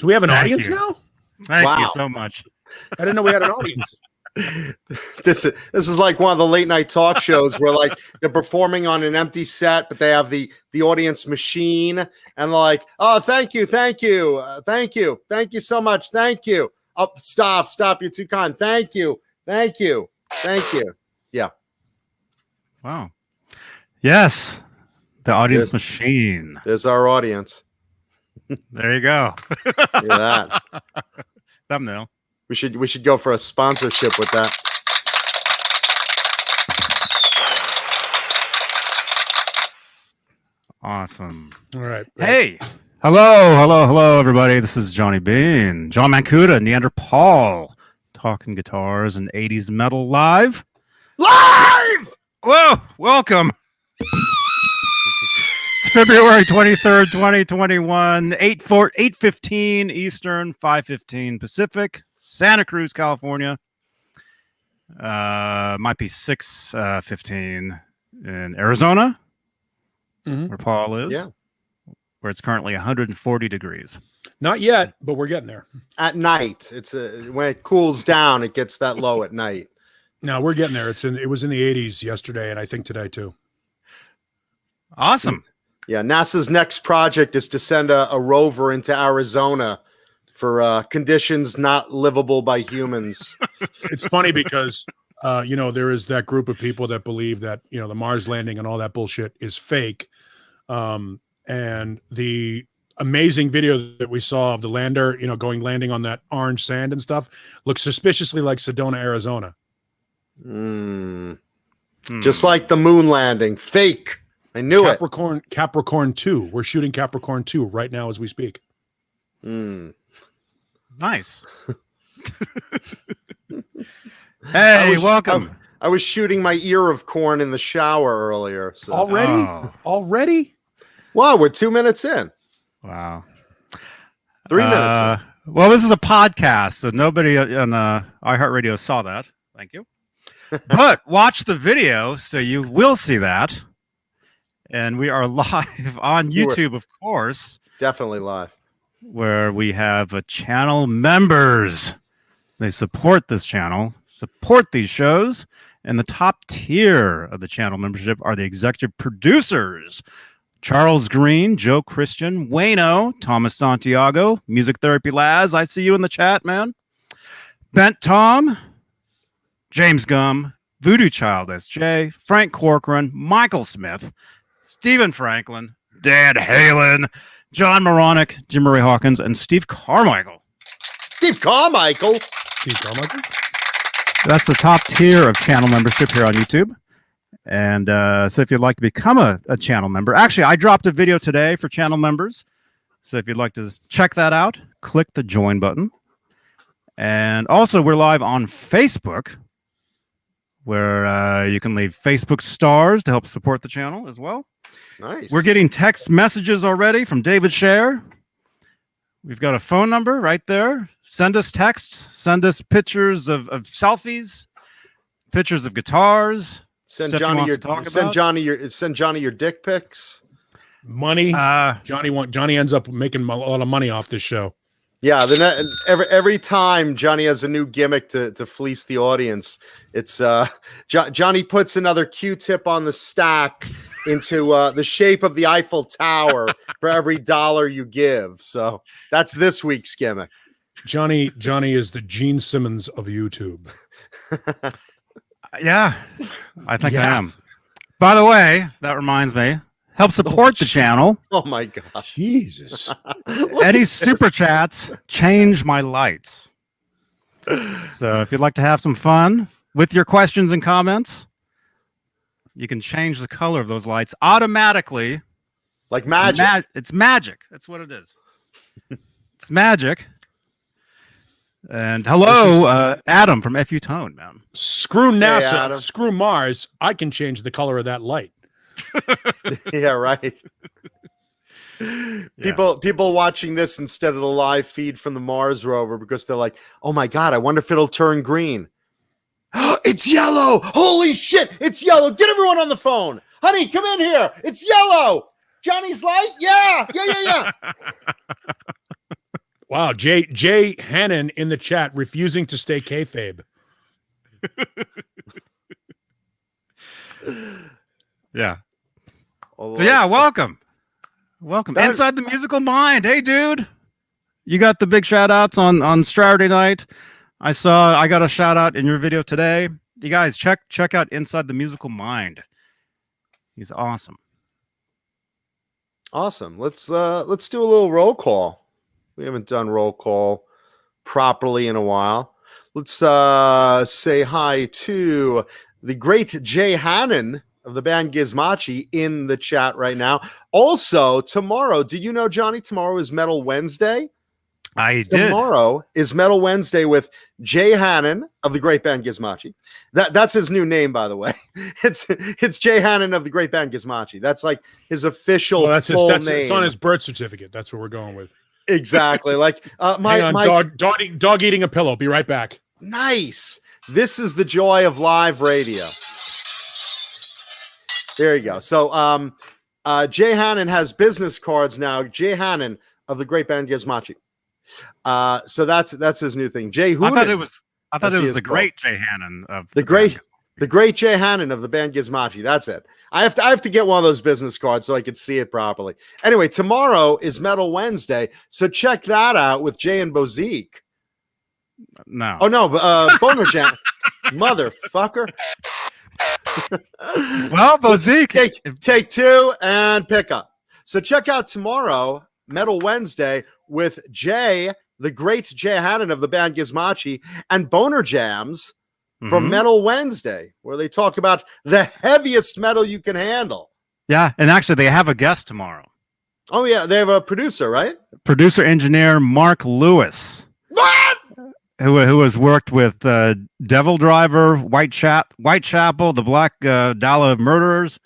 Do we have an audience now? Thank you so much. I didn't know we had an audience. This is like one of the late night talk shows where like they're performing on an empty set, but they have the audience machine, and they're like, "Oh, thank you so much, thank you." Oh, stop, you're too kind. Thank you. Yeah. Wow. Yes, the audience machine. There's our audience. There you go. Look at that. Thumbnail. We should go for a sponsorship with that. Awesome. All right. Hey. Hello, everybody. This is Johnny Beane, John Mancuda, Neanderthal, talking guitars and 80s metal live. Whoa, welcome. It's February 23rd, 2021, 8:15 Eastern, 5:15 Pacific, Santa Cruz, California. Might be 6:15 in Arizona, where Paul is. Yeah. Where it's currently 140 degrees. Not yet, but we're getting there. At night, it's when it cools down, it gets that low at night. No, we're getting there. It was in the 80s yesterday, and I think today too. Awesome. Yeah, NASA's next project is to send a rover into Arizona for conditions not livable by humans. It's funny because there is that group of people that believe that the Mars landing and all that bullshit is fake. And the amazing video that we saw of the lander, landing on that orange sand and stuff, looks suspiciously like Sedona, Arizona. Just like the moon landing, fake. I knew Capricorn 2. We're shooting Capricorn 2 right now as we speak. Nice. Hey, welcome. I was shooting my ear of corn in the shower earlier. So. Already? Wow, we're 2 minutes in. Wow. 3 minutes in. Well, this is a podcast, so nobody on iHeartRadio saw that. Thank you. But watch the video, so you will see that. And we are live on YouTube, of course. Definitely live. Where we have channel members. They support this channel, support these shows. And the top tier of the channel membership are the executive producers. Charles Green, Joe Christian, Wayno, Thomas Santiago, Music Therapy Laz. I see you in the chat, man. Bent Tom, James Gum, Voodoo Child SJ, Frank Corcoran, Michael Smith, Stephen Franklin, Dan Halen, John Moronic, Jim Murray Hawkins, and Steve Carmichael. Steve Carmichael? That's the top tier of channel membership here on YouTube. And so if you'd like to become a channel member, actually, I dropped a video today for channel members. So if you'd like to check that out, click the join button. And also, we're live on Facebook, where you can leave Facebook stars to help support the channel as well. Nice. We're getting text messages already from David Scher. We've got a phone number right there. Send us texts. Send us pictures of selfies, pictures of guitars. Send Johnny your dick pics. Money. Johnny ends up making a lot of money off this show. Yeah, every time Johnny has a new gimmick to fleece the audience, it's Johnny puts another Q-tip on the stack into the shape of the Eiffel Tower for every $1 you give. So that's this week's gimmick. Johnny is the Gene Simmons of YouTube. Yeah, I think I am. By the way, that reminds me, help support the channel. Oh my God. Jesus. Eddie's super chats change my lights. So if you'd like to have some fun with your questions and comments, you can change the color of those lights automatically. Like magic. It's magic. That's what it is. It's magic. And hello, Adam from FU Tone, man. Screw NASA, screw Mars. I can change the color of that light. Yeah, right. People watching this instead of the live feed from the Mars rover because they're like, oh my God, I wonder if it'll turn green. It's yellow. Holy shit, it's yellow. Get everyone on the phone. Honey, come in here. It's yellow. Johnny's light? Yeah. Wow, Jay Hannon in the chat refusing to stay kayfabe. Yeah. Although So yeah, it's- welcome. Inside the Musical Mind. Hey, dude. You got the big shout outs on Saturday night. I got a shout out in your video today. You guys check out Inside the Musical Mind. He's awesome. Awesome. Let's do a little roll call. We haven't done roll call properly in a while. Let's say hi to the great Jay Hannon of the band Gizmachi in the chat right now. Also, tomorrow, did you know, Johnny, tomorrow is Metal Wednesday? I did. Tomorrow is Metal Wednesday with Jay Hannon of the great band Gizmachi. That's his new name, by the way. It's Jay Hannon of the great band Gizmachi. That's like his official full name. It's on his birth certificate. That's what we're going with. Exactly. Like Hang on, dog eating a pillow. Be right back. Nice. This is the joy of live radio. There you go. So Jay Hannon has business cards now. Jay Hannon of the great band Gizmachi. So that's his new thing. Jay Hoonan. I thought it was the great Jay Hannon of the great Jay Hannon of the band Gizmachi. That's it. I have to get one of those business cards so I could see it properly. Anyway, tomorrow is Metal Wednesday, so check that out with Jay and Bozique. No. Oh no, Boner Jam, motherfucker. Well, Bozique, take two and pick up. So check out tomorrow, Metal Wednesday, with Jay, the great Jay Hannon of the band Gizmachi, and Boner Jams from Metal Wednesday, where they talk about the heaviest metal you can handle. Yeah, and actually they have a guest tomorrow. Oh yeah, they have a producer, right? Producer engineer Mark Lewis. What? Who has worked with Devil Driver, Whitechapel, the Black Dollar Murderers,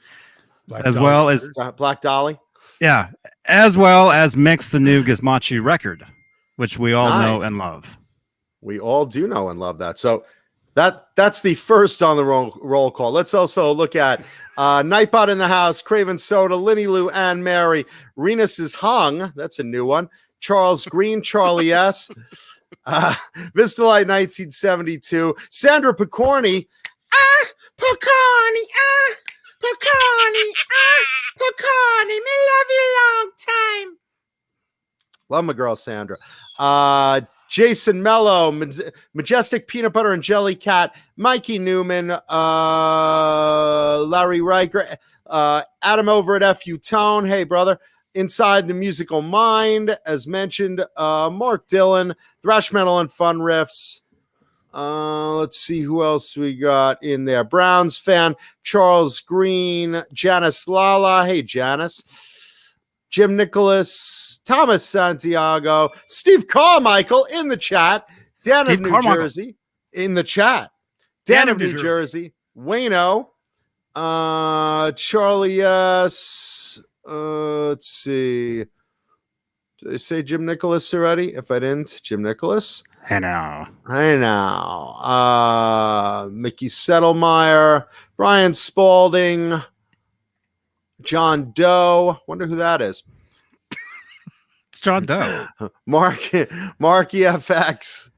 well as Black Dolly. Yeah, as well as mixed the new Gizmachi record, which we all know and love. We all do know and love that. So that's the first on the roll call. Let's also look at Nightbot in the house, Craven Soda, Linny Lou, Anne Mary, Renus is hung. That's a new one. Charles Green, Charlie S. Vista Light 1972, Sandra Picorni. Picorni, Picorni, me love you long time. Love my girl Sandra. Jason Mello, Majestic Peanut Butter and Jelly Cat, Mikey Newman, Larry Riker, Adam over at FU Tone. Hey, brother. Inside the Musical Mind, as mentioned, Mark Dillon, Thrash Metal and Fun Riffs. Let's see who else we got in there. Browns fan, Charles Green, Janice Lala. Hey, Janice. Jim Nicholas, Thomas Santiago, Steve Carmichael in the chat. Dan of New Jersey in the chat. Dan of New Jersey. Wayno. Charlie S. Let's see. Did I say Jim Nicholas already? If I didn't, Jim Nicholas. I know. Mickey Settlemeyer, Brian Spalding, John Doe. Wonder who that is. It's John Doe. Mark EFX.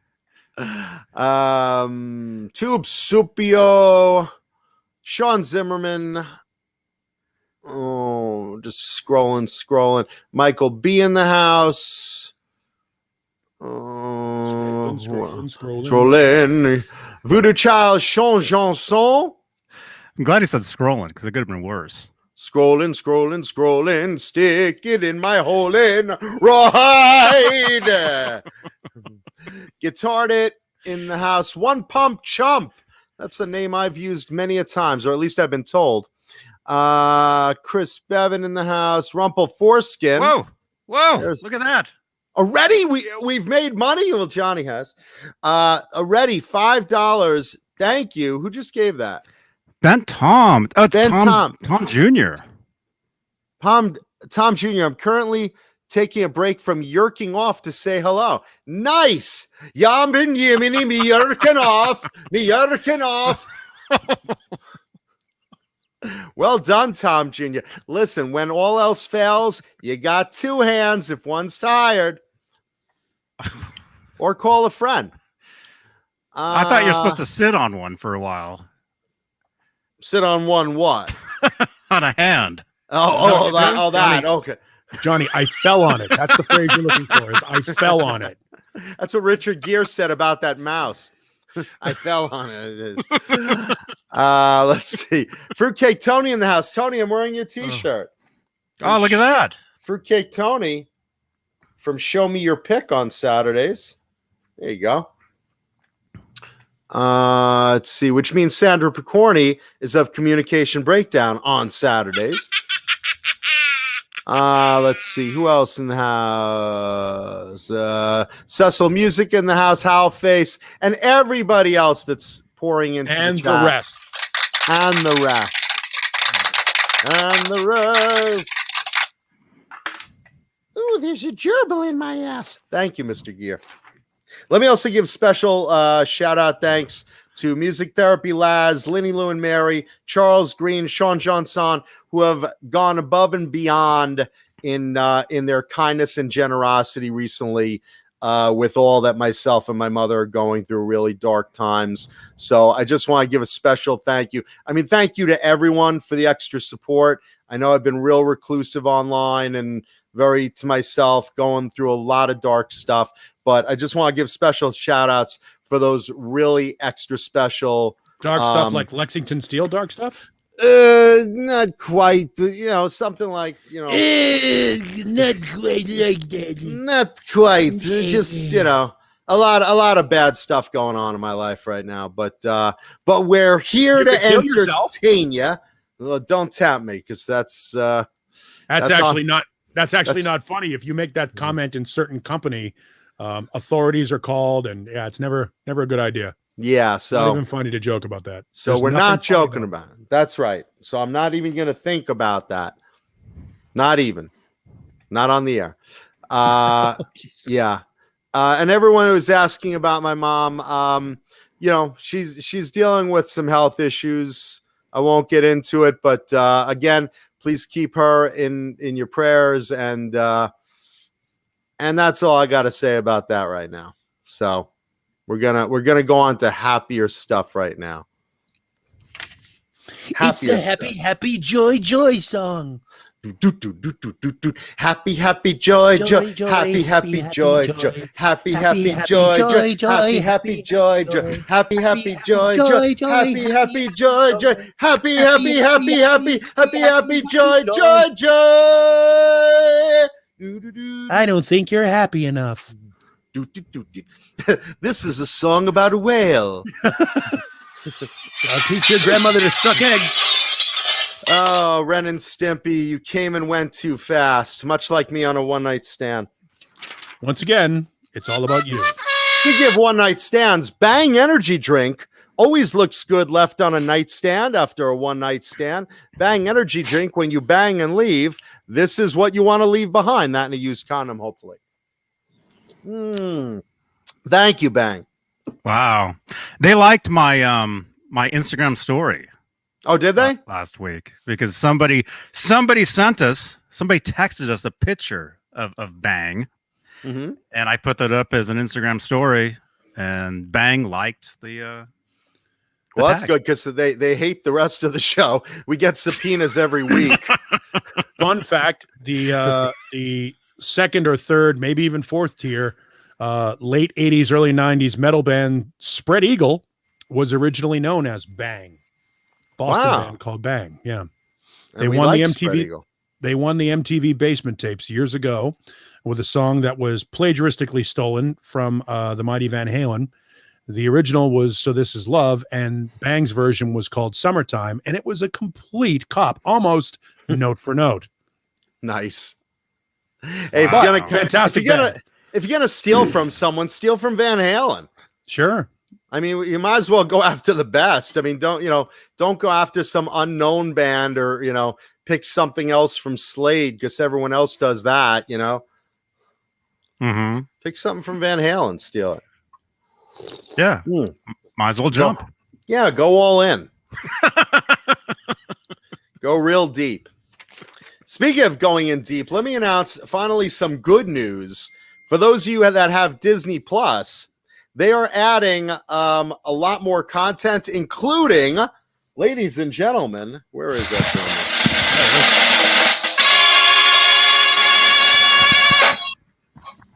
Tube Supio, Sean Zimmerman. Oh, just scrolling. Michael B in the house. Scrolling. Voodoo Child, Sean Janson. I'm glad he said scrolling because it could have been worse. Scrolling. Stick it in my hole in right. Guitared it in the house. One Pump Chump. That's the name I've used many a times, or at least I've been told. Chris Bevan in the house. Rumple Foreskin. Whoa! Look at that. Already we've made money. Well, Johnny has. Already $5. Thank you. Who just gave that? Ben Tom. Oh, it's Tom Jr. Tom Jr. I'm currently taking a break from yerking off to say hello. Nice. Yambin Yimini me yerking off. Well done, Tom Jr. Listen, when all else fails, you got two hands if one's tired. or call a friend. I thought you were supposed to sit on one for a while. Sit on one what? On a hand. That. Okay. Johnny, I fell on it. That's the phrase you're looking for. Is I fell on it. That's what Richard Gere said about that mouse. I fell on it. Let's see. Fruitcake Tony in the house. Tony, I'm wearing your T-shirt. Oh, look at that. Fruitcake Tony from Show Me Your Pick on Saturdays. There you go. Let's see, which means Sandra Picorni is of Communication Breakdown on Saturdays. Let's see, who else in the house? Cecil Music in the house, Hal Face, and everybody else that's pouring into and the chat. the rest. And the rest. And the rest. Ooh, there's a gerbil in my ass. Thank you, Mr. Gear. Let me also give special shout out thanks to Music Therapy Laz, Linny Lou and Mary, Charles Green, Sean Johnson, who have gone above and beyond in their kindness and generosity recently with all that myself and my mother are going through really dark times. So I just want to give a special thank you. I mean, thank you to everyone for the extra support. I know I've been real reclusive online and very to myself, going through a lot of dark stuff, but I just want to give special shout outs for those really extra special dark stuff, like Lexington Steel dark stuff. Not quite, but something like not quite like that. Not quite. Just a lot of bad stuff going on in my life right now. But we're here to entertain you. Well, don't tap me because that's actually not. That's actually not funny. If you make that comment in certain company, authorities are called, and it's never a good idea. Yeah, so not even funny to joke about that. So we're not joking about it. That's right. So I'm not even going to think about that. Not on the air. Yeah. And everyone who was asking about my mom, she's dealing with some health issues. I won't get into it, but again, please keep her in your prayers, and that's all I got to say about that right now. So we're gonna go on to happier stuff right now. It's the happy joy song. Happy joy, happy joy, happy joy, happy joy, happy joy, happy joy, happy joy, joy. I don't think you're happy enough. This is a song about a whale. I'll teach your grandmother to suck eggs. Oh, Ren and Stimpy, you came and went too fast, much like me on a one-night stand. Once again, it's all about you. Speaking of one-night stands, Bang energy drink always looks good left on a nightstand after a one-night stand. Bang energy drink, when you bang and leave, this is what you want to leave behind. That and a used condom, hopefully. Thank you, Bang. Wow. They liked my my Instagram story. Oh, did they? Last week, because somebody texted us a picture of Bang, and I put that up as an Instagram story, and Bang liked the well, that's good because they hate the rest of the show. We get subpoenas every week. Fun fact: the second or third, maybe even fourth tier, late 80s, early 90s metal band Spread Eagle was originally known as Bang. Boston band called Bang. Yeah. They won the MTV. They won the MTV Basement Tapes years ago with a song that was plagiaristically stolen from the Mighty Van Halen. The original was So This Is Love, and Bang's version was called Summertime, and it was a complete cop, almost note for note. Nice. Hey, if you're gonna steal from someone, steal from Van Halen. Sure. I mean, you might as well go after the best. I mean, don't go after some unknown band or, pick something else from Slade because everyone else does that, Pick something from Van Halen, steal it. Yeah. Might as well jump. Go all in. Go real deep. Speaking of going in deep, let me announce finally some good news For those of you that have Disney Plus, they are adding a lot more content, including, ladies and gentlemen, where is that drummer?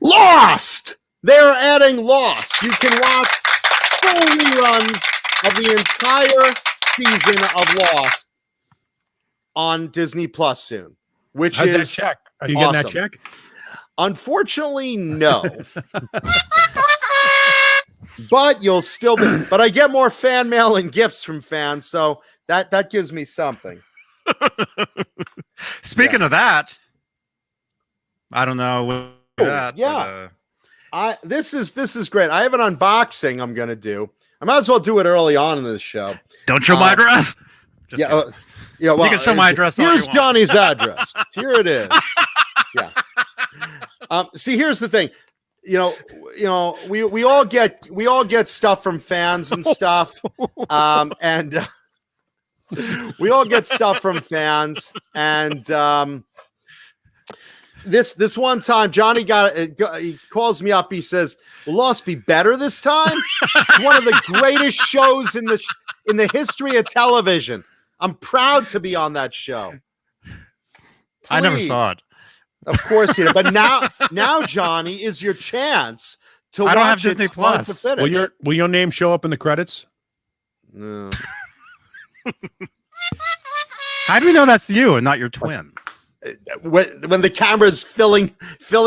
Lost! They're adding Lost. You can watch full reruns of the entire season of Lost on Disney Plus soon, which How's is that check? Are you awesome. getting that check? Unfortunately, no. But you'll still be. But I get more fan mail and gifts from fans, so that gives me something. Speaking of that, I don't know. What that, yeah. This is great. I have an unboxing I'm gonna do. I might as well do it early on in this show. Don't show my address. Just yeah, yeah. Well, you can show my address. Here's Johnny's address. Here it is. Yeah. See, here's the thing. We all get stuff from fans and stuff. And we all get stuff from fans. And this one time, Johnny he calls me up. He says, "Will Lost be better this time?" One of the greatest shows in the history of television. I'm proud to be on that show. Please. I never saw it. Of course you did. But now, Johnny, is your chance to watch. I don't have it Disney start Plus. to finish. Will your name show up in the credits? No. How do we know that's you and not your twin? When the camera's filling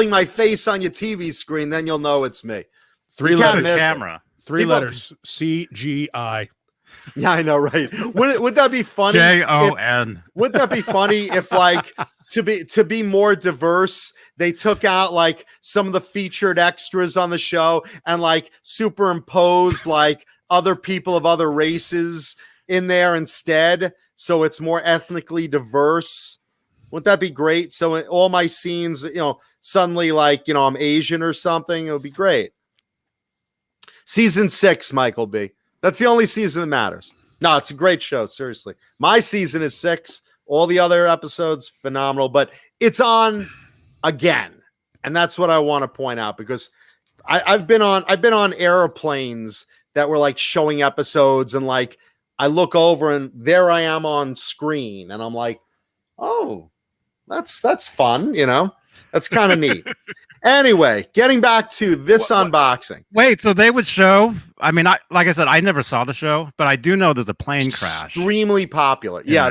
my face on your TV screen, then you'll know it's me. Three You can't letters. miss it. Camera. Three People- letters. CGI. Yeah, I know, right? Would that be funny? JON. Wouldn't that be funny if, like, to be more diverse, they took out like some of the featured extras on the show and like superimposed like other people of other races in there instead, so it's more ethnically diverse? Wouldn't that be great? So in all my scenes, suddenly like, I'm Asian or something. It would be great. Season 6, Michael B. That's the only season that matters. No, it's a great show. Seriously. My season is 6. All the other episodes, phenomenal, but it's on again. And that's what I want to point out, because I've been on airplanes that were like showing episodes, and like I look over and there I am on screen and I'm like, oh, that's fun. That's kind of neat. Anyway, getting back to this unboxing. Wait, so they would show? I mean, like I said, I never saw the show, but I do know there's a plane crash. Extremely popular. Yeah,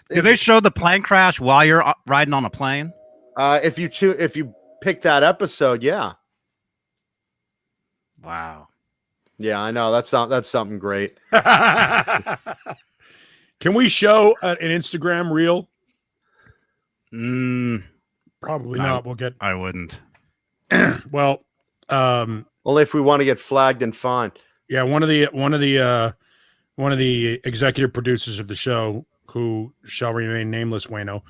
do they show the plane crash while you're riding on a plane? If you pick that episode, yeah. Wow. Yeah, I know. That's something great. Can we show an Instagram reel? Probably not. We'll get. I wouldn't. Well, Only if we want to get flagged and fined. yeah. One of the executive producers of the show, who shall remain nameless, Wayno,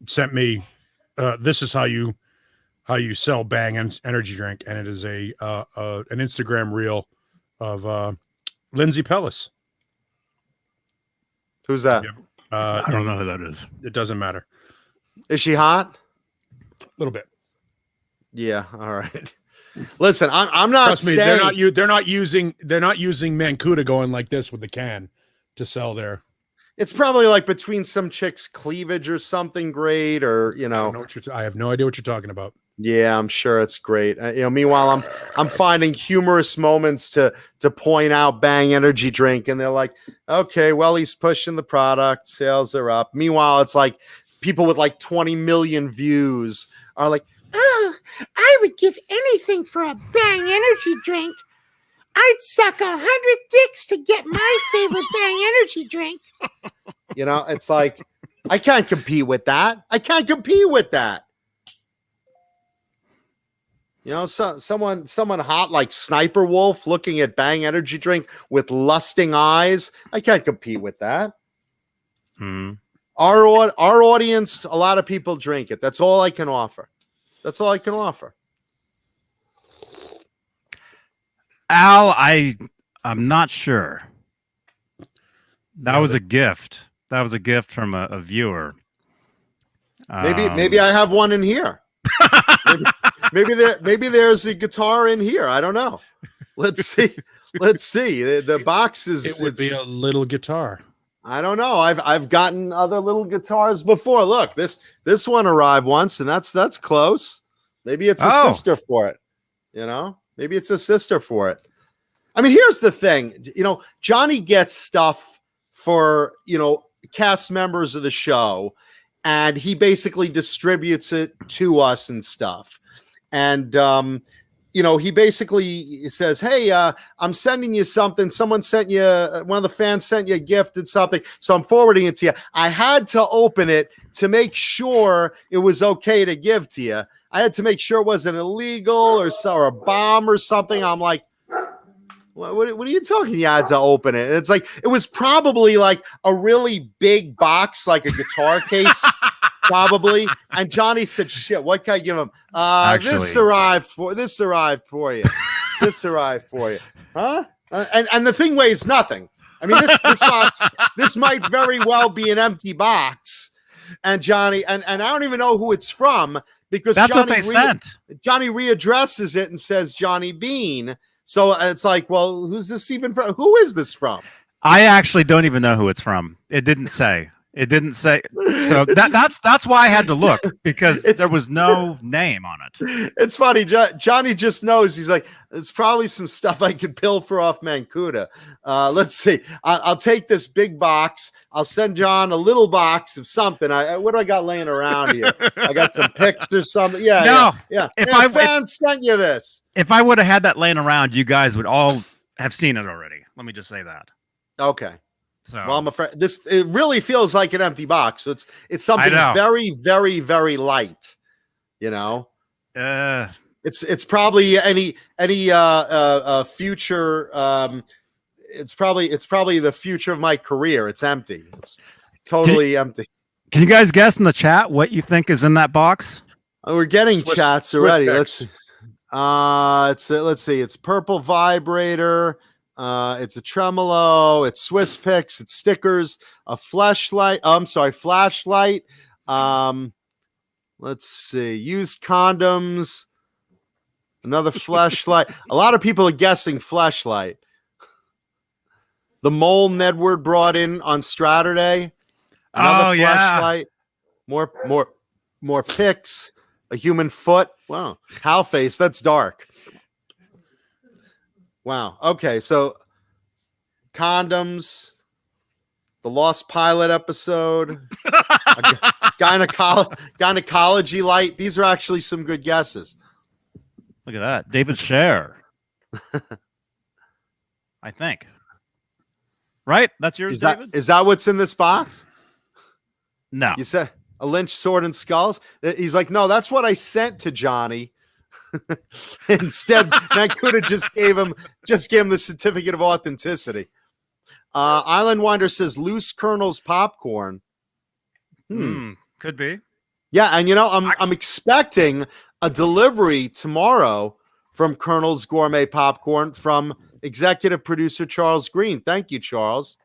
sent me. This is how you sell Bang energy drink, and it is an Instagram reel of Lindsay Pellis. Who's that? I don't know who that is. It doesn't matter. Is she hot? A little bit. Yeah. All right. Listen, I'm not Trust me, saying they're not using Mancuda going like this with the can to sell their. it's probably like between some chick's cleavage or something great, or I have no idea what you're talking about. Yeah, I'm sure it's great. Meanwhile, I'm finding humorous moments to point out Bang energy drink, and they're like, okay, well, he's pushing the product, sales are up. Meanwhile, it's like people with like 20 million views are like, Oh, I would give anything for a Bang energy drink. I'd suck 100 dicks to get my favorite Bang energy drink. It's like, I can't compete with that. Someone hot like Sniper Wolf looking at Bang energy drink with lusting eyes. I can't compete with that. Our audience, a lot of people drink it. That's all I can offer. Al, I'm not sure. That was a gift. That was a gift from a viewer. Maybe I have one in here. maybe there's a guitar in here. I don't know. Let's see. Let's see. The box is. It would be a little guitar. I don't know. I've gotten other little guitars before. Look, this one arrived once, and that's close. Maybe it's a sister for it. You know, maybe it's a sister for it. I mean, here's the thing. You know, Johnny gets stuff for, you know, cast members of the show, and he basically distributes it to us and stuff. And you know, he basically says, hey, I'm sending you something. Someone sent you, one of the fans sent you a gift and something. So I'm forwarding it to you. I had to open it to make sure it was okay to give to you. I had to make sure it wasn't illegal or a bomb or something. I'm like, what are you talking? You had to open it. And it's like, it was probably like a really big box, like a guitar case. Probably. And Johnny said, shit, what can I give him? This arrived for you. This arrived for you. Huh? And the thing weighs nothing. I mean, this box, this might very well be an empty box. And Johnny, and I don't even know who it's from, because that's Johnny what they sent. Johnny readdresses it and says Johnny Beane. So it's like, well, who's this even from? Who is this from? I actually don't even know who it's from. It didn't say. It didn't say. So that's why I had to look, because there was no name on it. It's funny. Johnny just knows. He's like, it's probably some stuff I could pilfer off Mancuda. Let's see. I'll take this big box. I'll send John a little box of something. What do I got laying around here? I got some pics or something. Yeah. If fans sent you this. If I would have had that laying around, you guys would all have seen it already. Let me just say that. Okay. So, well, I'm afraid it really feels like an empty box. So it's something very, very, very light. You know, it's probably any future. It's probably the future of my career. It's empty. It's totally empty. Can you guys guess in the chat what you think is in that box? We're getting chats already. Let's see. It's purple vibrator. It's a tremolo, it's Swiss picks, it's stickers, a flashlight. Flashlight. Let's see, used condoms, another flashlight. A lot of people are guessing flashlight. The mole Nedward brought in on Saturday. Another flashlight. More picks. A human foot. Wow, Hal face. That's dark. Wow. Okay. So condoms, the Lost Pilot episode, gynecology light. These are actually some good guesses. Look at that. David Scher. I think. Right? That's yours, David? Is that what's in this box? No. You said a Lynch sword and skulls? He's like, no, that's what I sent to Johnny. Instead, Mancuda just gave him the certificate of authenticity. Island Winder says loose Colonel's popcorn. Could be. Yeah, and you know, I'm expecting a delivery tomorrow from Colonel's Gourmet Popcorn from executive producer Charles Green. Thank you, Charles.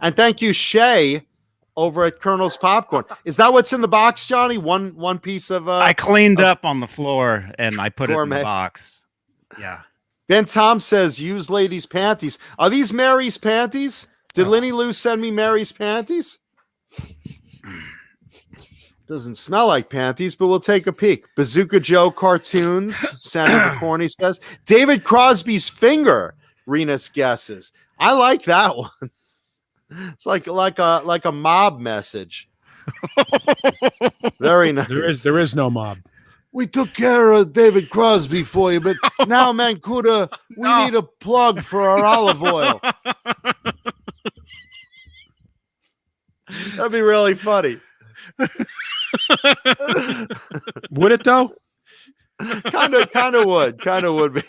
And thank you, Shay, over at Colonel's Popcorn. Is that what's in the box, Johnny? One piece of I cleaned up on the floor and I put Gourmet. It in the box. Yeah. Ben Tom says use ladies' panties. Are these Mary's panties? Did Lenny Lou send me Mary's panties? Doesn't smell like panties, but we'll take a peek. Bazooka Joe cartoons, Sandra McCorney says. David Crosby's finger, Renus guesses. I like that one. It's like a mob message. Very nice. There is no mob. We took care of David Crosby for you, but now, Mancuda, we need a plug for our olive oil. That'd be really funny. Would it though? Kind of would be.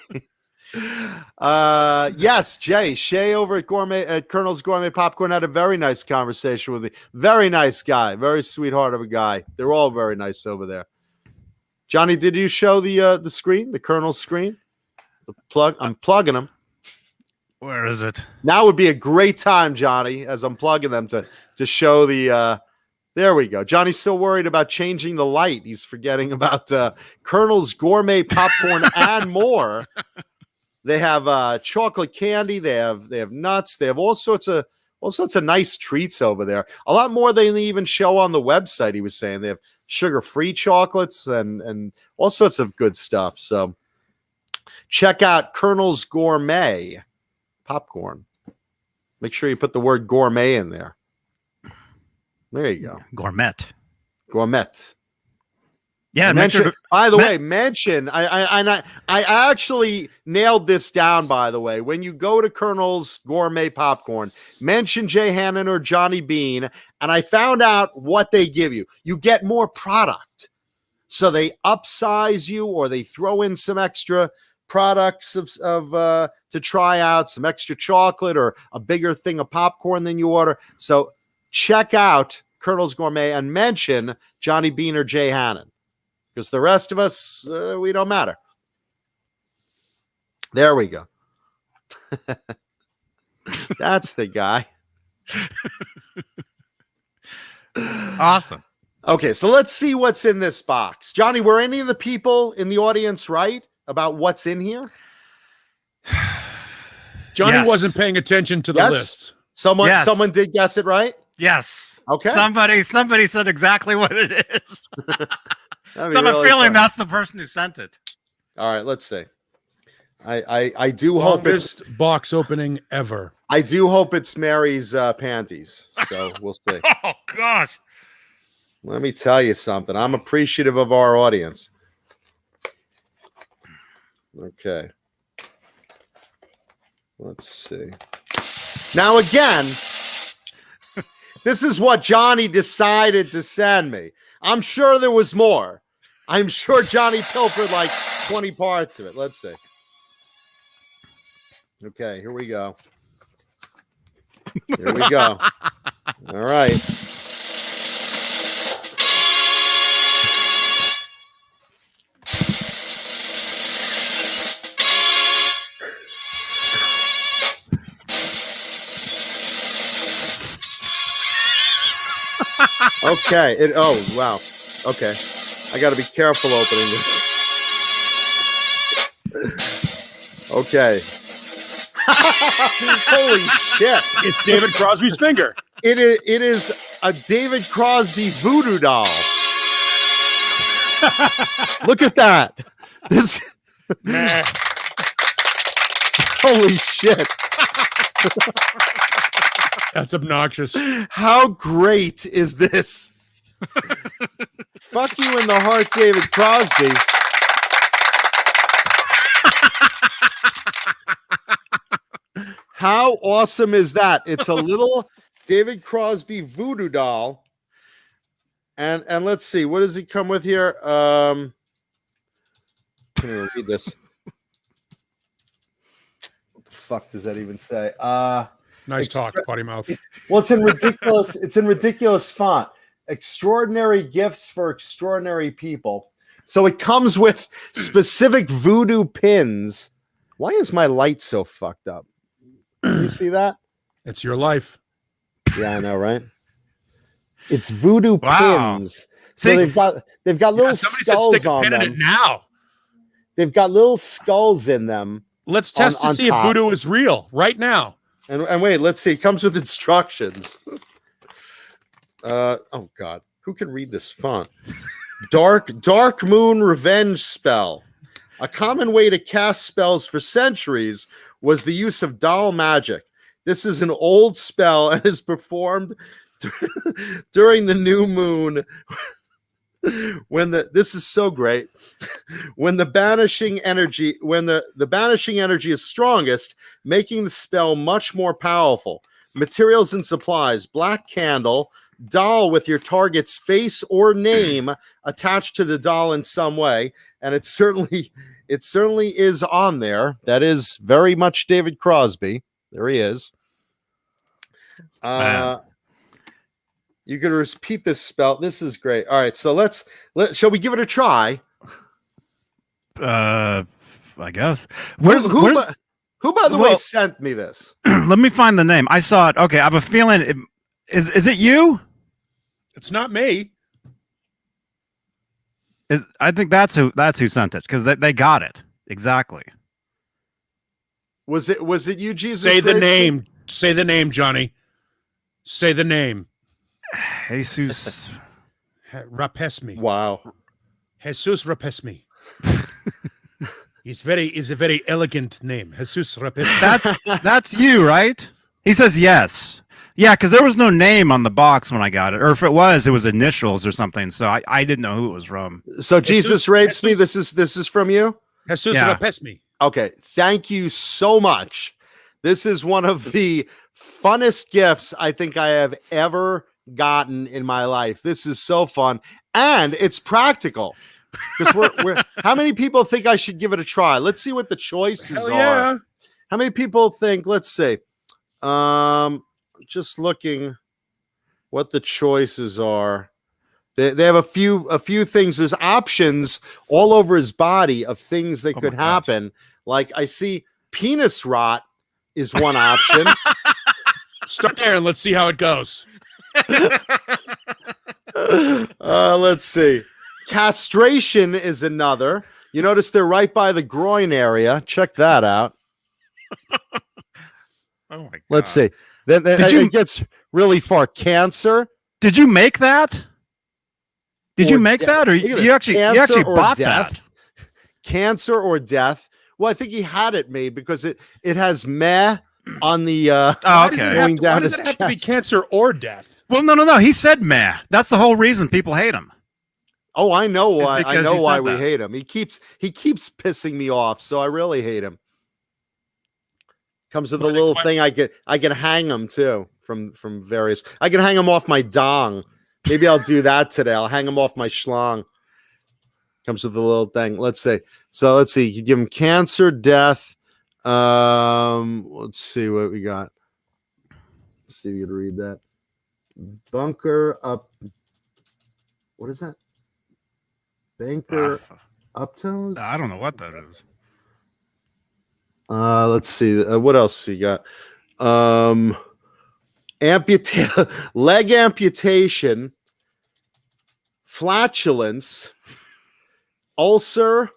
Yes, Shay over at Colonel's Gourmet Popcorn had a very nice conversation with me. Very nice guy, very sweetheart of a guy. They're all very nice over there. Johnny, did you show the screen, the Colonel's screen? The plug. I'm plugging them. Where is it? Now would be a great time, Johnny, as I'm plugging them to show the There we go. Johnny's still worried about changing the light. He's forgetting about Colonel's Gourmet popcorn and more. They have chocolate candy. They have nuts. They have all sorts of nice treats over there. A lot more than they even show on the website. He was saying they have sugar-free chocolates and all sorts of good stuff. So check out Colonel's Gourmet popcorn. Make sure you put the word gourmet in there. There you go. Gourmet. Yeah, mention. By the way, mention. I actually nailed this down. By the way, when you go to Colonel's Gourmet Popcorn, mention Jay Hannon or Johnny Beane, and I found out what they give you. You get more product, so they upsize you, or they throw in some extra products to try out, some extra chocolate, or a bigger thing of popcorn than you order. So check out Colonel's Gourmet and mention Johnny Beane or Jay Hannon. Because the rest of us, we don't matter. There we go. That's the guy. Awesome. Okay, so let's see what's in this box. Johnny, were any of the people in the audience right about what's in here? Johnny wasn't paying attention to the list. Someone did guess it right? Yes. Okay. Somebody said exactly what it is. So I'm really feeling fun. that's the person who sent it. All right, let's see. I do hope it's box opening ever. I do hope it's Mary's panties. So we'll see. Oh gosh. Let me tell you something. I'm appreciative of our audience. Okay. Let's see. Now again, this is what Johnny decided to send me. I'm sure there was more. I'm sure Johnny pilfered like 20 parts of it. Let's see. Okay, here we go. Here we go. All right. Okay. Oh, wow. Okay. I got to be careful opening this. Okay. Holy shit. It's David Crosby's finger. It is a David Crosby voodoo doll. Look at that. This. Holy shit. That's obnoxious. How great is this? Fuck you in the heart, David Crosby. How awesome is that? It's a little David Crosby voodoo doll. And let's see, what does he come with here? Can I read this? What the fuck does that even say? Nice talk, potty mouth. It's in ridiculous. It's in ridiculous font. Extraordinary gifts for extraordinary people. So it comes with specific voodoo pins. Why is my light so fucked up? You see that? It's your life. Yeah, I know, right? It's voodoo pins. So See, they've got little skulls stick a on pin them. in it now. They've got little skulls in them. Let's test to see if voodoo is real right now. And wait, let's see. It comes with instructions. Oh God, who can read this font? Dark Moon Revenge Spell. A common way to cast spells for centuries was the use of doll magic. This is an old spell and is performed during the new moon. This is so great. When the banishing energy is strongest, making the spell much more powerful. Materials and supplies: black candle, doll with your target's face or name attached to the doll in some way, and it certainly is on there. That is very much David Crosby. There he is. You could repeat this spell. This is great. All right, so shall we give it a try? I guess. Who by the way sent me this? Let me find the name. I saw it. Okay, I have a feeling. Is it you? It's not me. I think that's who sent it because they got it exactly. Was it you, Jesus? Say the Rage? name. Say the name, Johnny. Say the name. Jesus. Rapesme. Wow. Jesus Rapesme. Is a very elegant name. Jesus Rapesme. That's you, right? He says yes. Yeah, because there was no name on the box when I got it, or if it was initials or something. So I didn't know who it was from. So Jesus rapes me. This is from you. Jesus Yeah. Rapesme. Okay, thank you so much. This is one of the funnest gifts I think I have ever gotten in my life. This is so fun, and it's practical. Because we're how many people think I should give it a try? Let's see what the choices Hell are. yeah. How many people think? Let's see. Just looking what the choices are. They have a few things. There's options all over his body of things that could happen. Like I see penis rot is one option. Start there and let's see how it goes. Let's see. Castration is another. You notice they're right by the groin area. Check that out. Oh my God. Let's see. Then it gets really far. Cancer. Did you make that? Did Or you make death. that, or Look at you this. actually Cancer or bought death? that? Cancer or death. Well, I think he had it made because it has meh on the Oh, Why does it okay. have Going to- down why does his it have to be chest. cancer or death? Well, no. He said meh. That's the whole reason people hate him. Oh, I know why. I because know he why said we that. hate him. He keeps pissing me off, so I really hate him. Comes with a little thing I can hang him too from various. I can hang him off my dong. Maybe I'll do that today. I'll hang him off my schlong. Comes with a little thing. Let's see. So let's see. You give him cancer, death. Let's see what we got. Let's see if you can read that. Bunker up. What is that? Banker uptoes? I don't know what that is. Let's see. What else you got? Leg amputation, flatulence, ulcer,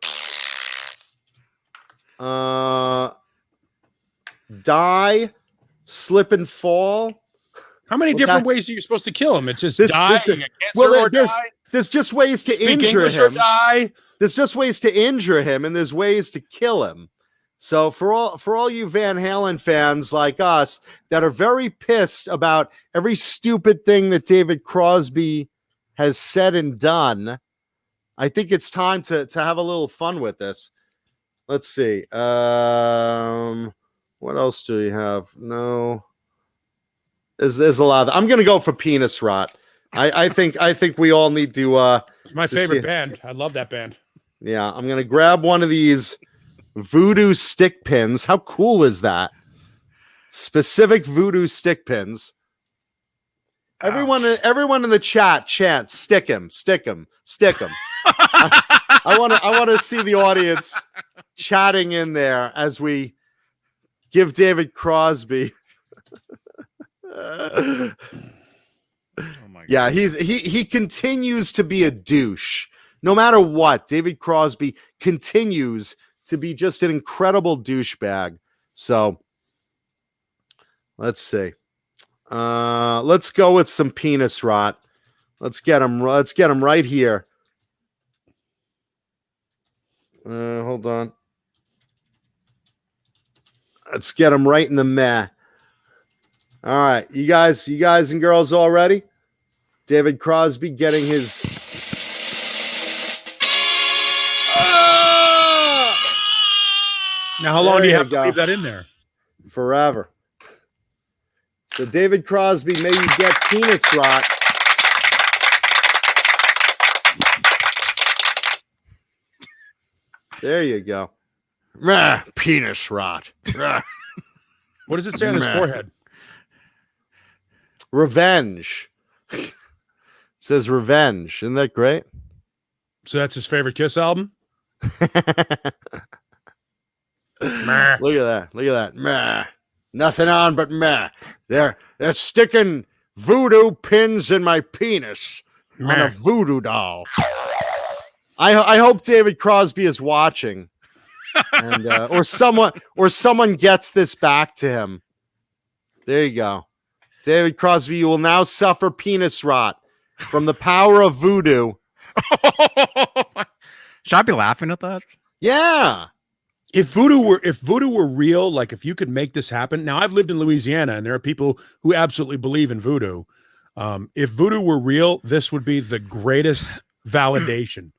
die, slip and fall. How many Well, different that- ways are you supposed to kill him? It's just This- die, this- you get cancer Well, or die, there's just ways to speak injure English or him. die. There's just ways to injure him, and there's ways to kill him. So for all you Van Halen fans like us that are very pissed about every stupid thing that David Crosby has said and done, I think it's time to have a little fun with this. Let's see. What else do we have? No. There's a lot. I'm gonna go for penis rot. I think we all need to It's my to favorite see- band. I love that band. yeah, I'm gonna grab one of these Voodoo stick pins. How cool is that? Specific Voodoo stick pins. Everyone in the chat chant, stick him, stick him, stick him. I want to see the audience chatting in there as we give David Crosby. Oh my God. Yeah, he continues to be a douche. No matter what, David Crosby continues to be just an incredible douchebag. So let's see. Let's go with some penis rot. Let's get him right here. Hold on. Let's get him right in the meh. All right, you guys and girls all ready? David Crosby getting his. Now, how long There do you you have to go. leave that in there? Forever. So David Crosby, may you get penis rot. There you go. Meh, penis rot. Meh. What does it say on his Meh. forehead? Revenge. It says revenge. Isn't that great? So that's his favorite Kiss album? Look at that. Look at that. Meh. Nothing on but meh. They're sticking voodoo pins in my penis on a Man. voodoo doll. I hope David Crosby is watching, and or someone gets this back to him. There you go, David Crosby. You will now suffer penis rot from the power of voodoo. Should I be laughing at that? Yeah. If voodoo were real, like if you could make this happen. Now I've lived in Louisiana and there are people who absolutely believe in voodoo. If voodoo were real, this would be the greatest validation.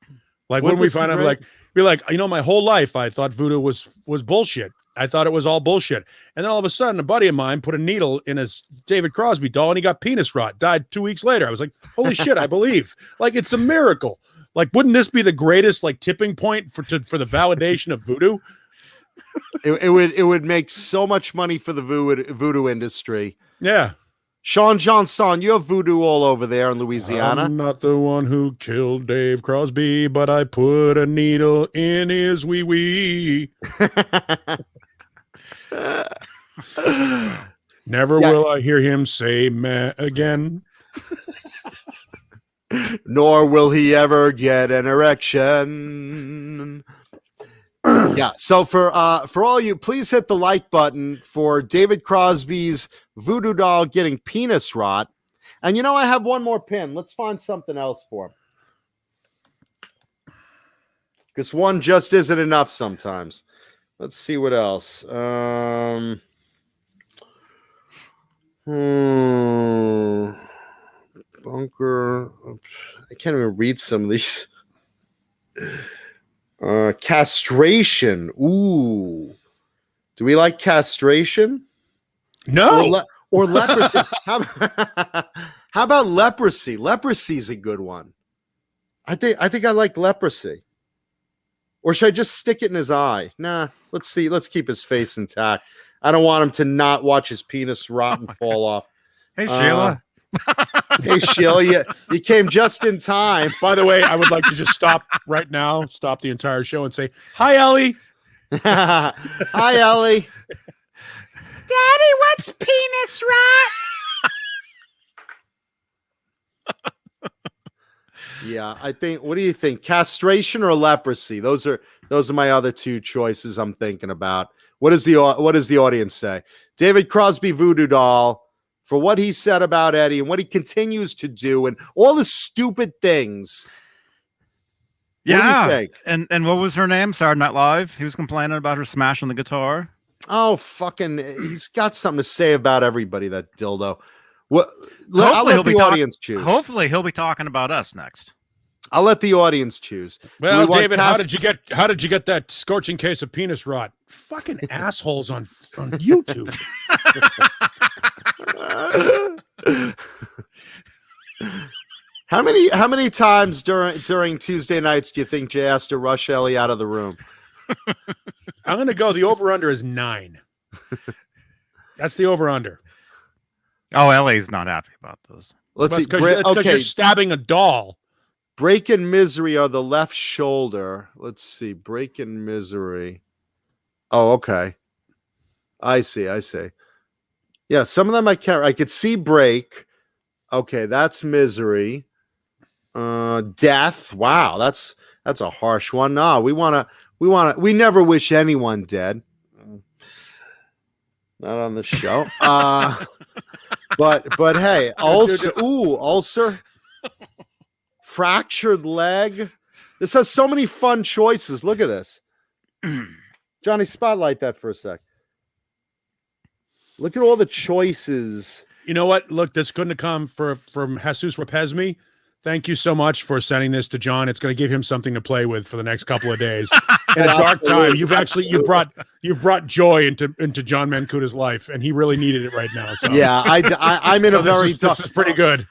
Like when we find out, like, be like, my whole life I thought voodoo was bullshit. I thought it was all bullshit. And then all of a sudden, a buddy of mine put a needle in his David Crosby doll and he got penis rot, died 2 weeks later. I was like, holy shit, I believe. Like, it's a miracle. Like, wouldn't this be the greatest, like, tipping point for the validation of voodoo? It would make so much money for the voodoo industry. Yeah. Sean Johnson, you have voodoo all over there in Louisiana. I'm not the one who killed Dave Crosby, but I put a needle in his wee wee. Never will I hear him say meh again. Nor will he ever get an erection. Yeah. So for all you, please hit the like button for David Crosby's voodoo doll getting penis rot. And I have one more pin. Let's find something else for him. Because one just isn't enough sometimes. Let's see what else. Bunker. I can't even read some of these. Castration. Ooh. Do we like castration? No. Or leprosy. How about leprosy? Leprosy is a good one. I think I like leprosy. Or should I just stick it in his eye? Nah, let's see. Let's keep his face intact. I don't want him to not watch his penis rot and fall off. Hey, Sheila. Hey, Sheila, you came just in time. By the way, I would like to just stop right now, stop the entire show and say, hi, Ellie. Hi, Ellie. Daddy, what's penis rot? Yeah, I think. What do you think? Castration or leprosy? Those are my other two choices I'm thinking about. What does the audience say? David Crosby voodoo doll, for what he said about Eddie and what he continues to do and all the stupid things. Yeah. What do you think? And what was her name? Saturday Night Live. He was complaining about her smashing the guitar. Oh, fucking! He's got something to say about everybody. That dildo. What? I'll let the audience choose. Hopefully, he'll be talking about us next. I'll let the audience choose. Well, David, how did you get that scorching case of penis rot? Fucking assholes on YouTube. How many times during Tuesday nights do you think Jay has to rush Ellie out of the room? I'm gonna go. The over/under is 9. That's the over/under. Oh, LA's not happy about those. Let's see. Because you're stabbing a doll. Break and misery are the left shoulder. Let's see. Break and misery. Oh, okay. I see. Yeah, some of them I can't. I could see break. Okay, that's misery. Death. Wow, that's a harsh one. No, we never wish anyone dead. Not on the show. But hey, ulcer. Ooh, ulcer. Fractured leg. This has so many fun choices. Look at this. Johnny, spotlight that for a sec. Look at all the choices. You know what? Look, this couldn't have come from Jesus Rapesme. Thank you so much for sending this to John. It's going to give him something to play with for the next couple of days. In a dark time, you've brought joy into John Mancuta's life, and he really needed it right now. So. Yeah, I'm in a very this is pretty good.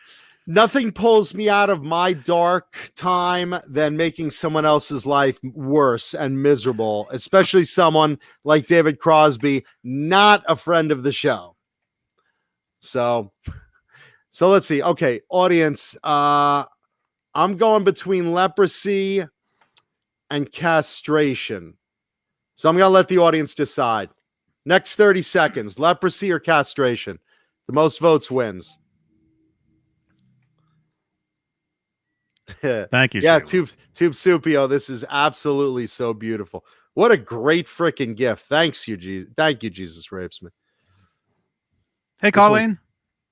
Nothing pulls me out of my dark time than making someone else's life worse and miserable, especially someone like David Crosby, not a friend of the show. So let's see. Okay, audience, I'm going between leprosy and castration. So I'm going to let the audience decide. Next 30 seconds, leprosy or castration. The most votes wins. Thank you. Yeah, Shayla. Tube Supio. This is absolutely so beautiful. What a great freaking gift. Thanks you, Jesus. Thank you, Jesus Rapes Me. Hey, Colleen.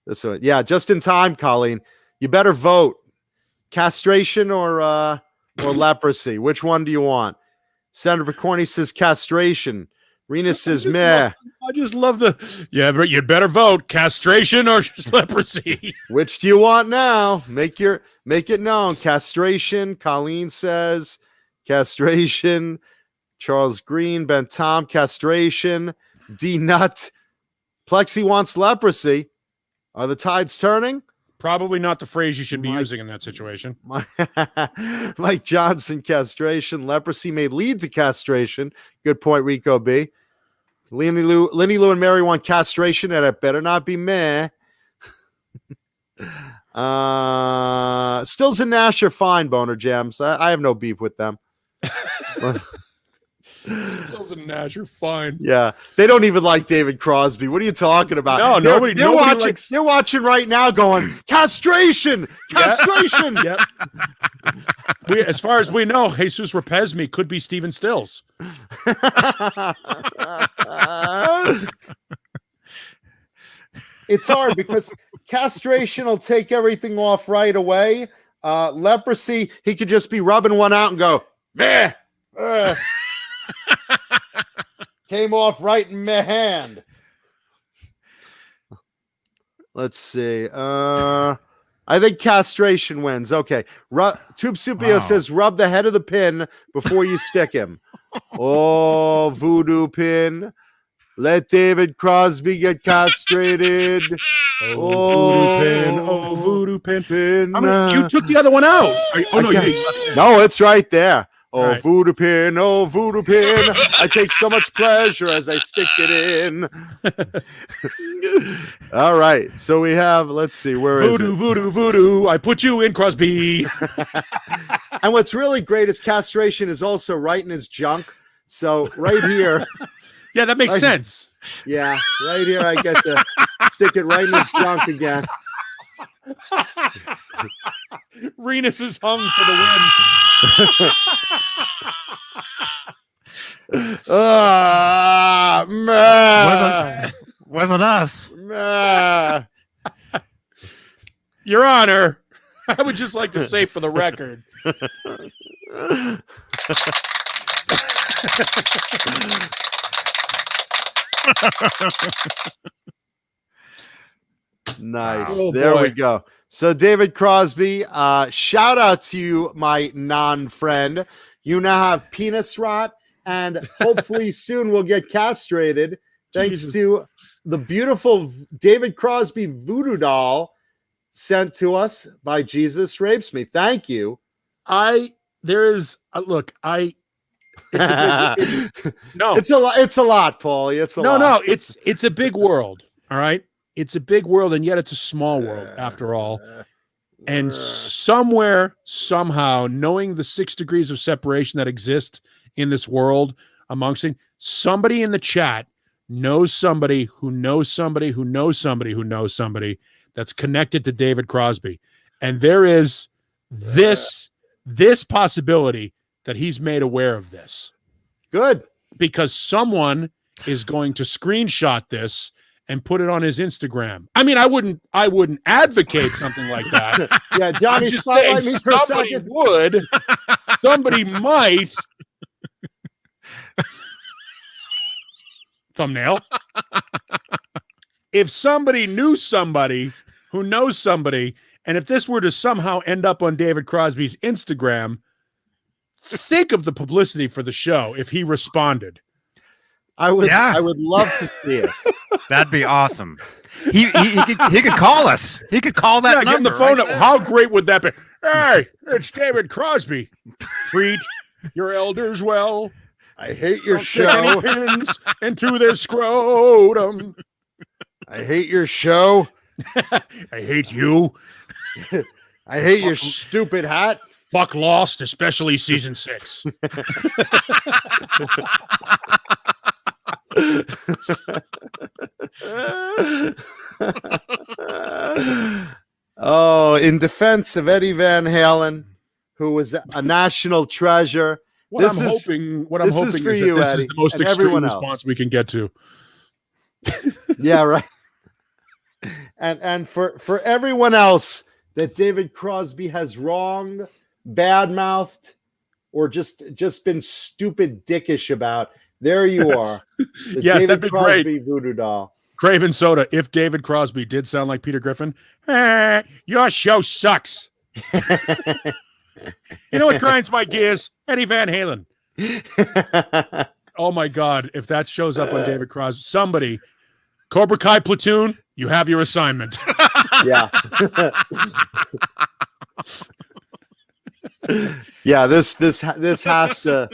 This one, yeah, just in time, Colleen. You better vote. Castration or leprosy. Which one do you want? Senator Picorni says castration. Rena says meh. I just love the but you better vote castration or just leprosy. Which do you want now? Make it known. Castration. Colleen says castration. Charles Green, Ben Tom, castration. D Nut. Plexi wants leprosy. Are the tides turning? Probably not the phrase you should be using in that situation. Mike Johnson, castration. Leprosy may lead to castration. Good point, Rico B. Lenny Lou and Mary want castration, and it better not be meh. Stills and Nash are fine, Boner Jams. I have no beef with them. Stills and Nash are fine. Yeah, they don't even like David Crosby. What are you talking about? No, nobody. They're nobody watching. likes... They're watching right now, going castration. Yep. As far as we know, Jesus Rapesme could be Steven Stills. It's hard because castration will take everything off right away. Leprosy, he could just be rubbing one out and go meh. Came off right in my hand. Let's see. I think castration wins. Okay. Tube Supio says rub the head of the pin before you stick him. Oh, voodoo pin. Let David Crosby get castrated. Oh, voodoo pin. Oh, voodoo pin. I mean, you took the other one out. No, it's right there. Oh, right. Voodoo pin, oh, voodoo pin. I take so much pleasure as I stick it in. All right. So we have, let's see, where is it? Voodoo. I put you in, Crosby. And what's really great is castration is also right in his junk. So right here. Yeah, that makes sense. Yeah, right here I get to stick it right in his junk again. Renus is hung for the win. Wasn't us. Your Honor, I would just like to say for the record. Nice. Oh, there boy. we go. So David Crosby, shout out to you, my non-friend. You now have penis rot, and hopefully soon we'll get castrated thanks to the beautiful David Crosby voodoo doll sent to us by Jesus Rapes Me. Thank you. It's a lot, Paulie. It's a lot. No, it's a big world. All right. It's a big world, and yet it's a small world after all. And somewhere, somehow, knowing the 6 degrees of separation that exist in this world amongst it, somebody in the chat knows somebody who knows somebody who knows somebody who knows somebody that's connected to David Crosby. And there is this possibility that he's made aware of this. Good. Because someone is going to screenshot this and put it on his Instagram. I mean, I wouldn't advocate something like that. Yeah, Johnny, I'm just spotlight saying me for a somebody second. would. Somebody might. Thumbnail. If somebody knew somebody who knows somebody, and if this were to somehow end up on David Crosby's Instagram, think of the publicity for the show if he responded. I would love to see it. That'd be awesome. He could call us. He could call that Get number. the phone right up. there. How great would that be? Hey, it's David Crosby. Treat your elders well. I hate your Don't stick any show. pins into their scrotum. I hate your show. I hate you. I hate your stupid hat. Fuck Lost, especially season 6. Oh, in defense of Eddie Van Halen, who was a national treasure. What I'm hoping is that this is the most extreme response we can get to. Yeah, right. And for everyone else that David Crosby has wronged, badmouthed, or just been stupid dickish about, there you are. Yes, David that'd be Crosby great. Voodoo doll. Craven Soda, if David Crosby did sound like Peter Griffin, your show sucks. You know what grinds my gears? Eddie Van Halen. Oh my God, if that shows up on David Crosby, somebody, Cobra Kai platoon, you have your assignment. Yeah. Yeah, this has to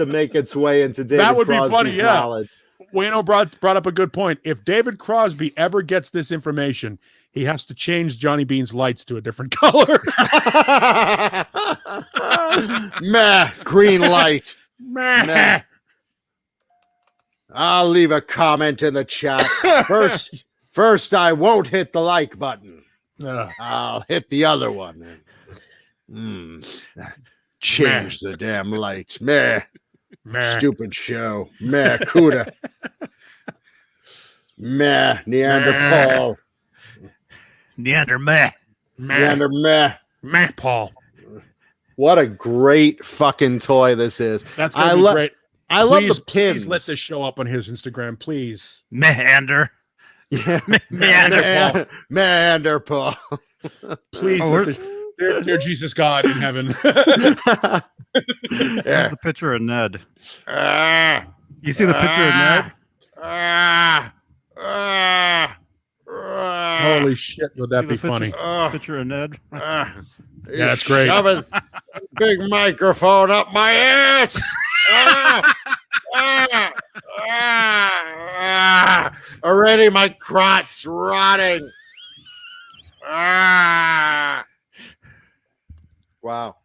make its way into David That would Crosby's be funny, yeah. knowledge. Wayno brought up a good point. If David Crosby ever gets this information, he has to change Johnny Beane's lights to a different color. Meh, green light. Meh. I'll leave a comment in the chat. First, I won't hit the like button. I'll hit the other one. Change the damn lights. Meh. Stupid show. Meh, Cuda. Meh, Neanderthal. Neander meh. Neander meh. Meh, Paul. What a great fucking toy this is. That's going to be great. I love the pins. Please let this show up on his Instagram, please. Meander. Yeah. Meander Paul. Meander Paul. Please let this... Dear Jesus God in heaven. Here's the picture of Ned. You see the picture of Ned? Holy shit, would that be funny? Picture of Ned. Yeah, that's great. Shoving big microphone up my ass. Already my crotch rotting. Wow.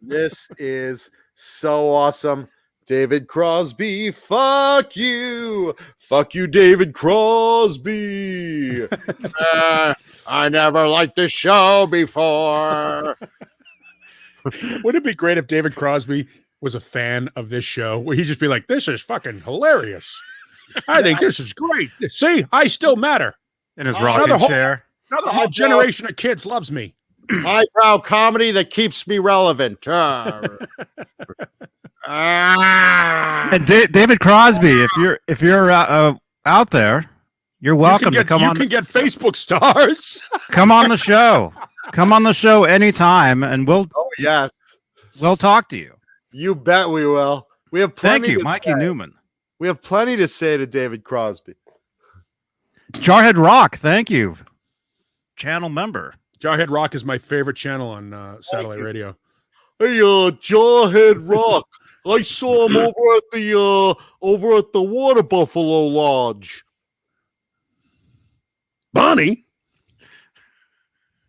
This is so awesome. David Crosby, fuck you. Fuck you, David Crosby. I never liked the show before. Wouldn't it be great if David Crosby was a fan of this show, where he'd just be like, this is fucking hilarious. I think this is great. See, I still matter. In his rocking chair. Another whole generation of kids loves me. Highbrow comedy that keeps me relevant. And David Crosby, if you're out there, you're welcome to come on. You can get Facebook stars. Come on the show. Come on the show anytime, and we'll talk to you. You bet we will. We have plenty. Thank you, Mikey Newman. We have plenty to say to David Crosby. Jarhead Rock, thank you. Channel member. Jarhead Rock is my favorite channel on satellite radio. Hey, Jarhead Rock. I saw him over at the Water Buffalo Lodge. Bonnie?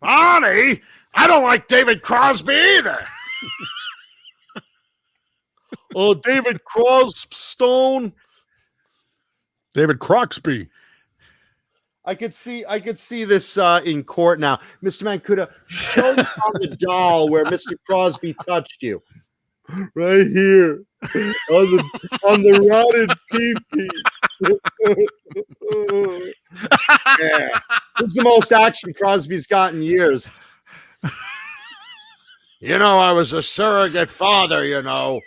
I don't like David Crosby either. David Crosstone. David Croxby. I could see this in court now. Mr. Mancuda, show me on the doll where Mr. Crosby touched you. Right here. On the rotted pee-pee. Yeah. It's the most action Crosby's got in years. You know, I was a surrogate father, you know.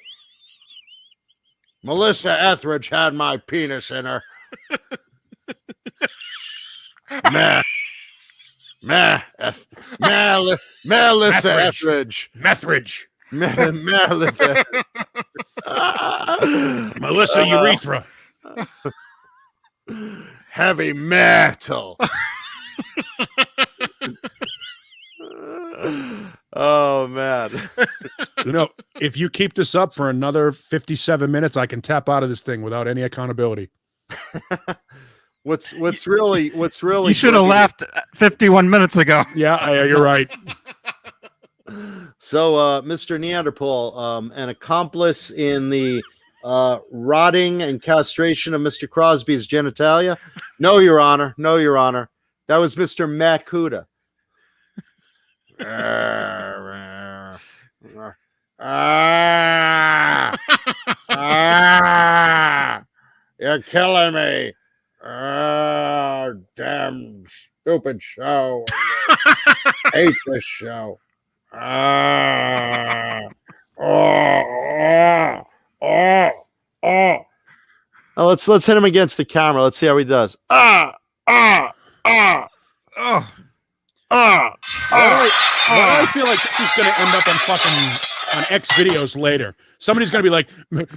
Melissa Etheridge had my penis in her. Melissa Etheridge. Melissa Urethra. Heavy metal. Oh, man. You know, if you keep this up for another 57 minutes, I can tap out of this thing without any accountability. What's really you should have left 51 minutes ago. Yeah, you're right. So, Mr. Neanderthal, an accomplice in the rotting and castration of Mr. Crosby's genitalia? No, Your Honor. No, Your Honor. That was Mr. Macuda. You're killing me. Damn stupid show. Hate this show. Let's hit him against the camera. Let's see how he does. Why do I feel like this is going to end up on fucking on X videos later? Somebody's going to be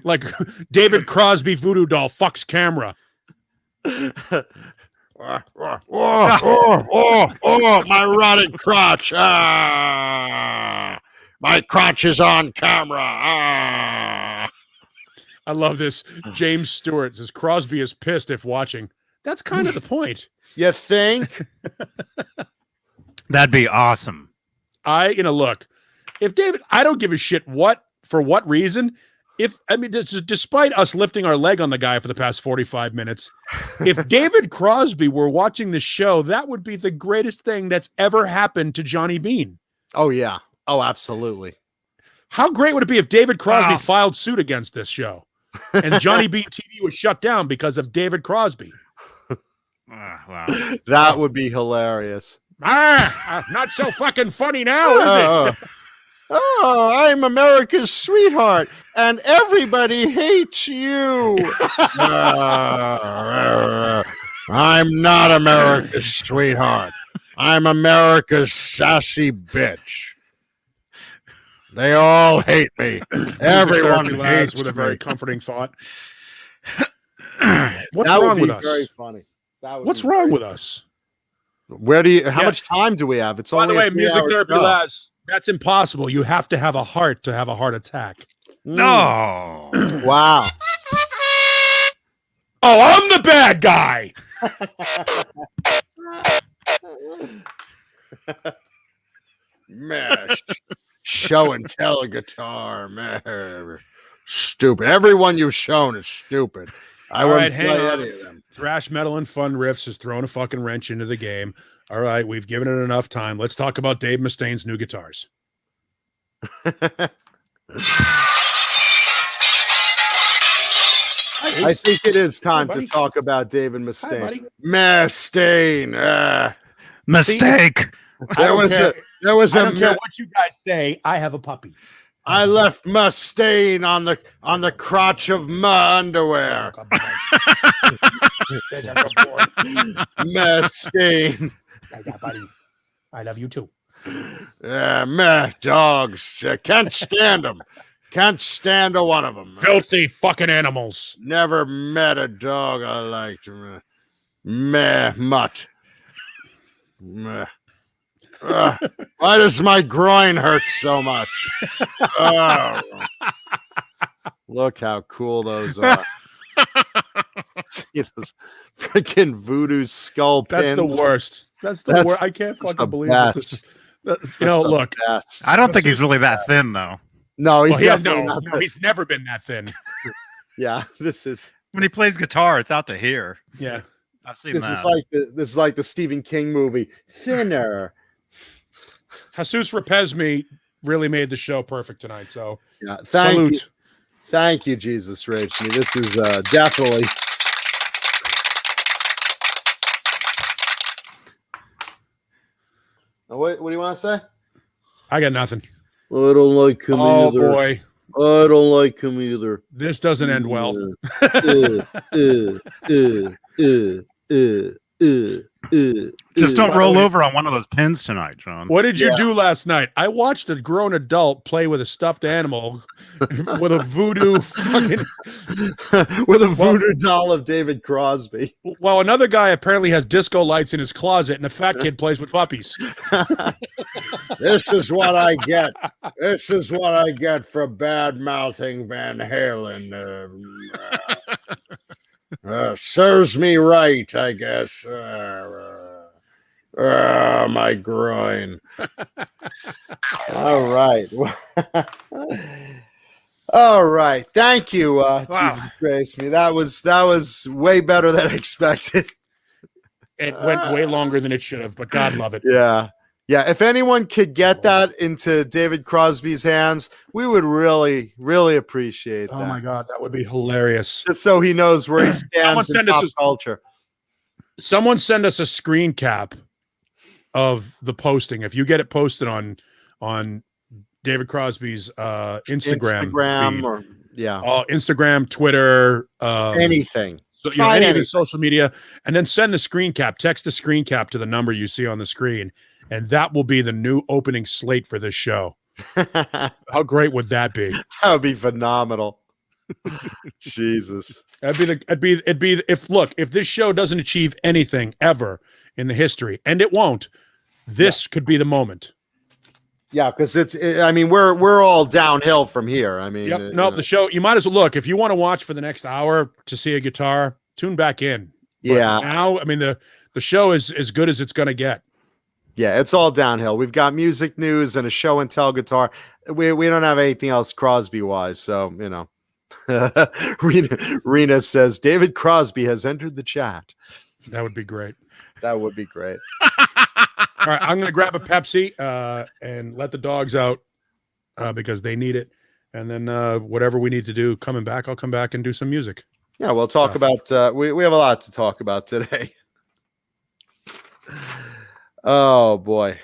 like David Crosby voodoo doll fucks camera. My rotted crotch. My crotch is on camera. I love this. James Stewart says Crosby is pissed if watching. That's kind of the point. You think? That'd be awesome. Look, if David, I don't give a shit for what reason. Despite us lifting our leg on the guy for the past 45 minutes, if David Crosby were watching this show, that would be the greatest thing that's ever happened to Johnny Beane. Oh, yeah. Oh, absolutely. How great would it be if David Crosby filed suit against this show and Johnny Beane TV was shut down because of David Crosby? Wow. That would be hilarious. Not so fucking funny now, is it? I'm America's sweetheart, and everybody hates you. I'm not America's sweetheart. I'm America's sassy bitch. They all hate me. Everyone hates with a very comforting thought. What's wrong with us? Very funny. What's wrong with us? How much time do we have? It's by only the way, music therapy Laz. That's impossible. You have to have a heart to have a heart attack. No. Wow. Oh, I'm the bad guy. Mesh. Show and tell guitar. Man. Stupid. Everyone you've shown is stupid. I wouldn't play any of them. Thrash metal and fun riffs has thrown a fucking wrench into the game. All right, we've given it enough time. Let's talk about Dave Mustaine's new guitars. I think it is time to talk about David Mustaine. Mustaine. Mistake. I don't care what you guys say. I have a puppy. I left Mustaine on the crotch of my underwear. Mustaine. I love you too. Dogs. Can't stand them. Can't stand a one of them. Filthy fucking animals. Never met a dog I liked. Mutt. Why does my groin hurt so much? Look how cool those are. See those freaking voodoo skull pins. That's the worst. That's the worst. I can't fucking believe it. Look. Best. I don't think he's really that thin, though. No, he's he's never been that thin. Yeah, this is when he plays guitar, it's out to here. Yeah, I've seen this. That. This is like the Stephen King movie, Thinner. Jesus Rapesme really made the show perfect tonight. So yeah, salute. Thank you, Jesus Rapesme. This is definitely. What do you want to say? I got nothing. I don't like him either. Oh boy, I don't like him either. This doesn't end well. Just don't roll over on one of those pins tonight, John. What did you do last night? I watched a grown adult play with a stuffed animal with a voodoo voodoo doll of David Crosby. While another guy apparently has disco lights in his closet and a fat kid plays with puppies. This is what I get. This is what I get for bad mouthing Van Halen. Serves me right, I guess. My groin. All right. All right. Thank you, Wow. Jesus Grace me. That was way better than I expected. It went way longer than it should have, but God love it. Yeah. Yeah, if anyone could get that into David Crosby's hands, we would really, really appreciate that. Oh my God, that would be hilarious. Just so he knows where he stands in pop culture. Someone send us a screen cap of the posting. If you get it posted on David Crosby's Instagram feed, or Instagram, Twitter, anything. So, any of his social media, and then send the screen cap. Text the screen cap to the number you see on the screen, and that will be the new opening slate for this show. How great would that be? That would be phenomenal. Jesus, it'd be if this show doesn't achieve anything ever in the history, and it won't, this could be the moment. Yeah, because we're all downhill from here. I mean, the show, you might as well look, if you want to watch for the next hour to see a guitar, tune back in. But now, I mean, the show is as good as it's going to get. Yeah, it's all downhill. We've got music news and a show and tell guitar. We don't have anything else Crosby wise. So, you know, Rena says David Crosby has entered the chat. That would be great. That would be great. All right, I'm going to grab a Pepsi and let the dogs out because they need it. And then whatever we need to do coming back, I'll come back and do some music. Yeah, we'll talk about we have a lot to talk about today. Oh, boy.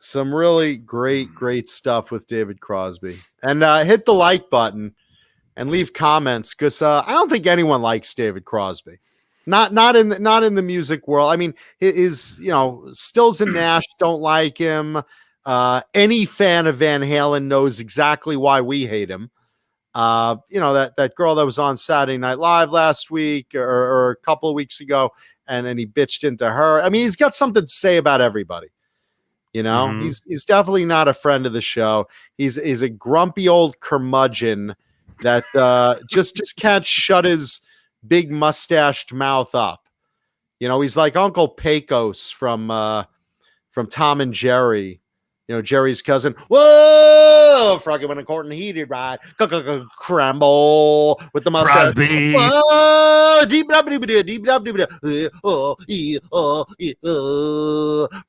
Some really great stuff with David Crosby. And hit the like button and leave comments because I don't think anyone likes David Crosby. Not in the music world. I mean, Stills and Nash don't like him. Any fan of Van Halen knows exactly why we hate him. That girl that was on Saturday Night Live last week or a couple of weeks ago, and then he bitched into her. I mean, he's got something to say about everybody. You know, he's definitely not a friend of the show. He's a grumpy old curmudgeon that just can't shut his big mustached mouth up. You know, he's like Uncle Pecos from Tom and Jerry. You know, Jerry's cousin. Whoa, Froggy went a court and heated right. Crumble with the mustache. Crosby. Whoa,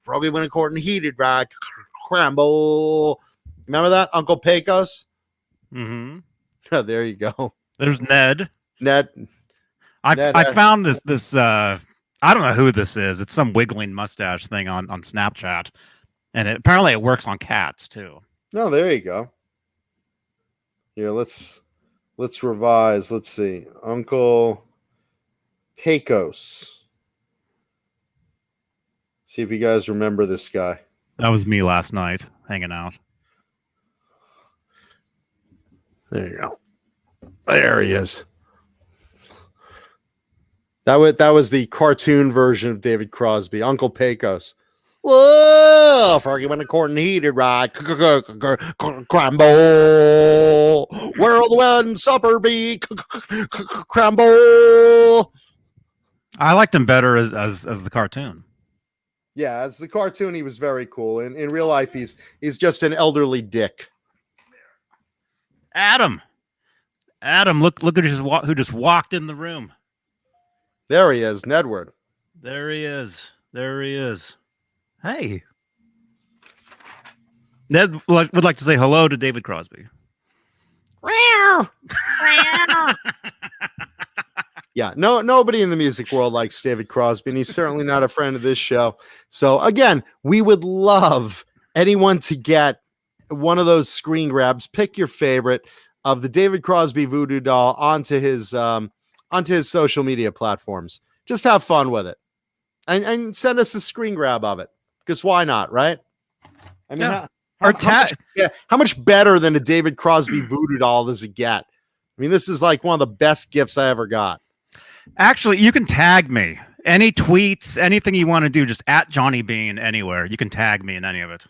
Froggy went a court and heated right. Crumble. Remember that, Uncle Pecos? Mm-hmm. Oh, there you go. There's Ned. I found this I don't know who this is. It's some wiggling mustache thing on Snapchat. And apparently it works on cats too. Oh, there you go. Here, let's revise. Let's see. Uncle Pecos. See if you guys remember this guy. That was me last night, hanging out. There you go. There he is. That was the cartoon version of David Crosby, Uncle Pecos. Whoa! Fergie went to court and heated right. Crumble. World one supper be crumble. I liked him better as the cartoon. Yeah, as the cartoon, he was very cool. In real life, he's just an elderly dick. Adam, look at who just walked in the room. There he is, Nedward. There he is. Hey. Ned would like to say hello to David Crosby. Yeah, nobody in the music world likes David Crosby, and he's certainly not a friend of this show. So again, we would love anyone to get one of those screen grabs. Pick your favorite of the David Crosby Voodoo doll onto his social media platforms. Just have fun with it, and send us a screen grab of it. Because why not, right? I mean, how much better than a David Crosby Voodoo doll does it get? I mean, this is like one of the best gifts I ever got. Actually, you can tag me. Any tweets, anything you want to do, just at Johnny Beane anywhere. You can tag me in any of it.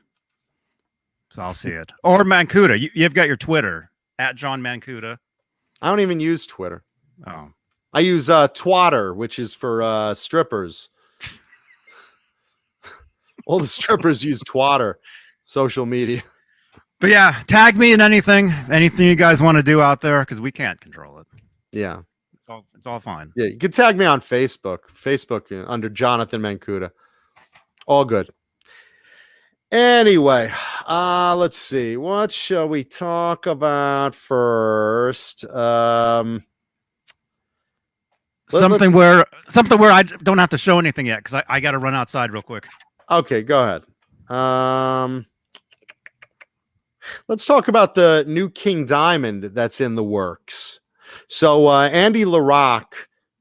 So I'll see it. Or Mancuda. You've got your Twitter, at John Mancuda. I don't even use Twitter. Oh. I use Twatter, which is for strippers. All the strippers use Twatter, social media. But yeah, tag me in anything you guys want to do out there, because we can't control it. Yeah. It's all fine. Yeah, you can tag me on Facebook under Jonathan Mancuda. All good. Anyway, let's see. What shall we talk about first? Something where I don't have to show anything yet because I got to run outside real quick. Okay, go ahead. Let's talk about the new King Diamond that's in the works. So Andy LaRock,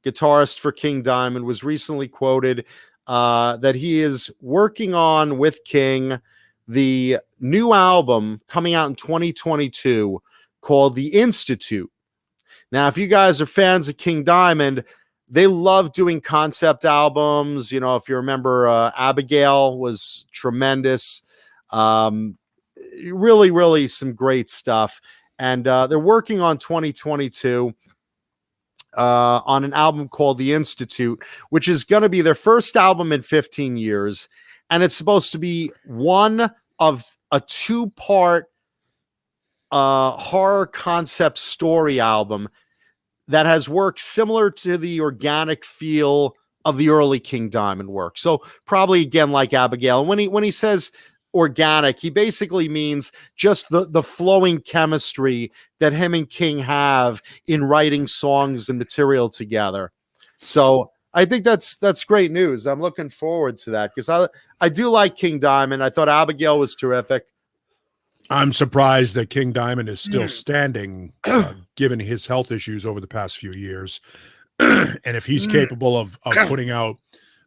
guitarist for King Diamond, was recently quoted that he is working on with King the new album coming out in 2022 called The Institute. Now, if you guys are fans of King Diamond, they love doing concept albums. You know, if you remember, Abigail was tremendous. Really, really some great stuff. And they're working on 2022 on an album called The Institute, which is going to be their first album in 15 years. And it's supposed to be one of a two-part horror concept story album that has work similar to the organic feel of the early King Diamond work. So probably again like Abigail. And when he says organic, he basically means just the flowing chemistry that him and King have in writing songs and material together. So I think that's great news. I'm looking forward to that because I do like King Diamond. I thought Abigail was terrific. I'm surprised that King Diamond is still standing, given his health issues over the past few years. And if he's capable of putting out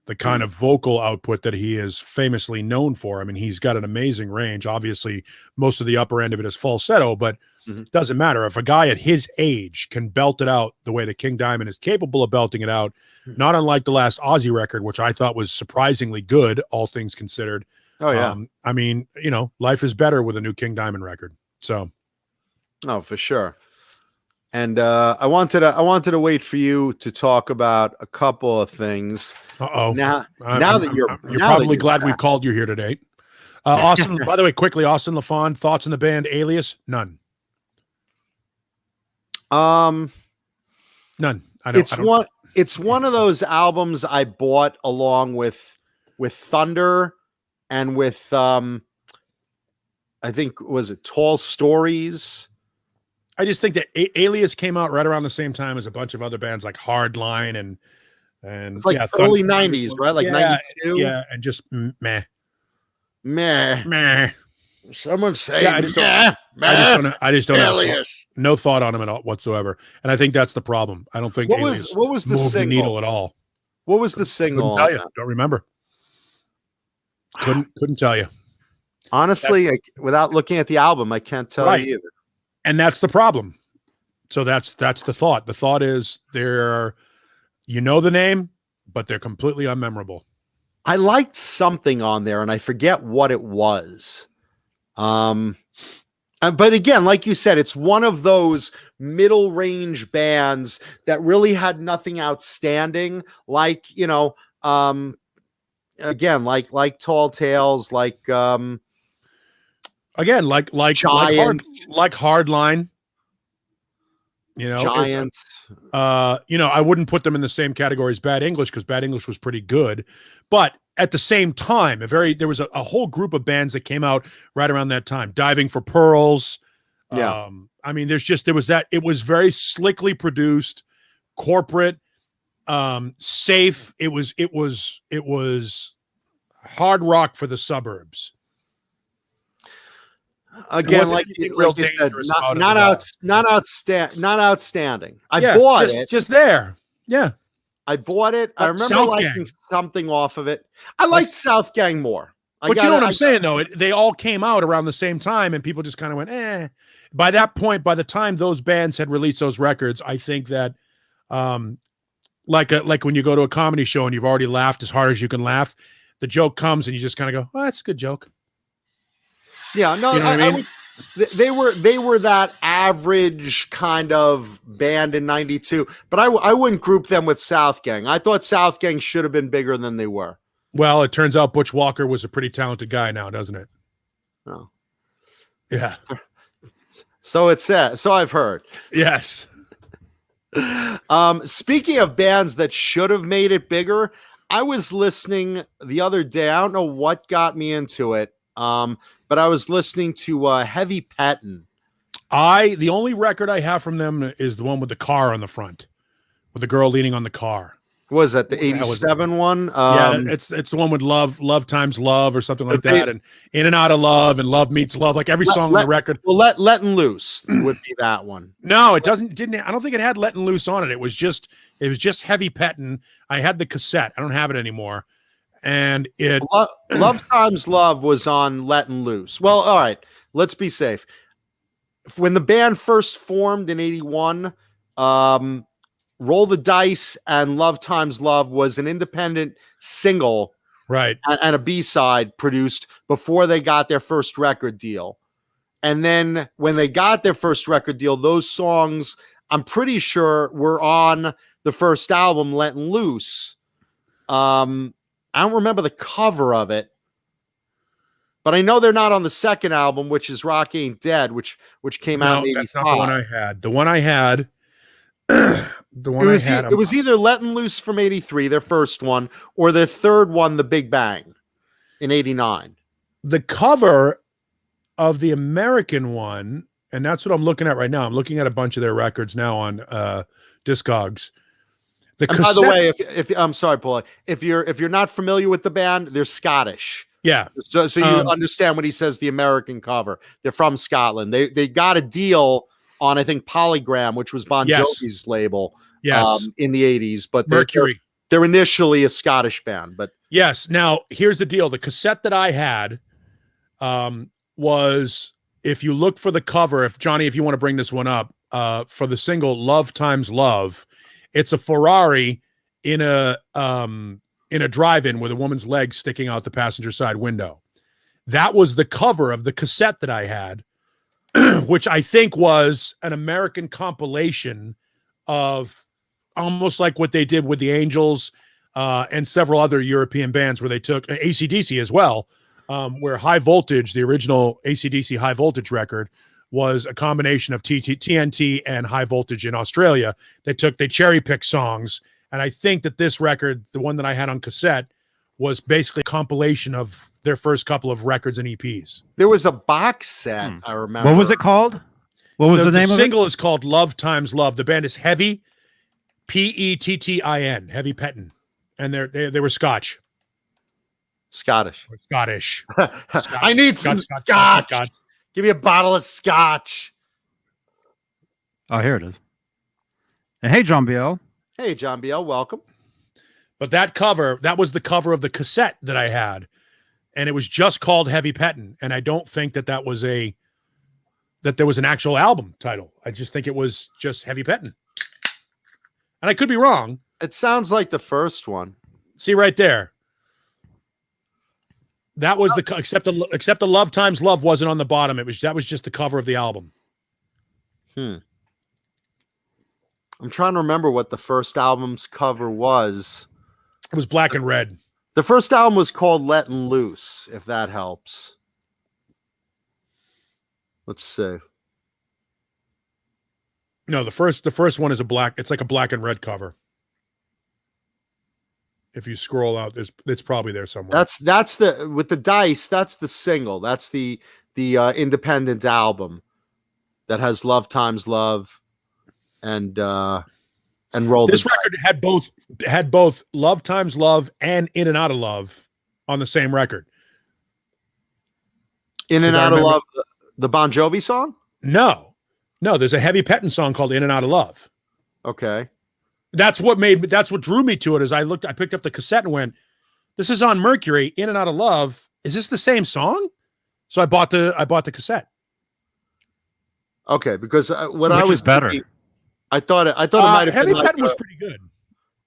the kind of vocal output that he is famously known for, I mean, he's got an amazing range. Obviously, most of the upper end of it is falsetto, but it doesn't matter. If a guy at his age can belt it out the way that King Diamond is capable of belting it out, not unlike the last Ozzy record, which I thought was surprisingly good, all things considered. Oh, yeah. I mean, you know, life is better with a new King Diamond record. So, oh, for sure. And I wanted to wait for you to talk about a couple of things. Now that you're probably glad we called you here today. Austin, by the way, quickly, Austin LaFon, thoughts on the band Alias? None. None. It's one of those albums I bought along with Thunder and with I think was it Tall Stories. I just think that Alias came out right around the same time as a bunch of other bands like Hardline and it's like early 90s, right? Like 92. Yeah, and just meh. Someone say I just don't have no thought on him at all whatsoever. And I think that's the problem. I don't think what was the moved single the needle at all. What was the single? Couldn't tell you. Don't remember. Couldn't tell you. Honestly, without looking at the album, I can't tell you either. And that's the problem. So that's the thought. The thought is they're, you know, the name, but they're completely unmemorable. I liked something on there and I forget what it was. But again, like you said, it's one of those middle range bands that really had nothing outstanding. Like, you know, again, like Tall Tales, like, again, like Hardline, you know, Giant. You know, I wouldn't put them in the same category as Bad English because Bad English was pretty good, but at the same time, there was a whole group of bands that came out right around that time. Diving for Pearls. Yeah. I mean, there was that. It was very slickly produced, corporate, safe. It was hard rock for the suburbs. Again, like you said, not outstanding. I bought it just there. Yeah, I bought it. I remember liking something off of it. I liked South Gang more. But you know what I'm saying, though? They all came out around the same time, and people just kind of went, eh. By that point, by the time those bands had released those records, I think that, like when you go to a comedy show and you've already laughed as hard as you can laugh, the joke comes and you just kind of go, "Oh, that's a good joke." Yeah, no, you know what I mean? They were that average kind of band in '92, but I wouldn't group them with South Gang. I thought South Gang should have been bigger than they were. Well, it turns out Butch Walker was a pretty talented guy now, doesn't it? Oh, yeah. So it says. So I've heard. Yes. Speaking of bands that should have made it bigger, I was listening the other day. I don't know what got me into it. But I was listening to Heavy Pettin'. The only record I have from them is the one with the car on the front, with the girl leaning on the car. What was that, the What the hell was 87 one? Yeah, it's the one with love times love or something like that, and in and out of love and love meets love, like every song on the record. Well, letting loose would be that one. No, it didn't. I don't think it had letting loose on it. It was just Heavy Pettin'. I had the cassette. I don't have it anymore. And it Love Times Love was on letting loose. Well, all right, let's be safe. When the band first formed in 81, Roll the Dice and Love Times Love was an independent single, right, and a B-side produced before they got their first record deal. And then when they got their first record deal, those songs, I'm pretty sure, were on the first album, Letting Loose. I don't remember the cover of it, but I know they're not on the second album, which is Rock Ain't Dead, which came out in 85. That's not the one I had. The one I had, it was either Letting Loose from 83, their first one, or their third one, The Big Bang, in 89. The cover of the American one, and that's what I'm looking at right now. I'm looking at a bunch of their records now on Discogs. By the way, if I'm sorry, Paul, if you're not familiar with the band, they're Scottish. Yeah. So you understand when he says the American cover. They're from Scotland. They got a deal on, I think, Polygram, which was Bon Jovi's label, in the 80s. But Mercury. They're initially a Scottish band. But yes. Now, here's the deal. The cassette that I had was, if you look for the cover, if you want to bring this one up, for the single Love Times Love, it's a Ferrari in a drive-in with a woman's legs sticking out the passenger side window. That was the cover of the cassette that I had, which I think was an American compilation of almost like what they did with the Angels and several other European bands, where they took AC/DC as well, where High Voltage, the original AC/DC High Voltage record, was a combination of TNT and High Voltage in Australia. They cherry-picked songs. And I think that this record, the one that I had on cassette, was basically a compilation of their first couple of records and EPs. There was a box set, I remember. What was it called? What was the name of it? The single is called Love Times Love. The band is Heavy, Pettin, Heavy Pettin. And they were Scottish. Scottish. I need some Scotch. Give me a bottle of Scotch. Oh, here it is. And hey, John Biel. Hey, John Biel, welcome. But that was the cover of the cassette that I had, and it was just called Heavy Pettin'. And I don't think that there was an actual album title. I just think it was just Heavy Pettin'. And I could be wrong. It sounds like the first one. See right there. That was except the Love Times Love wasn't on the bottom. That was just the cover of the album. I'm trying to remember what the first album's cover was. It was black and red. The first album was called Letting Loose, if that helps. Let's see. No, the first one is it's like a black and red cover. If you scroll out, it's probably there somewhere. That's with the dice, that's the single. That's the independent album that has Love Times Love and Roll. This record had both Love Times Love and In and Out of Love on the same record. In and Out of Love, the Bon Jovi song? No, there's a Heavy Pettin' song called In and Out of Love. Okay. That's what drew me to it. Is I picked up the cassette and went, this is on Mercury, In and Out of Love. Is this the same song? So I bought the cassette. Okay, because I was better. Thinking, I thought it might have Heavy been Pettin' was pretty good.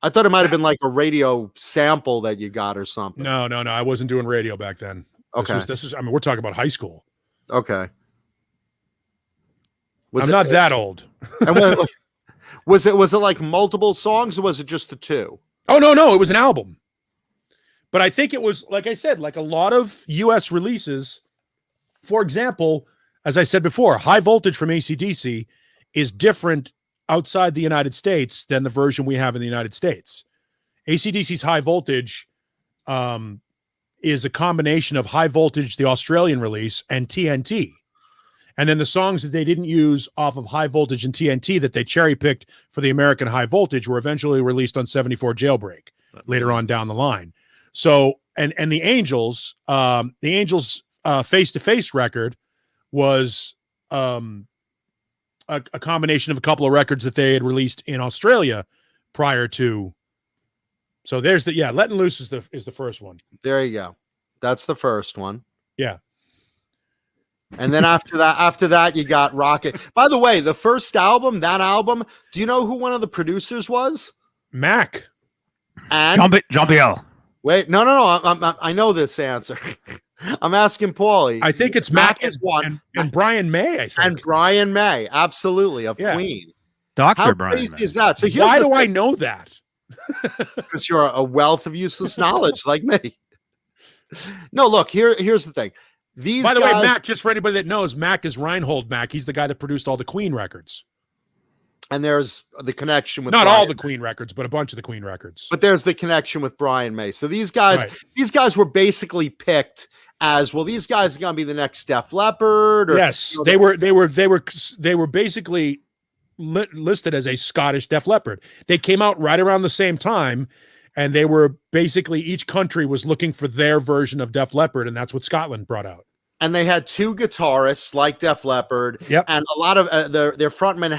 I thought it might have been like a radio sample that you got or something. No. I wasn't doing radio back then. Okay. This is. I mean, we're talking about high school. Okay. I'm not that old. And was it like multiple songs, or was it just the two? Oh, no. It was an album. But I think it was, like I said, like a lot of U.S. releases. For example, as I said before, High Voltage from AC/DC is different outside the United States than the version we have in the United States. AC/DC's High Voltage is a combination of High Voltage, the Australian release, and TNT. And then the songs that they didn't use off of High Voltage and TNT that they cherry picked for the American High Voltage were eventually released on 74 Jailbreak later on down the line. So, and the Angels Face-to-Face record was a combination of a couple of records that they had released in Australia prior to. So there's Letting Loose is the first one. There you go. That's the first one. Yeah. And then after that, you got Rocket. By the way, the first album, do you know who one of the producers was? Mac. And Jean-Pierre. wait, no. I know this answer. I'm asking Paulie. I think it's Mac is one, and Brian May. I think and Brian May, absolutely, of Yeah. Queen. Dr. How Brian crazy May. is that? So why do I know that? Because you're a wealth of useless knowledge like me. No, look, here's the thing. These By the way, guys, Mac, just for anybody that knows, Mac is Reinhold Mac. He's the guy that produced all the Queen records. and there's the connection with Not Brian all the Queen records, but a bunch of the Queen records. But there's the connection with Brian May. So these guys, Right. these guys were basically picked as, well, these guys are gonna be the next Def Leppard. Or, Yes, you know, they were basically listed as a Scottish Def Leppard. They came out right around the same time, and they were basically, each country was looking for their version of Def Leppard, and that's what Scotland brought out. and they had two guitarists like Def Leppard. Yep. And a lot of their frontman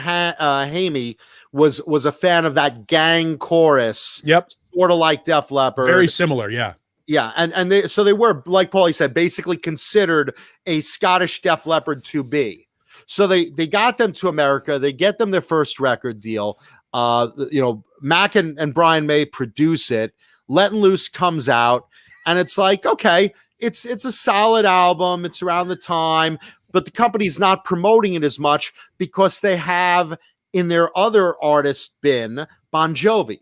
Hamey was a fan of that gang chorus. Yep, Sort of like Def Leppard. very similar. Yeah, Yeah, and they were, like Paulie said, basically considered a Scottish Def Leppard to be. So they got them to America. They get them their first record deal. Mac and Brian May produce it. Letting Loose comes out, and it's like, okay, it's a solid album. It's around the time, but the company's not promoting it as much because they have in their other artist bin Bon Jovi.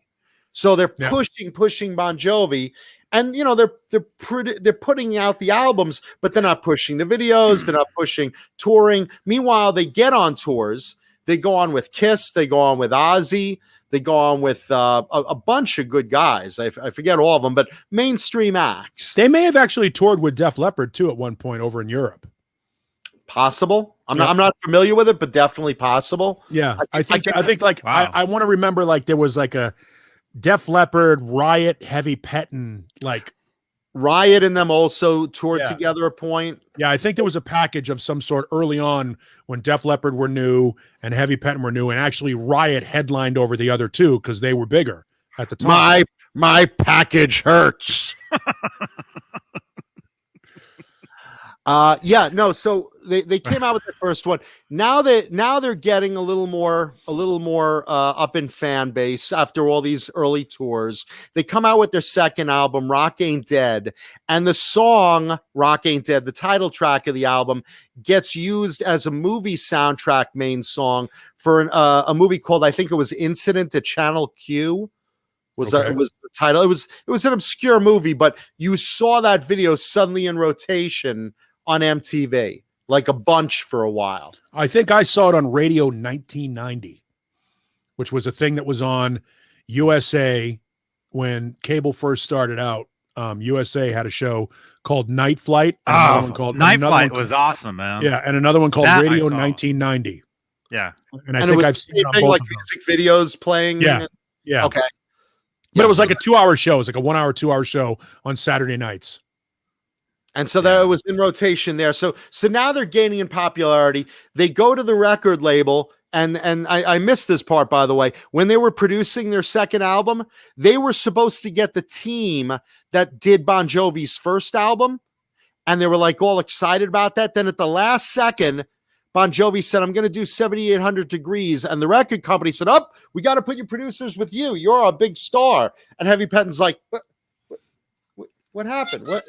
So they're pushing Bon Jovi. And they're putting out the albums, but they're not pushing the videos. They're not pushing touring. Meanwhile, they get on tours. They go on with Kiss. They go on with Ozzy. They go on with a bunch of good guys. I forget all of them, but mainstream acts. they may have actually toured with Def Leppard too at one point over in Europe. Possible. I'm not familiar with it, but definitely possible. Yeah, I think Wow. I want to remember like there was like a Def Leppard, Riot, Heavy Pettin, like Riot and them also toured Yeah. together a point. yeah, I think there was a package of some sort early on when Def Leppard were new and Heavy Pettin were new, and actually Riot headlined over the other two because they were bigger at the time. My package hurts. So they came out with the first one. Now they're getting a little more up in fan base after all these early tours. They come out with their second album, Rock Ain't Dead, and the song Rock Ain't Dead, the title track of the album, gets used as a movie soundtrack main song for a movie called, I think it was Incident at Channel Q. Was the title. It was an obscure movie, but you saw that video suddenly in rotation on MTV, like a bunch for a while. I think I saw it on Radio 1990, which was a thing that was on USA when cable first started out. USA had a show called Night Flight. And another one called Night another Flight one was awesome, man. Yeah, and another one called That I Radio saw. 1990. Yeah. And I And it think was I've seen it on both like of them. music videos playing. Yeah. Yeah. Okay. But it was like a 2-hour show. It was like a 1 hour, 2 hour show on Saturday nights. And so that was in rotation there. So now they're gaining in popularity. They go to the record label, and I missed this part, by the way. When they were producing their second album, they were supposed to get the team that did Bon Jovi's first album, and they were like all excited about that. Then at the last second, Bon Jovi said, I'm going to do 7,800 Degrees. And the record company said, we got to put your producers with you. You're a big star. And Heavy Pettin's like, what happened? What?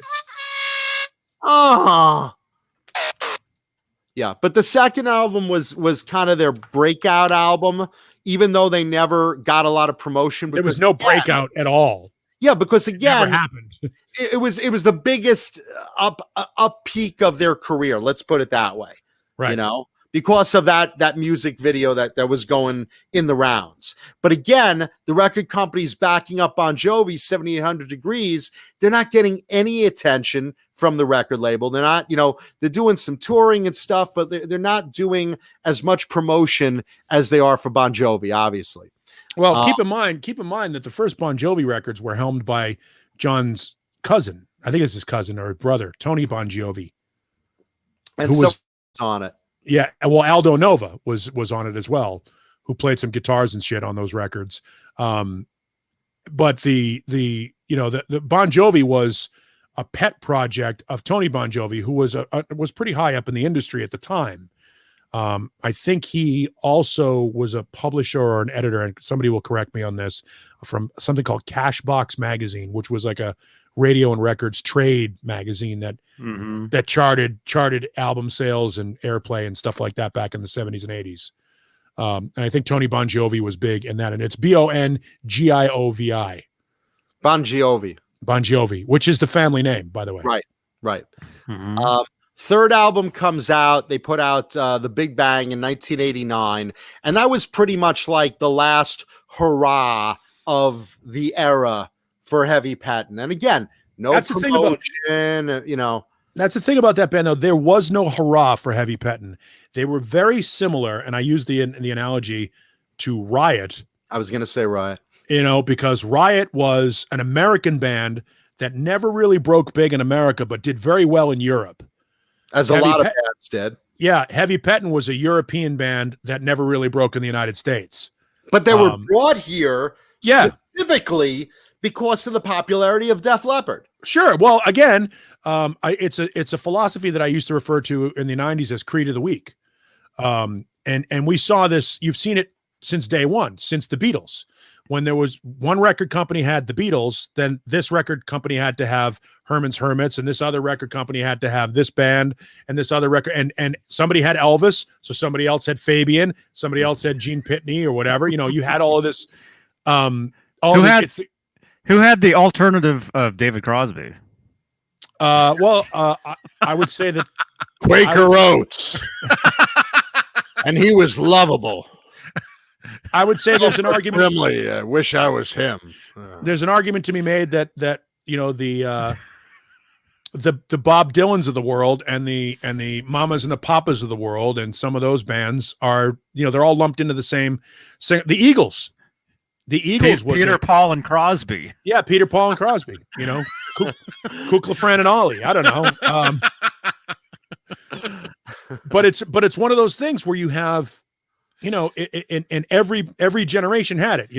Yeah, but the second album was kind of their breakout album, even though they never got a lot of promotion. There was no breakout at all. Yeah, because It again, never happened. it was the biggest up peak of their career. Let's put it that way. Right. because of that music video that was going in the rounds. But again, the record company's backing up Bon Jovi, 7800 Degrees. They're not getting any attention from the record label. They're not, they're doing some touring and stuff, but they're not doing as much promotion as they are for Bon Jovi, obviously. Well, keep in mind that the first Bon Jovi records were helmed by John's cousin. I think it's his cousin or brother, Tony Bon Jovi. And who was on it. Yeah, well, Aldo Nova was on it as well, who played some guitars and shit on those records. But the Bon Jovi was a pet project of Tony Bon Jovi, who was pretty high up in the industry at the time. I think he also was a publisher or an editor, and somebody will correct me on this, from something called Cashbox Magazine, which was like a radio and records trade magazine that that charted album sales and airplay and stuff like that back in the 70s and 80s. And I think Tony Bon Jovi was big in that, and it's Bongiovi. Bon Jovi. Bon Jovi, which is the family name, by the way. Right. Third album comes out. They put out The Big Bang in 1989, and that was pretty much like the last hurrah of the era for Heavy Pettin. And again, that's promotion, That's the thing about that band, though. There was no hurrah for Heavy Pettin. They were very similar, and I use the analogy to Riot. I was going to say Riot. Because Riot was an American band that never really broke big in America, but did very well in Europe. As a lot of bands did. Yeah, Heavy Pettin was a European band that never really broke in the United States. But they were brought here specifically because of the popularity of Def Leppard. Sure. Well, again, it's a philosophy that I used to refer to in the 90s as Creed of the Week. And we saw this, you've seen it since day one, since the Beatles. When there was one record company had the Beatles, then this record company had to have Herman's Hermits, and this other record company had to have this band, and this other record, and somebody had Elvis, so somebody else had Fabian, somebody else had Gene Pitney or whatever. You had all of this. Who had the alternative of David Crosby? I would say that Quaker Oats, and he was lovable. I would say there's an argument. Grimly, I wish I was him. There's an argument to be made that the Bob Dylans of the world and the Mamas and the Papas of the world and some of those bands are, they're all lumped into the same. The Eagles. The Eagles was Peter, Paul, and Crosby. Yeah, Peter, Paul, and Crosby. Kukla, Fran, and Ollie. I don't know. But it's one of those things where you have. In every generation had it.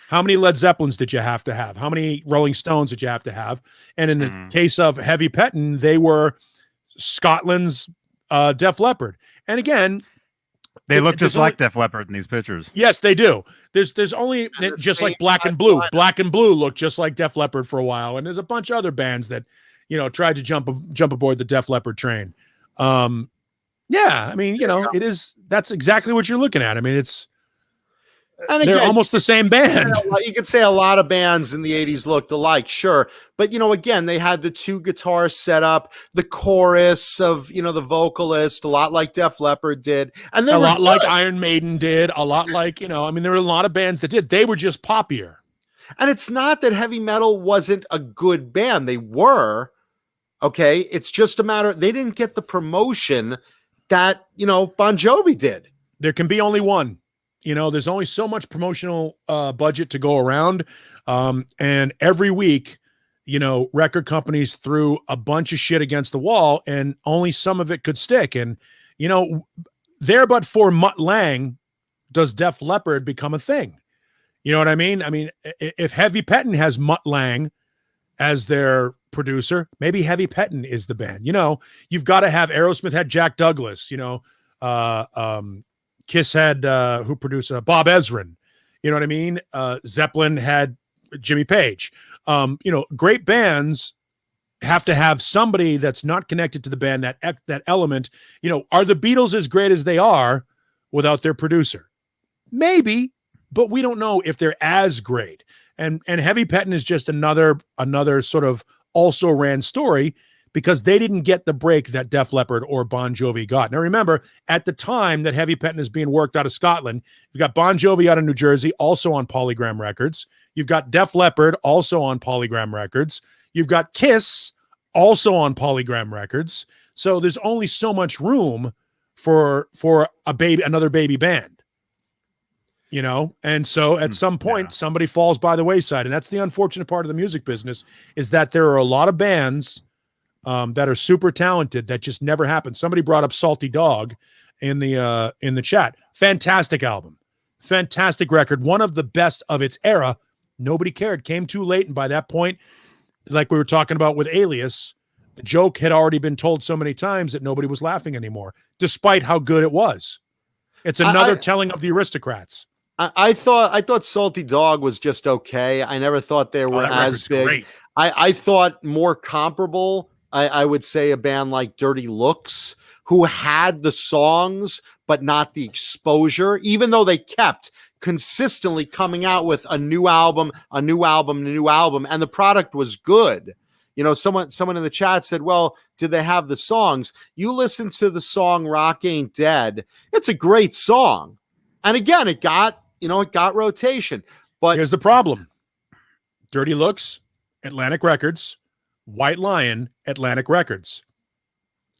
How many Led Zeppelins did you have to have? How many Rolling Stones did you have to have? And in the case of Heavy Pettin, they were Scotland's Def Leppard. And again, they look just like Def Leppard in these pictures. Yes, they do. There's only just like Black and Blue. Black and Blue looked just like Def Leppard for a while, and there's a bunch of other bands that tried to jump aboard the Def Leppard train. Yeah, I mean, that's exactly what you're looking at. I mean, they're almost the same band. You could say a lot of bands in the 80s looked alike, sure. But, again, they had the two guitars set up, the chorus of, the vocalist, a lot like Def Leppard did. And then a lot like Iron Maiden did, a lot like, there were a lot of bands that did. They were just poppier. And it's not that heavy metal wasn't a good band. They were, okay? It's just a matter, they didn't get the promotion that Bon Jovi did. There can be only one. There's only so much promotional budget to go around, and every week record companies threw a bunch of shit against the wall, and only some of it could stick. And there but for Mutt Lange does Def Leppard become a thing. You know what I mean? I mean, if Heavy Pettin has Mutt Lange as their producer, maybe Heavy Pettin is the band. You've got to have Aerosmith had Jack Douglas, Kiss had who produced Bob Ezrin, you know what I mean? Zeppelin had Jimmy Page. Great bands have to have somebody that's not connected to the band, that element. Are the Beatles as great as they are without their producer? Maybe, but we don't know if they're as great. And Heavy Pettin is just another sort of also ran story, because they didn't get the break that Def Leppard or Bon Jovi got. Now, remember, at the time that Heavy Petting is being worked out of Scotland, you've got Bon Jovi out of New Jersey, also on Polygram Records. You've got Def Leppard, also on Polygram Records. You've got Kiss, also on Polygram Records. So there's only so much room for another baby band, you know? And so at some point, somebody falls by the wayside. And that's the unfortunate part of the music business, is that there are a lot of bands that are super talented that just never happened. Somebody brought up Salty Dog in the chat. Fantastic album, fantastic record, one of the best of its era. Nobody cared, came too late. And by that point, like we were talking about with Alias, the joke had already been told so many times that nobody was laughing anymore, despite how good it was. It's another telling of the Aristocrats. I thought Salty Dog was just okay. I never thought they were as big. Great. I thought more comparable. I would say a band like Dirty Looks, who had the songs, but not the exposure, even though they kept consistently coming out with a new album, and the product was good. You know, someone in the chat said, well, did they have the songs? You listen to the song Rock Ain't Dead. It's a great song. And again, it got rotation. But here's the problem. Dirty Looks, Atlantic Records. White Lion, Atlantic Records.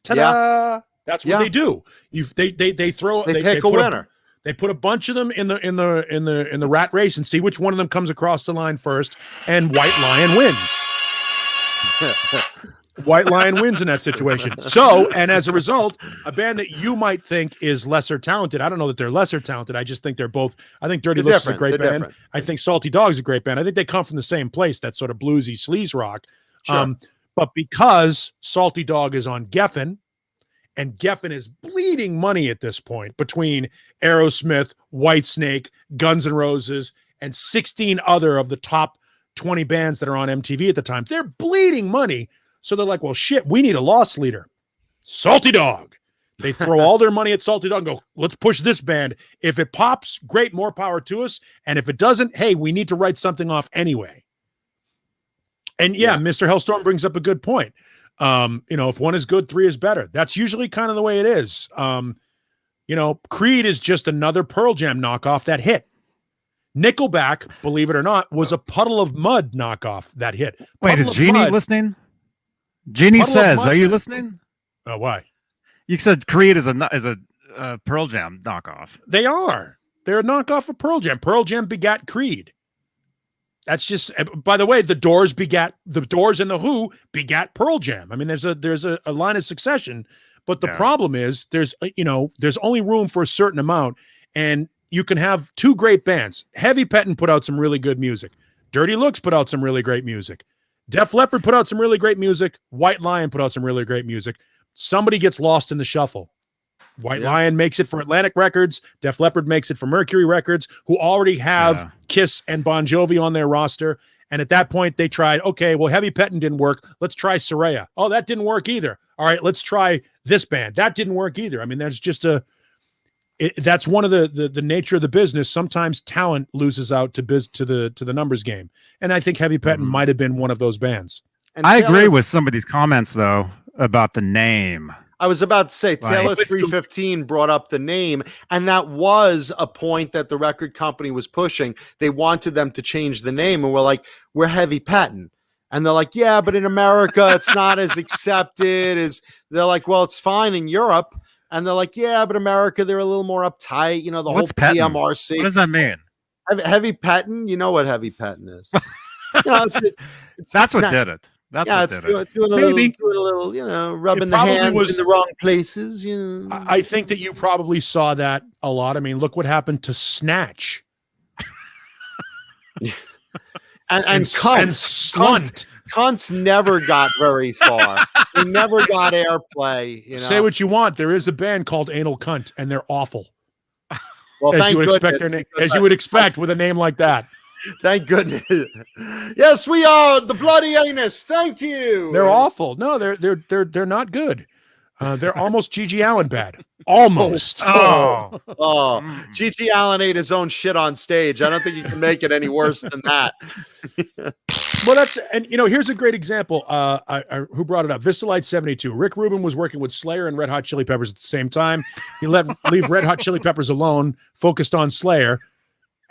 Ta-da! Yeah. That's what they do. They pick a winner. They put a bunch of them in the rat race and see which one of them comes across the line first, and White Lion wins. White Lion wins in that situation. So, and as a result, a band that you might think is lesser talented, I don't know that they're lesser talented. I just think they're both. I think Dirty Looks is a great band. Different. I think Salty Dog is a great band. I think they come from the same place, that sort of bluesy sleaze rock. Sure. But because Salty Dog is on Geffen, and Geffen is bleeding money at this point between Aerosmith, Whitesnake, Guns N' Roses, and 16 other of the top 20 bands that are on MTV at the time. They're bleeding money. So they're like, well, shit, we need a loss leader. Salty Dog. They throw all their money at Salty Dog and go, let's push this band. If it pops, great, more power to us. And if it doesn't, hey, we need to write something off anyway. And Mr. Hellstorm brings up a good point. If one is good, three is better. That's usually kind of the way it is. Creed is just another Pearl Jam knockoff that hit. Nickelback, believe it or not, was a Puddle of Mud knockoff that hit. Wait, is Jeannie listening? Jeannie says, are you listening? Why? You said Creed is a Pearl Jam knockoff. They are. They're a knockoff of Pearl Jam. Pearl Jam begat Creed. That's just, by the way, the Doors and the Who begat Pearl Jam. I mean, there's a line of succession, but the problem is there's only room for a certain amount, and you can have two great bands. Heavy Petting put out some really good music. Dirty Looks put out some really great music. Def Leppard put out some really great music. White Lion put out some really great music. Somebody gets lost in the shuffle. White Lion makes it for Atlantic Records. Def Leppard makes it for Mercury Records, who already have Kiss and Bon Jovi on their roster. And at that point, they tried, okay, well, Heavy Petting didn't work. Let's try Soraya. Oh, that didn't work either. All right, let's try this band. That didn't work either. I mean, there's just that's one of the nature of the business. Sometimes talent loses out to the numbers game. And I think Heavy Petting might have been one of those bands. And I agree with some of these comments, though, about the name. I was about to say, Taylor 315 brought up the name, and that was a point that the record company was pushing. They wanted them to change the name, and we're like, we're Heavy Petting. And they're like, yeah, but in America, it's not as accepted as they're like, well, it's fine in Europe. And they're like, yeah, but America, they're a little more uptight. You know, the What's whole petting? PMRC. What does that mean? Heavy Petting? You know what Heavy Petting is. That's what did it. That's what did it. Doing a little, rubbing the hands in the wrong places. I think that you probably saw that a lot. I mean, look what happened to Snatch. and Cunt. Cunts never got very far. They never got airplay. Say what you want. There is a band called Anal Cunt, and they're awful. Well, as you would expect with a name like that. Thank goodness. Yes, we are the Bloody Anus. Thank you. They're awful. No, they're not good. They're almost Gigi Allen bad. Almost. Gigi Allen ate his own shit on stage. I don't think you can make it any worse than that. Well, that's, and here's a great example. Who brought it up? Vistalite 72. Rick Rubin was working with Slayer and Red Hot Chili Peppers at the same time. He leave Red Hot Chili Peppers alone, focused on Slayer,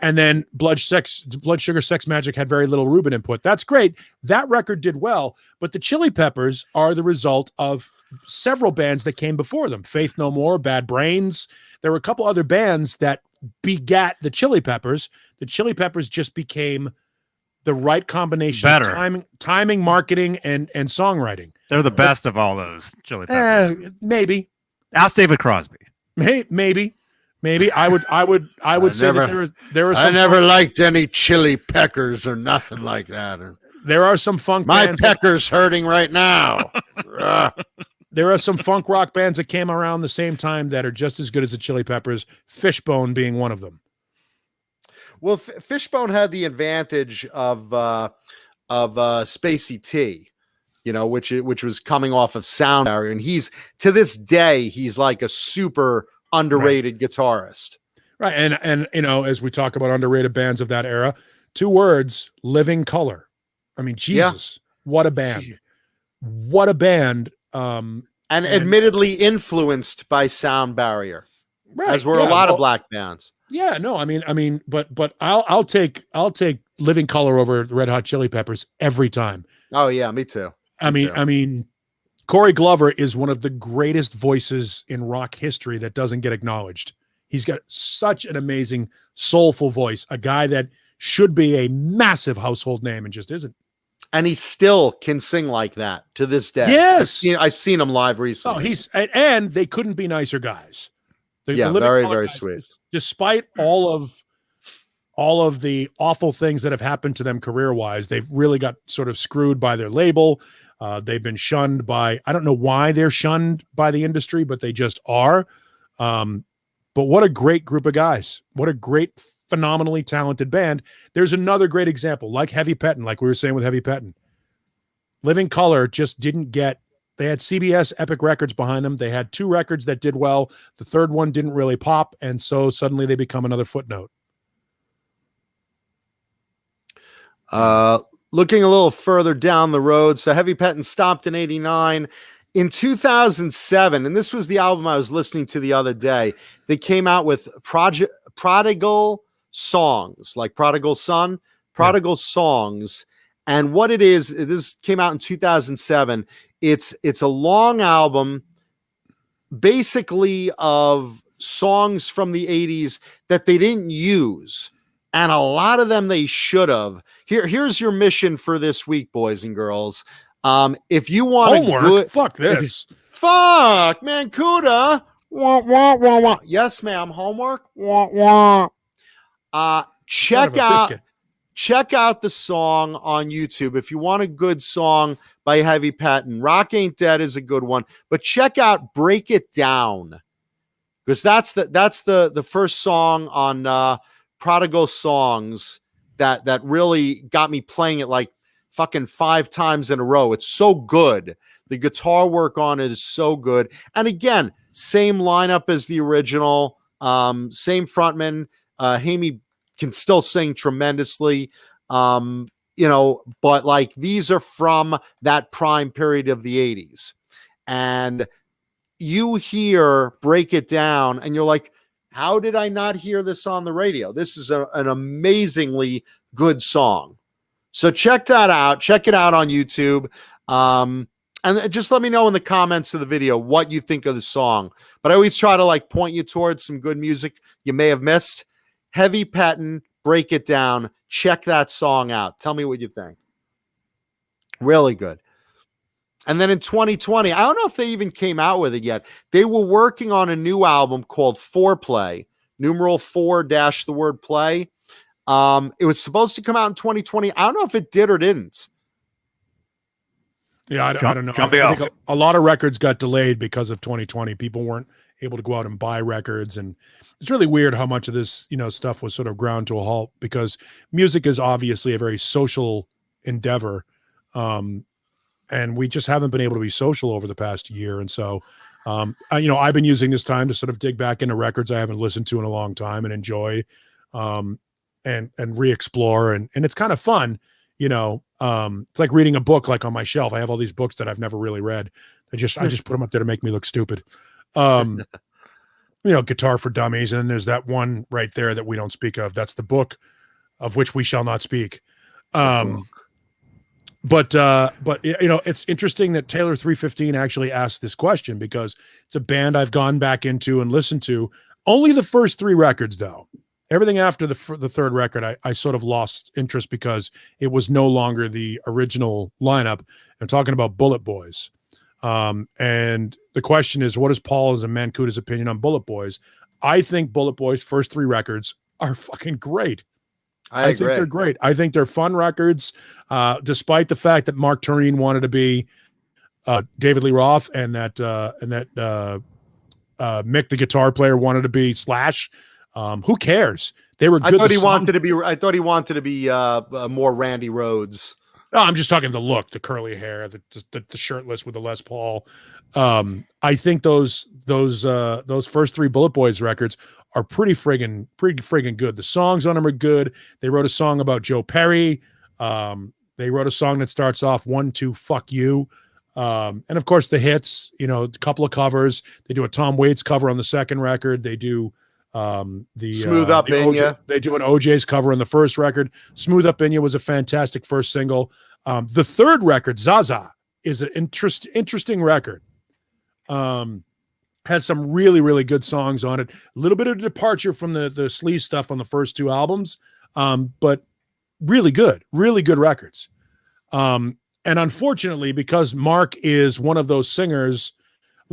and then Blood Sugar Sex Magic had very little Rubin input. That's great. That record did well, but the Chili Peppers are the result of several bands that came before them. Faith No More, Bad Brains. There were a couple other bands that begat the Chili Peppers. The Chili Peppers just became the right combination of timing, marketing, and songwriting. They're the best of all those Chili Peppers. Maybe. Ask David Crosby. Maybe. I would say that there are some. I never liked any chili peckers or nothing like that. There are some funk. My bands pecker's hurting right now. There are some funk rock bands that came around the same time that are just as good as the Chili Peppers. Fishbone being one of them. Well, Fishbone had the advantage of Spacey T, which was coming off of Sound Barrier, and he's to this day he's like a super underrated guitarist. Right, and as we talk about underrated bands of that era, 2 words: Living Color. I mean, Jesus, what a band! What a band! And admittedly influenced by Sound Barrier, right, as were a lot of black bands. Yeah, no, I mean, but I'll take Living Color over the Red Hot Chili Peppers every time. Oh yeah, me too. I mean, Corey Glover is one of the greatest voices in rock history that doesn't get acknowledged. He's got such an amazing, soulful voice. A guy that should be a massive household name and just isn't. And he still can sing like that to this day. Yes, I've seen him live recently. Oh, and they couldn't be nicer guys. The very, very sweet. Despite all of the awful things that have happened to them career-wise, they've really got sort of screwed by their label. They've been shunned by, I don't know why they're shunned by the industry, but they just are. But what a great group of guys. What a great, phenomenally talented band. There's another great example, like Heavy Pettin', like we were saying with Heavy Pettin'. Living Color just didn't get, they had CBS Epic Records behind them. They had 2 records that did well. The third one didn't really pop, and so suddenly they become another footnote. Looking a little further down the road, so Heavy Pettin' stopped in 89. In 2007, and this was the album I was listening to the other day, they came out with Prodigal Songs, like Prodigal Son, Prodigal Songs. And what it is, this came out in 2007. It's a long album, basically of songs from the 80s that they didn't use, and a lot of them they should have. Here's your mission for this week, boys and girls. If you want homework, fuck this. Fuck, man, Cuda. Wah, wah, wah, wah. Yes, ma'am. Homework. Wah, wah. Check out the song on YouTube if you want a good song by Heavy Pettin'. Rock Ain't Dead is a good one, but check out Break It Down, because that's the first song on Prodigal Songs that really got me playing it like fucking 5 times in a row. It's so good. The guitar work on it is so good. And again, same lineup as the original, same frontman. Hamey can still sing tremendously. But like these are from that prime period of the 80s. And you hear Break It Down and you're like, how did I not hear this on the radio? This is an amazingly good song. So check that out. Check it out on YouTube. And just let me know in the comments of the video what you think of the song. But I always try to like point you towards some good music you may have missed. Heavy Pettin', Break It Down. Check that song out. Tell me what you think. Really good. And then in 2020, I don't know if they even came out with it yet. They were working on a new album called Foreplay, numeral 4 dash the word play. It was supposed to come out in 2020. I don't know if it did or didn't. Yeah, I don't know. I think a lot of records got delayed because of 2020. People weren't able to go out and buy records, and it's really weird how much of this, stuff was sort of ground to a halt, because music is obviously a very social endeavor. And we just haven't been able to be social over the past year. And so, I've been using this time to sort of dig back into records I haven't listened to in a long time and enjoy, and re-explore. And it's kind of fun. It's like reading a book, like on my shelf. I have all these books that I've never really read. I just put them up there to make me look stupid. Guitar for Dummies. And then there's that one right there that we don't speak of. That's the book of which we shall not speak. But it's interesting that Taylor 315 actually asked this question, because it's a band I've gone back into and listened to. Only the first 3 records, though. Everything after the third record, I sort of lost interest because it was no longer the original lineup. I'm talking about Bullet Boys. And the question is, what is Paul's and Mancuta's opinion on Bullet Boys? I think Bullet Boys' first 3 records are fucking great. I think they're great. I think they're fun records, despite the fact that Mark Tarine wanted to be David Lee Roth, and that Mick, the guitar player, wanted to be Slash. Who cares? They were good. I thought he wanted to be more Randy Rhoads. No, I'm just talking the look, the curly hair, the shirtless with the Les Paul. I think those first 3 Bullet Boys records are pretty friggin' good. The songs on them are good. They wrote a song about Joe Perry. They wrote a song that starts off 1, 2, fuck you. And of course the hits, a couple of covers. They do a Tom Waits cover on the second record. They do the Smooth Up in Ya. They do an OJ's cover on the first record. Smooth Up in Ya was a fantastic first single. The third record, Zaza, is an interesting record. Has some really, really good songs on it. A little bit of a departure from the sleaze stuff on the first 2 albums, but really good records. And unfortunately, because Mark is one of those singers,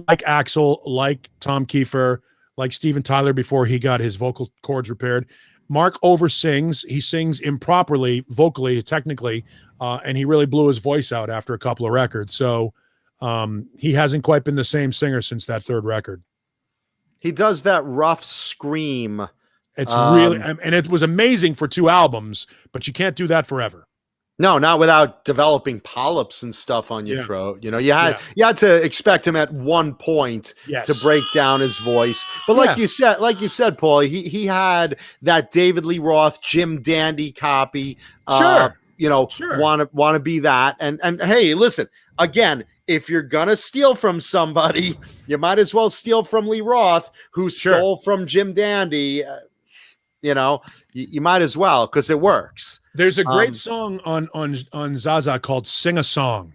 like Axl, like Tom Kiefer, like Steven Tyler before he got his vocal cords repaired, Mark oversins. He sings improperly vocally, technically, and he really blew his voice out after a couple of records. So he hasn't quite been the same singer since that third record. He does that rough scream. It's really, and it was amazing for 2 albums, but you can't do that forever. No, not without developing polyps and stuff on your throat. You had to expect him at one point to break down his voice. But like you said, Paul, he had that David Lee Roth, Jim Dandy copy. Want to be that. And hey, listen, again, if you're gonna steal from somebody, you might as well steal from Lee Roth, who stole from Jim Dandy. You might as well, because it works. There's a great song on Zaza called "Sing a Song,"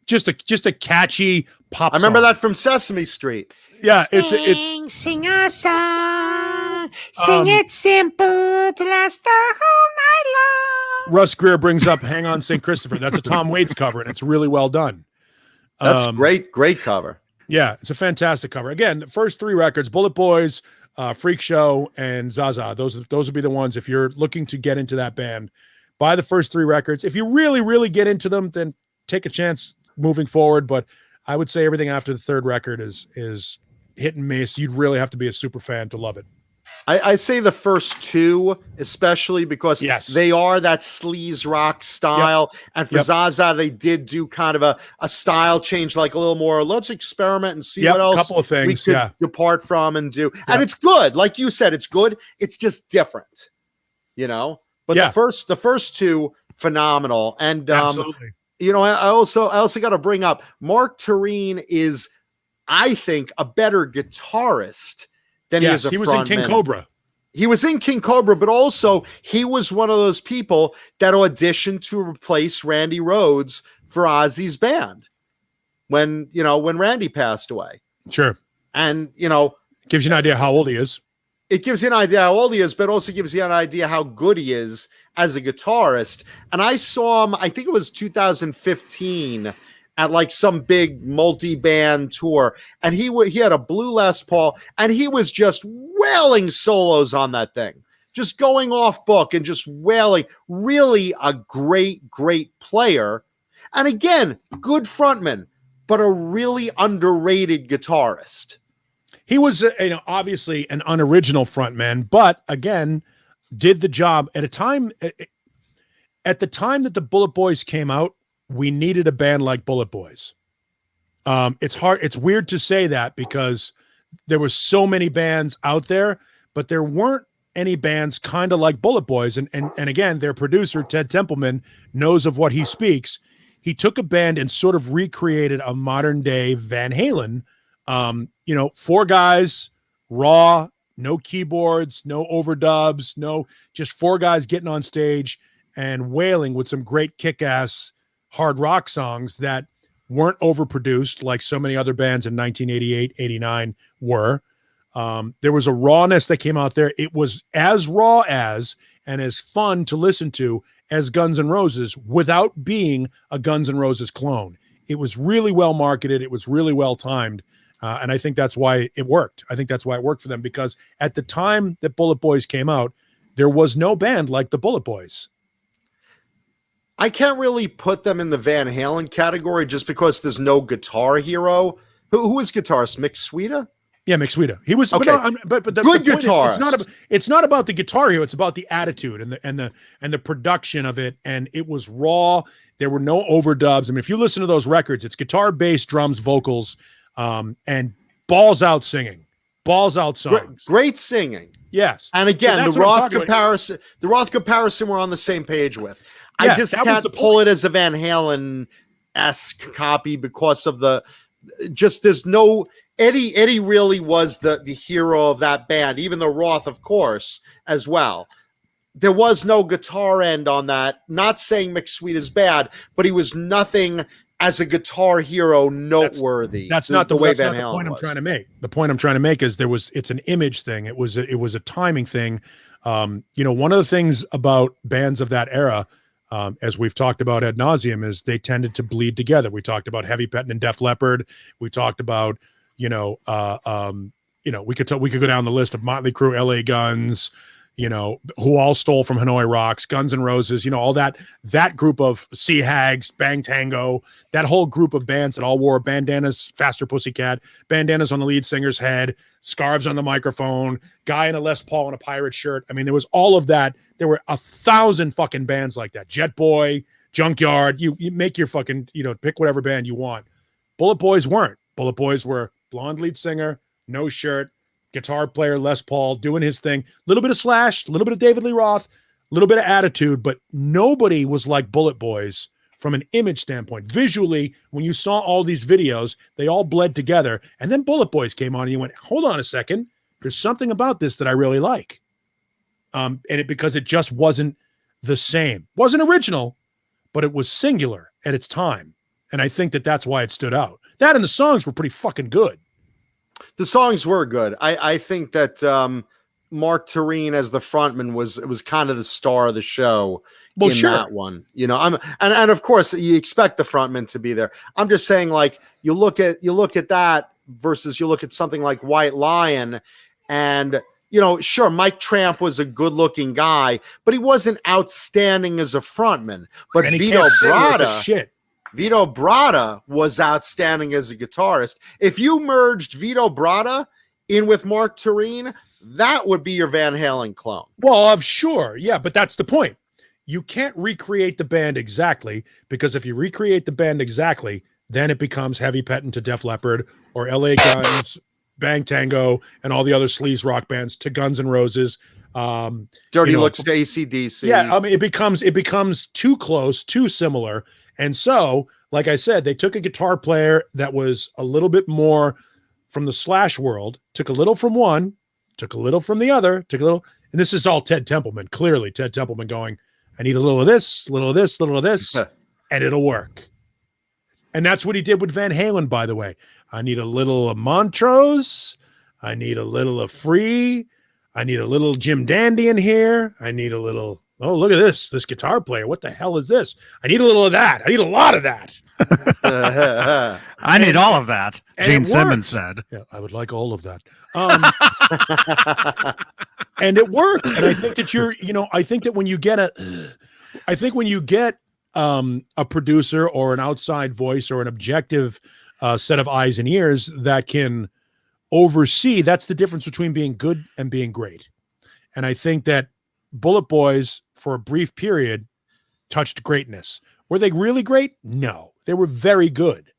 just a catchy pop. I remember song. that from Sesame Street. Yeah, Sing a song, sing it simple to last the whole night long. Russ Greer brings up "Hang On, St. Christopher." That's a Tom Waits cover, and it's really well done. That's great cover. Yeah, it's a fantastic cover. Again, the first 3 records: Bullet Boys, Freak Show, and Zaza. Those would be the ones. If you're looking to get into that band, buy the first 3 records. If you really, really get into them, then take a chance moving forward. But I would say everything after the third record is hit and miss. You'd really have to be a super fan to love it. I say the first 2, especially because they are that sleaze rock style. Yep. And for Zaza, they did do kind of a style change, like a little more, let's experiment and see what else couple of things, we could depart from and do. Yep. And it's good. Like you said, it's good. It's just different, But the first 2, phenomenal. And, absolutely. I also got to bring up Mark Tarine is, I think, a better guitarist than he is a frontman. He was in King Cobra. He was in King Cobra, but also he was one of those people that auditioned to replace Randy Rhoads for Ozzy's band when Randy passed away. Sure. And, gives you an idea how old he is. It gives you an idea how old he is, but also gives you an idea how good he is as a guitarist. And I saw him, I think it was 2015, at like some big multi-band tour, and he had a blue Les Paul, and he was just wailing solos on that thing, just going off book and just wailing. Really a great player, and again, good frontman, but a really underrated guitarist. He was obviously an unoriginal frontman, but again, did the job at a time. At the time that the Bullet Boys came out, we needed a band like Bullet Boys. It's weird to say that because there were so many bands out there, but there weren't any bands kind of like Bullet Boys. And again, their producer, Ted Templeman, knows of what he speaks. He took a band and sort of recreated a modern day Van Halen. 4 guys, raw, no keyboards, no overdubs, just 4 guys getting on stage and wailing with some great kick-ass hard rock songs that weren't overproduced like so many other bands in 1988, 89 were. There was a rawness that came out there. It was as raw as and as fun to listen to as Guns N' Roses without being a Guns N' Roses clone. It was really well marketed. It was really well timed. And I think that's why it worked. I think that's why it worked for them, because at the time that Bullet Boys came out, there was no band like the Bullet Boys. I can't really put them in the Van Halen category just because there's no guitar hero. Who was guitarist? Mick Sweeta? Yeah, Mick Sweeta. He was okay. But the good point guitarist. Is, it's not about the guitar hero. It's about the attitude and the production of it. And it was raw. There were no overdubs. I mean, if you listen to those records, it's guitar, bass, drums, vocals, and balls out singing, balls out songs. Great singing. Yes. And again, the Roth comparison we're on the same page with. Yeah, I just can't pull it as a Van Halen-esque copy because of there's no Eddie really was the hero of that band, even the Roth, of course, as well. There was no guitar end on that. Not saying Mick Sweet is bad, but he was nothing as a guitar hero noteworthy. That's not the way Van Halen point was. I'm trying to make. The point I'm trying to make is it's an image thing. It was a timing thing. One of the things about bands of that era, as we've talked about ad nauseum, is they tended to bleed together. We talked about Heavy Pettin and Def Leppard. We talked about, we could go down the list of Motley Crue, LA Guns, who all stole from Hanoi Rocks, Guns N' Roses, all that group of Sea Hags, Bang Tango, that whole group of bands that all wore bandanas, Faster Pussycat, bandanas on the lead singer's head, scarves on the microphone, guy in a Les Paul and a pirate shirt. I mean, there was all of that. There were 1,000 fucking bands like that. Jet Boy, Junkyard, you make your fucking, pick whatever band you want. Bullet Boys weren't. Bullet Boys were blonde lead singer, no shirt, guitar player, Les Paul, doing his thing. A little bit of Slash, a little bit of David Lee Roth, a little bit of attitude, but nobody was like Bullet Boys from an image standpoint. Visually, when you saw all these videos, they all bled together. And then Bullet Boys came on and you went, hold on a second. There's something about this that I really like. Because it just wasn't the same. Wasn't original, but it was singular at its time. And I think that's why it stood out. That and the songs were pretty fucking good. The songs were good. I think that Mark Tarine as the frontman was kind of the star of the show that one. And of course you expect the frontman to be there. I'm just saying, like, you look at that versus you look at something like White Lion, and sure, Mike Tramp was a good-looking guy, but he wasn't outstanding as a frontman. But Vito Bratta was outstanding as a guitarist. If you merged Vito Bratta in with Mark Tarine, that would be your Van Halen clone. Well, sure. Yeah, but that's the point. You can't recreate the band exactly, because if you recreate the band exactly, then it becomes Heavy Pettin to Def Leppard or LA Guns, Bang Tango, and all the other sleaze rock bands to Guns N' Roses. Dirty Looks to AC/DC. Yeah, I mean, it becomes too close, too similar. And so, like I said, they took a guitar player that was a little bit more from the Slash world, took a little from one, took a little from the other, took a little, and this is all Ted Templeman. Clearly, Ted Templeman going, I need a little of this, little of this, little of this, and it'll work. And that's what he did with Van Halen, by the way. I need a little of Montrose. I need a little of Free. I need a little Jim Dandy in here. I need a little, oh, look at this guitar player. What the hell is this? I need a little of that. I need a lot of that. I need all of that, Gene Simmons said. Yeah, I would like all of that. And it worked. And I think that I think that when you get a producer or an outside voice or an objective set of eyes and ears that can oversee, that's the difference between being good and being great. And I think that Bullet Boys, for a brief period, touched greatness. Were they really great? No, they were very good.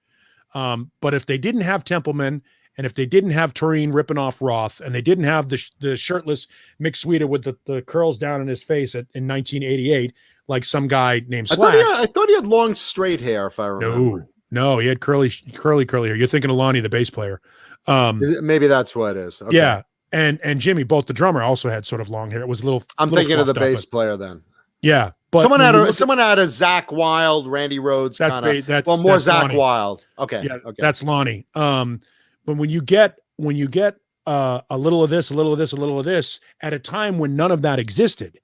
But if they didn't have Templeman And if they didn't have Tarine ripping off Roth, and they didn't have the shirtless Mick Sweeter with the curls down in his face in 1988, like some guy named Slash. I thought he had long straight hair, if I remember. No, he had curly hair. You're thinking of Lonnie, the bass player. Maybe that's what it is. Okay. Yeah, and Jimmy, both the drummer, also had sort of long hair. It was a little. I'm thinking of the bass player then. Yeah, but someone had a Zach Wilde, Randy Rhodes. More that's Zach Lonnie. Wilde. Okay, yeah, okay, that's Lonnie. But when you get a little of this, a little of this, a little of this, at a time when none of that existed,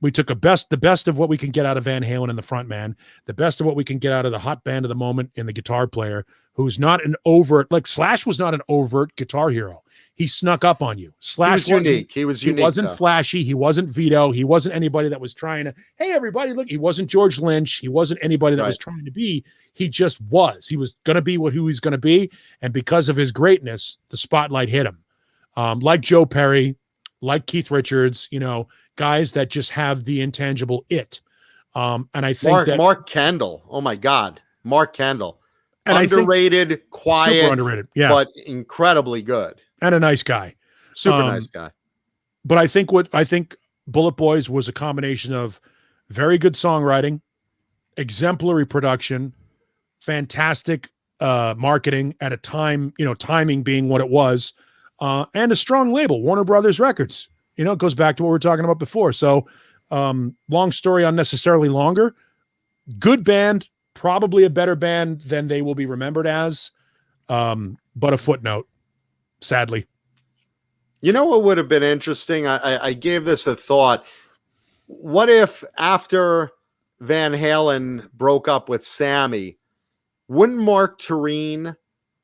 we took the best of what we can get out of Van Halen in the front man, the best of what we can get out of the hot band of the moment in the guitar player, who's not an overt, like Slash was not an overt guitar hero. He snuck up on you. Slash was unique. He was unique. He wasn't flashy. He wasn't Vito. He wasn't anybody that was trying to, hey, everybody, look. He wasn't George Lynch. He wasn't anybody that was trying to be. He just was. He was going to be who he's going to be. And because of his greatness, the spotlight hit him. Like Joe Perry, like Keith Richards, guys that just have the intangible it. And I think Mark Kendall. Oh my God. Mark Kendall. And underrated, quiet, super underrated, yeah, but incredibly good. And a nice guy. Super nice guy. But I think Bullet Boys was a combination of very good songwriting, exemplary production, fantastic marketing at a time, timing being what it was, and a strong label, Warner Brothers Records. It goes back to what we were talking about before. So long story, unnecessarily longer. Good band, probably a better band than they will be remembered as, but a footnote, sadly. You know what would have been interesting? I gave this a thought. What if after Van Halen broke up with Sammy, wouldn't Mark Tarine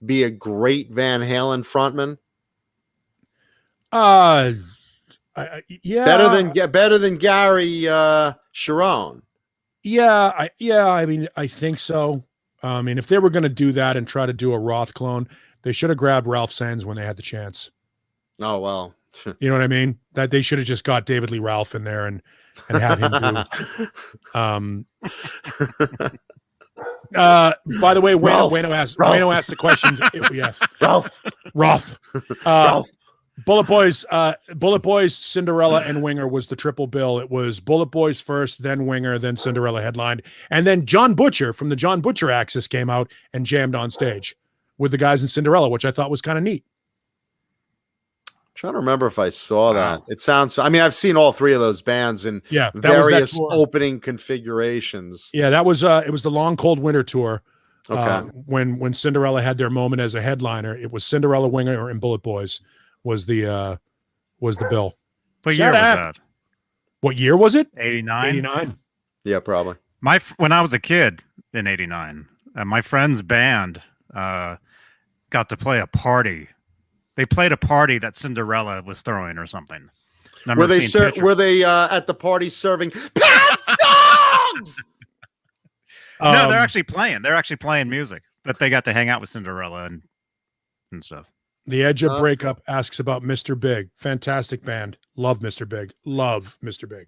be a great Van Halen frontman? Yeah, better than Gary Sharon. Yeah, I mean, I think so. I mean, if they were going to do that and try to do a Roth clone, they should have grabbed Ralph Sands when they had the chance. Oh, well. You know what I mean? That they should have just got David Lee Ralph in there and have him do. By the way, Wayno asked the question. Yes, Ralph. Bullet Boys, Cinderella, and Winger was the triple bill. It was Bullet Boys first, then Winger, then Cinderella headlined. And then John Butcher from the John Butcher Axis came out and jammed on stage with the guys in Cinderella, which I thought was kind of neat. I'm trying to remember if I saw that. It sounds, I've seen all three of those bands in various opening configurations. Yeah, that was, it was the Long Cold Winter tour. Okay. When Cinderella had their moment as a headliner, it was Cinderella, Winger, and Bullet Boys was the bill. What year was that? What year was it? 89. 89. Yeah, probably. When I was a kid in 89, my friend's band got to play a party. They played a party that Cinderella was throwing or something. Were they at the party serving Pat's dogs? No, they're actually playing. They're actually playing music that they got to hang out with Cinderella and stuff. The Edge of Breakup asks about Mr. Big. Fantastic band. Love Mr. Big. Love Mr. Big.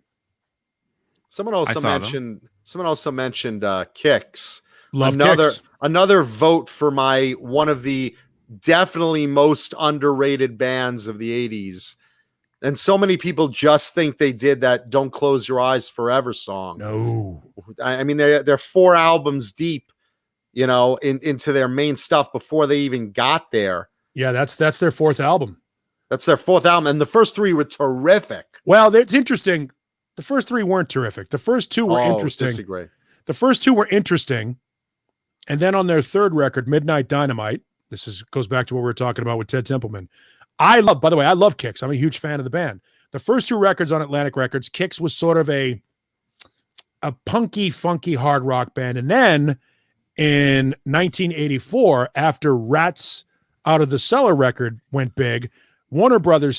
Someone also mentioned Kicks. Love Kicks. Another vote for one of the definitely most underrated bands of the 80s. And so many people just think they did that Don't Close Your Eyes Forever song. No. I mean, they're 4 albums deep, into their main stuff before they even got there. Yeah, that's their 4th album. That's their 4th album. And the first 3 were terrific. Well, it's interesting. The first 3 weren't terrific. The first 2 were interesting. Disagree. The first 2 were interesting. And then on their 3rd record, Midnight Dynamite, goes back to what we were talking about with Ted Templeman. I love Kicks. I'm a huge fan of the band. The first 2 records on Atlantic Records, Kicks was sort of a punky, funky hard rock band. And then in 1984, after Rats Out of the Cellar record went big, Atlantic Records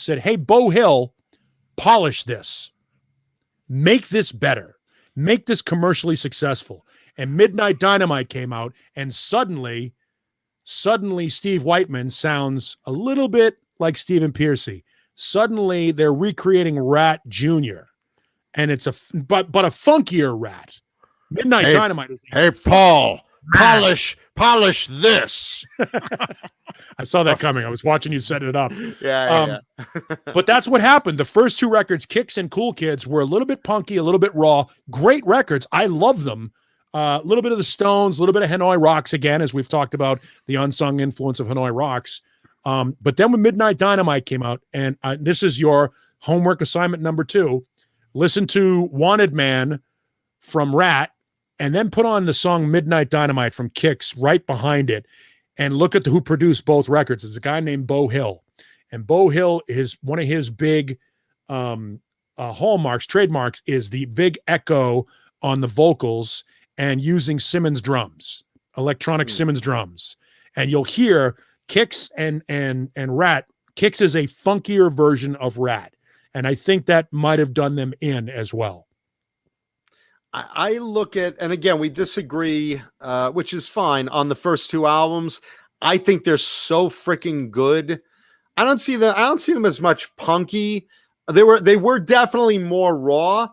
said, hey, Beau Hill, polish this. Make this better. Make this commercially successful. And Midnight Dynamite came out, and suddenly Steve Whiteman sounds a little bit like Stephen Pearcy. Suddenly they're recreating Rat Jr. And it's but a funkier Rat. Midnight Dynamite is Hey, Paul, polish this. I saw that coming. I was watching you set it up. Yeah. But that's what happened. The first two records, Kicks and Cool Kids, were a little bit punky, a little bit raw. Great records. I love them. A little bit of the Stones, a little bit of Hanoi Rocks again, as we've talked about the unsung influence of Hanoi Rocks. But then when Midnight Dynamite came out, and this is your homework assignment number 2, listen to Wanted Man from Rat, and then put on the song Midnight Dynamite from Kicks right behind it, and look at who produced both records. It's a guy named Beau Hill. And Beau Hill is one of his big hallmarks, trademarks, is the big echo on the vocals and using Simmons drums, electronic Simmons drums. And you'll hear Kicks and Rat. Kicks is a funkier version of Rat. And I think that might have done them in as well. I look at, and again, we disagree, which is fine, on the first 2 albums. I think they're so freaking good. I don't see them as much punky. They were definitely more raw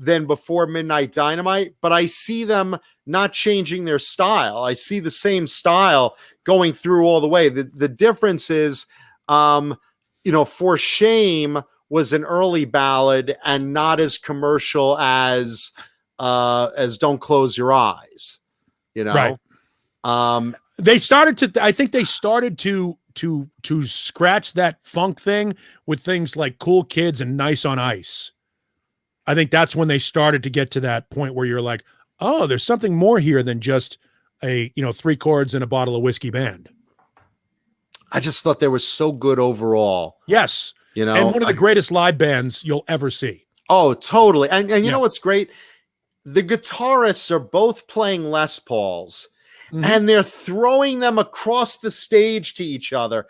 than before Midnight Dynamite, but I see them not changing their style. I see the same style going through all the way. The difference is, For Shame was an early ballad and not as commercial as Don't Close Your Eyes, Right. I think they started to scratch that funk thing with things like Cool Kids and Nice on Ice. I think that's when they started to get to that point where you're like, oh, there's something more here than just a 3 chords and a bottle of whiskey band. I just thought they were so good overall. Yes. And one of the greatest live bands you'll ever see. Oh, totally. And you know what's great? The guitarists are both playing Les Pauls, and they're throwing them across the stage to each other.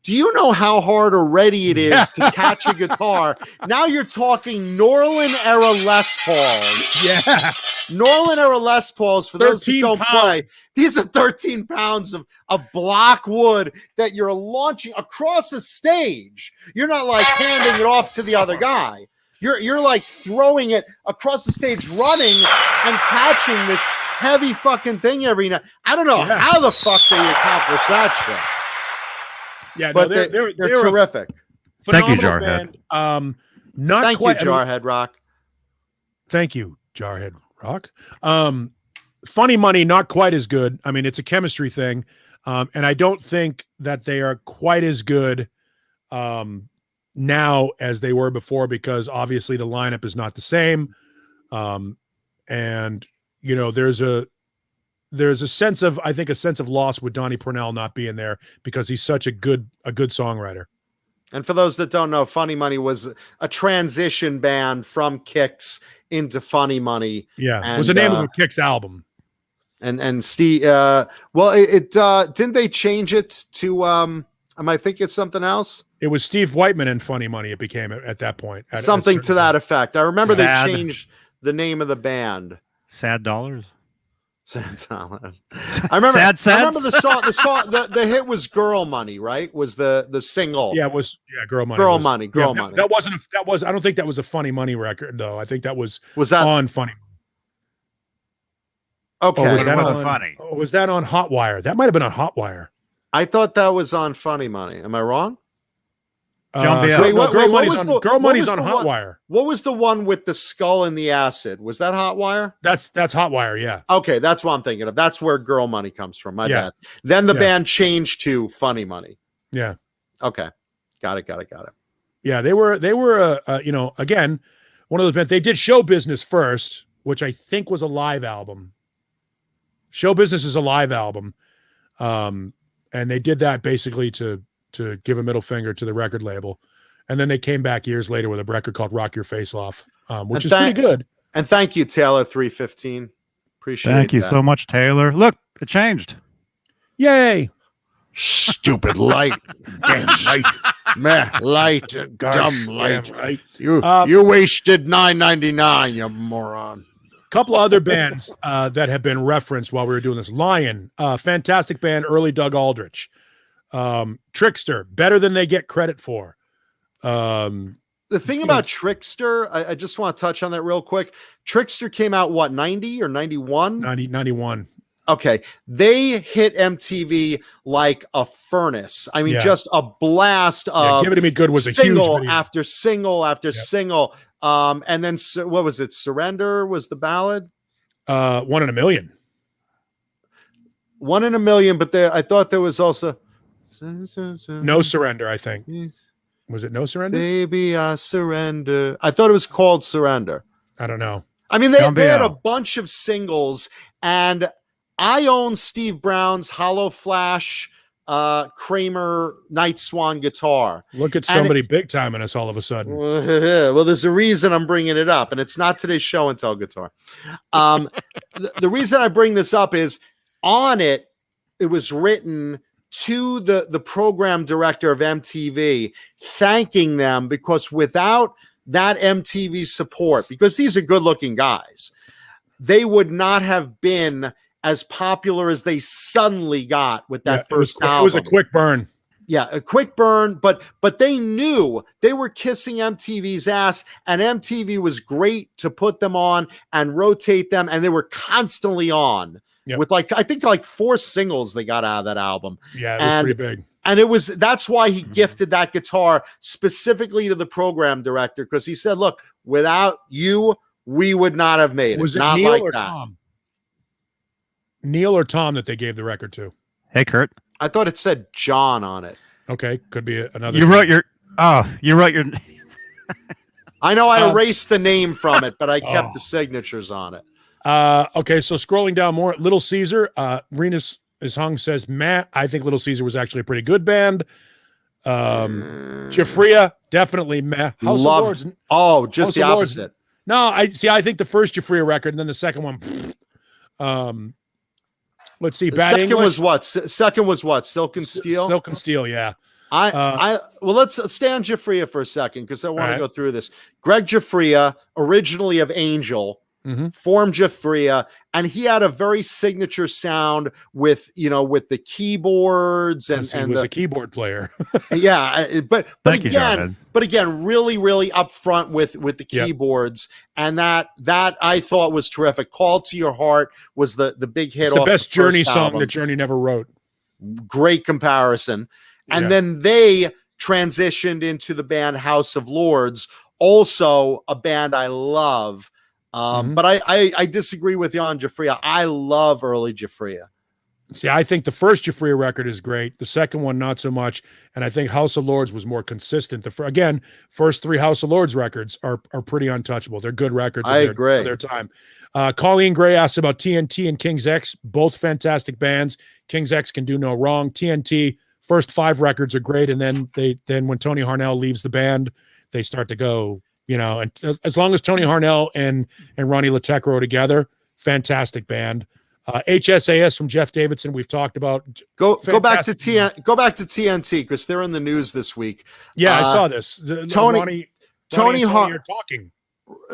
Do you know how hard or ready it is to catch a guitar? Now you're talking Norlin era Les Pauls. Yeah. Norlin era Les Pauls, for those who don't play, these are 13 pounds of block wood that you're launching across a stage. You're not like handing it off to the other guy. You're like throwing it across the stage, running and catching this heavy fucking thing every night. I don't know how the fuck they accomplish that shit. Yeah, but they're terrific. Thank you, Jarhead. Thank you, Jarhead Rock. Thank you, Jarhead Rock. Funny Money, not quite as good. I mean, it's a chemistry thing, and I don't think that they are quite as good now as they were before, because obviously the lineup is not the same, and there's a sense of loss with Donnie Purnell not being there, because he's such a good songwriter. And for those that don't know, Funny Money was a transition band from Kicks into Funny Money. Yeah, and it was the name of a Kicks album. And Steve, it didn't they change it to? Am I thinking it's something else? It was Steve Whiteman and Funny Money. It became at that point. Something to that effect. I remember they changed the name of the band. Sad Dollars. Sad Dollars. I remember the song. The hit was "Girl Money," right? Was the single? Yeah, it was. Yeah, "Girl Money." Girl Money. That wasn't. I don't think that was a Funny Money record, though. I think that was that on Funny. Okay, was that wasn't on funny? Was that on Hotwire? That might have been on Hotwire. I thought that was on Funny Money. Am I wrong? Girl Money's on Hotwire. What was the one with the skull and the acid? Was that Hotwire? That's Hotwire, yeah. Okay, that's what I'm thinking of. That's where Girl Money comes from. My bad. Then the band changed to Funny Money. Yeah. Okay. Got it. Yeah, they were again, one of those bands. They did Show Business first, which I think was a live album. Show Business is a live album. And they did that basically to give a middle finger to the record label. And then they came back years later with a record called Rock Your Face Off, which is pretty good. And thank you, Taylor 315. Appreciate it. Thank you so much, Taylor. Look, it changed. Yay. Stupid light. Damn light. Meh, light. Dumb light. Right. You wasted $9.99, you moron. Couple of other bands that have been referenced while we were doing this. Lion, fantastic band, early Doug Aldrich. Trickster, better than they get credit for. The thing about Trickster, I just want to touch on that real quick. Trickster came out, what, 90 or 91? 91. Okay, they hit MTV like a furnace. I mean, Yeah. just a blast of Give It to Me Good was a huge single video. after single after single. And then what was it? Surrender was the ballad. 1 in a Million. 1 in a Million, but I thought there was also No Surrender, I think. Was it No Surrender? Baby, I surrender. I thought it was called Surrender. I don't know. I mean, they had a out. bunch of singles, and I own Steve Brown's Hollow Flash Kramer Night Swan guitar. Look at somebody big time in us all of a sudden. Well, there's a reason I'm bringing it up, and it's not today's show and tell guitar. The reason I bring this up is on it was written to the program director of MTV, thanking them because without that MTV support, because these are good looking guys, they would not have been as popular as they suddenly got with that first album. It was a quick burn. Yeah, a quick burn, but they knew they were kissing MTV's ass, and MTV was great to put them on and rotate them, and they were constantly on. Yep. With I think 4 singles they got out of that album. Yeah, it was pretty big. And that's why he gifted that guitar specifically to the program director, because he said, look, without you, we would not have made it. Was it not Neil like or that. Tom? Neil or Tom that they gave the record to? Hey, Kurt. I thought it said John on it. Okay, could be another. You wrote your. I know I erased the name from it, but I kept Oh. the signatures on it. Okay, so scrolling down more, Little Caesar, Renus is hung says, Matt, I think Little Caesar was actually a pretty good band. Jafria, definitely meh. House of Lords. Just House the of Lords. opposite. No, I think the first Jafria record and then the second one. Let's see. Bad Second English. was what? Second was what? Silk and Steel? Silk and Steel, yeah. Well, let's stay on Jafria for a second because I want to right. go through this. Greg Jafria, originally of Angel, formed Jafria, and he had a very signature sound with the keyboards and He was a keyboard player. yeah, but Thank you, again, Jarhead. but again, really upfront with the keyboards, and that I thought was terrific. Call to Your Heart was the big hit. It's the off best the Journey first song album. that Journey never wrote. Great comparison. And Yeah. then they transitioned into the band House of Lords, also a band I love. But I disagree with you on Jafria. I love early Jafria. See, I think the first Jafria record is great. The second one, not so much. And I think House of Lords was more consistent. First 3 House of Lords records are pretty untouchable. They're good records. I agree. For their time. Colleen Gray asked about TNT and King's X, both fantastic bands. King's X can do no wrong. TNT, first 5 records are great. And then when Tony Harnell leaves the band, they start to go, and as long as Tony Harnell and Ronnie Latecro are together, fantastic band. HSAS from Jeff Davidson, we've talked about. Go back to Fantastic. Go back to TNT because they're in the news this week. Yeah, I saw this. Tony are talking.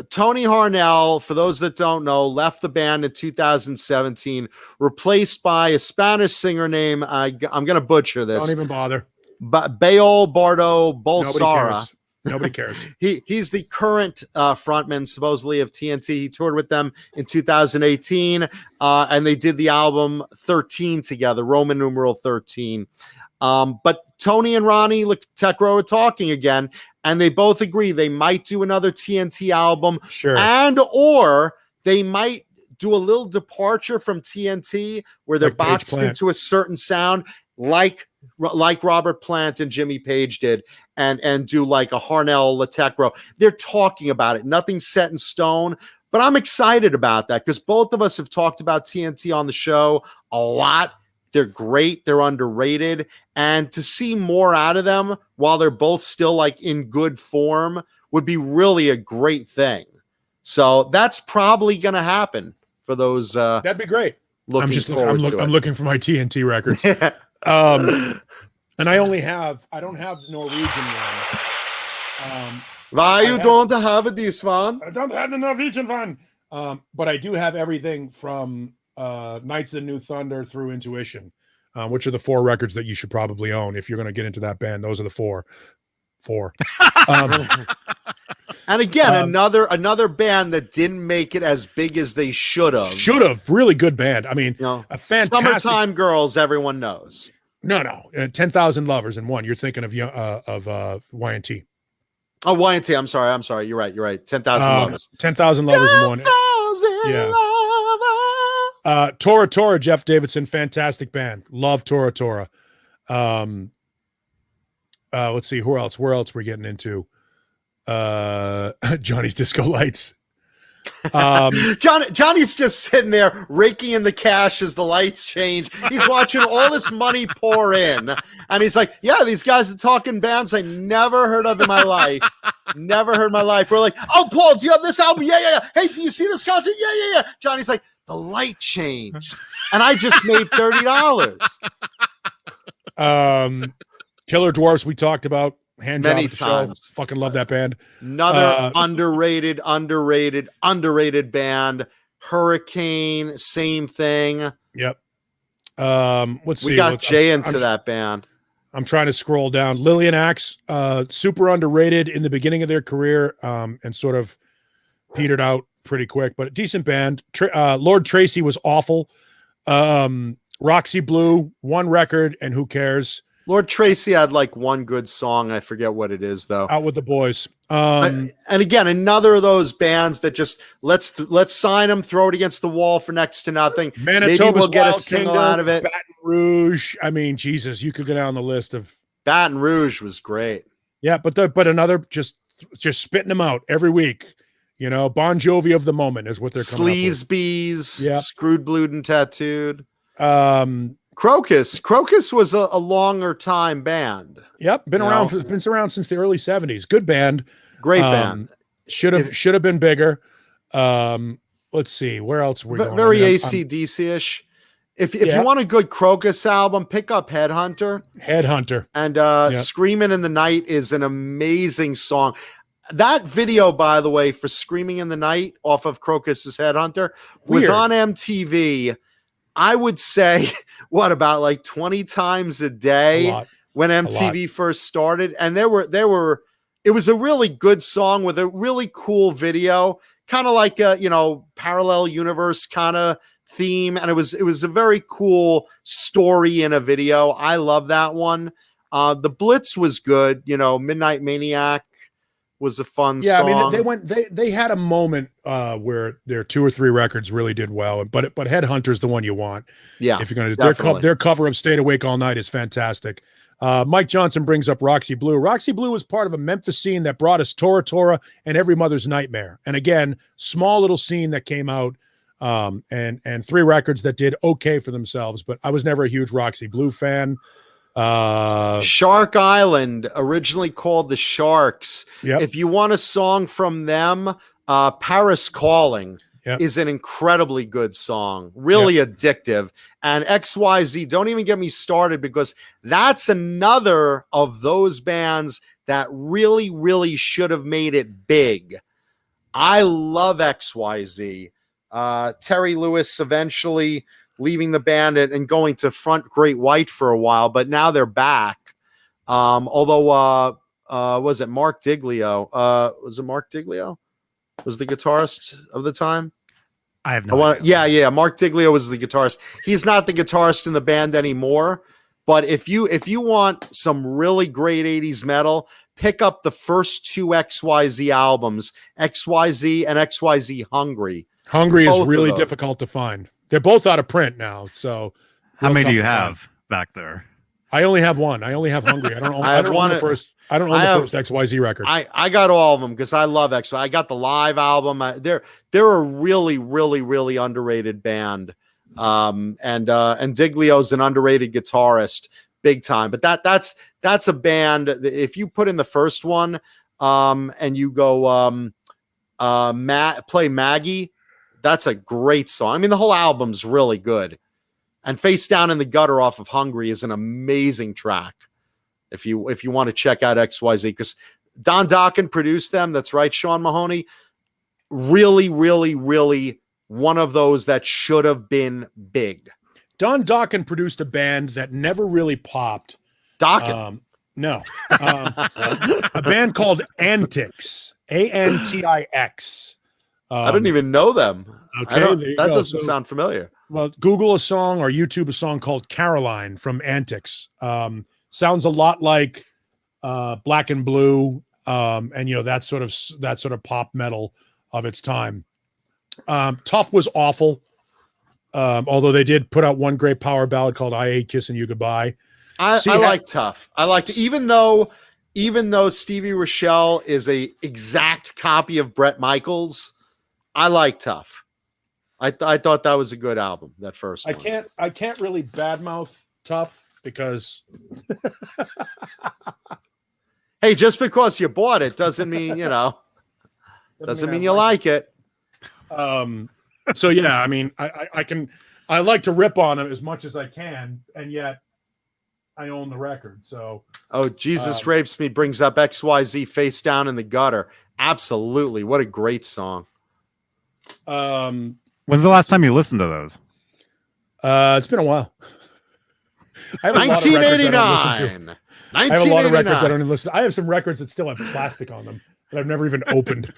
Tony Harnell, for those that don't know, left the band in 2017, replaced by a Spanish singer named I'm going to butcher this. Don't even bother. But Bayo Bardo Nobody Bolsara. cares. Nobody cares. He's the current frontman, supposedly, of TNT. He toured with them in 2018, and they did the album 13 together, Roman numeral 13. But Tony and Ronnie Latecro are talking again, and they both agree they might do another TNT album, Sure. and or they might do a little departure from TNT where they're Like Page boxed Plant. into a certain sound, like Robert Plant and Jimmy Page did, and do like a Harnell Latecro. They're talking about it. Nothing's set in stone, but I'm excited about that because both of us have talked about TNT on the show a lot. They're great. They're underrated. And to see more out of them while they're both still like in good form would be really a great thing. So that's probably going to happen for those. That'd be great. Looking forward to it. I'm looking for my TNT records. And I don't have the Norwegian one. Why you don't have this one? I don't have the Norwegian one. But I do have everything from Knights of the New Thunder through Intuition, which are the 4 records that you should probably own if you're going to get into that band. Those are the 4. And again, another band that didn't make it as big as they should have. Should have. Really good band. I mean, a fantastic. Summertime Girls, everyone knows. No. 10,000 Lovers in one. You're thinking of Y&T. Oh, Y&T. I'm sorry. You're right. 10,000 Lovers. 10,000 Lovers in one. Yeah. Tora Tora, Jeff Davidson, fantastic band. Love Tora Tora. Let's see where else we're getting into. Johnny's Disco Lights. Johnny's just sitting there raking in the cash as the lights change. He's watching all this money pour in, and he's like, yeah, these guys are talking bands I never heard of in my life. We're like, oh, Paul, do you have this album? Yeah. Hey, do you see this concert? Yeah. Johnny's like, the light changed, and I just made $30. Killer Dwarves, we talked about. Many times. Fucking love that band. Another underrated band. Hurricane, same thing. Yep. Let's see. We got Jay into that band. I'm trying to scroll down. Lillian Axe, super underrated in the beginning of their career, and sort of petered out pretty quick, but a decent band. Lord Tracy was awful. Roxy Blue, one record, and who cares? Lord Tracy had like one good song. I forget what it is though. Out with the Boys. And again, another of those bands that just let's sign them, throw it against the wall for next to nothing. Manitoba's Maybe we'll get Wild a single Kingdom, out of it. Baton Rouge. I mean, Jesus, you could go down the list of. Baton Rouge was great. Yeah, but another just spitting them out every week. You know, Bon Jovi of the moment is what they're coming up with. Sleazebees, Yeah. Screwed, Blued, and Tattooed. Crocus was a longer time band. Yep, been around since the early 70s. Good band. Great band. Should have been bigger. Let's see, where else we're going. Very AC/DC-ish. If you want a good Crocus album, pick up Headhunter. And Screaming in the Night is an amazing song. That video, by the way, for Screaming in the Night off of Crocus's Headhunter was on MTV. I would say, about like 20 times a day when MTV first started. And it was a really good song with a really cool video, kind of like a, parallel universe kind of theme. And it was a very cool story in a video. I love that one. The Blitz was good. Midnight Maniac was a fun song. I mean, they had a moment where their 2 or 3 records really did well, but Headhunter's the one you want. Yeah, if you're going to their cover of Stayed Awake All Night is fantastic. Mike Johnson brings up Roxy Blue. Roxy Blue was part of a Memphis scene that brought us Tora Tora and Every Mother's Nightmare. And again, small little scene that came out and 3 records that did okay for themselves, but I was never a huge Roxy Blue fan. Shark Island, originally called the Sharks. Yep. If you want a song from them, Paris Calling is an incredibly good song, really addictive. And XYZ, don't even get me started, because that's another of those bands that really, really should have made it big. I love XYZ. Terry Lewis eventually leaving the band and going to front Great White for a while, but now they're back. Although, was it Mark Diglio? Was it Mark Diglio? Was the guitarist of the time? I have no idea. Yeah. Mark Diglio was the guitarist. He's not the guitarist in the band anymore. But if you want some really great 80s metal, pick up the first 2 XYZ albums, XYZ and XYZ Hungry. Hungry is really difficult to find. They're both out of print now. So how many do you have back there? I only have one. I only have Hungry. I don't own the first XYZ record. I got all of them because I love XYZ. I got the live album. They're a really, really, really underrated band. And Diglio's an underrated guitarist, big time. But that's a band. If you put in the first one, and you go play Maggie, that's a great song. I mean, the whole album's really good. And Face Down in the Gutter off of Hungry is an amazing track. If you want to check out XYZ, because Don Dokken produced them. That's right, Sean Mahoney. Really, really, really one of those that should have been big. Don Dokken produced a band that never really popped. Dokken? No. A band called Antics. Antix. I don't even know them. Okay, that doesn't sound familiar. Well, Google a song or YouTube a song called Caroline from Antics. Sounds a lot like Black and Blue, and that sort of pop metal of its time. Tough was awful, although they did put out one great power ballad called "I Hate Kissing You Goodbye." I like Tough. I liked, even though Stevie Rochelle is a exact copy of Bret Michaels, I like Tough. I thought that was a good album, that first one. I can't really badmouth Tough because hey, just because you bought it doesn't mean, doesn't mean you like it. So yeah, I mean, I like to rip on him as much as I can, and yet I own the record. So Jesus Rapes Me brings up XYZ Face Down in the Gutter. Absolutely. What a great song. When's the last time you listened to those? It's been a while. I have 1989. I have a lot of records I don't even listen to. I have some records that still have plastic on them that I've never even opened.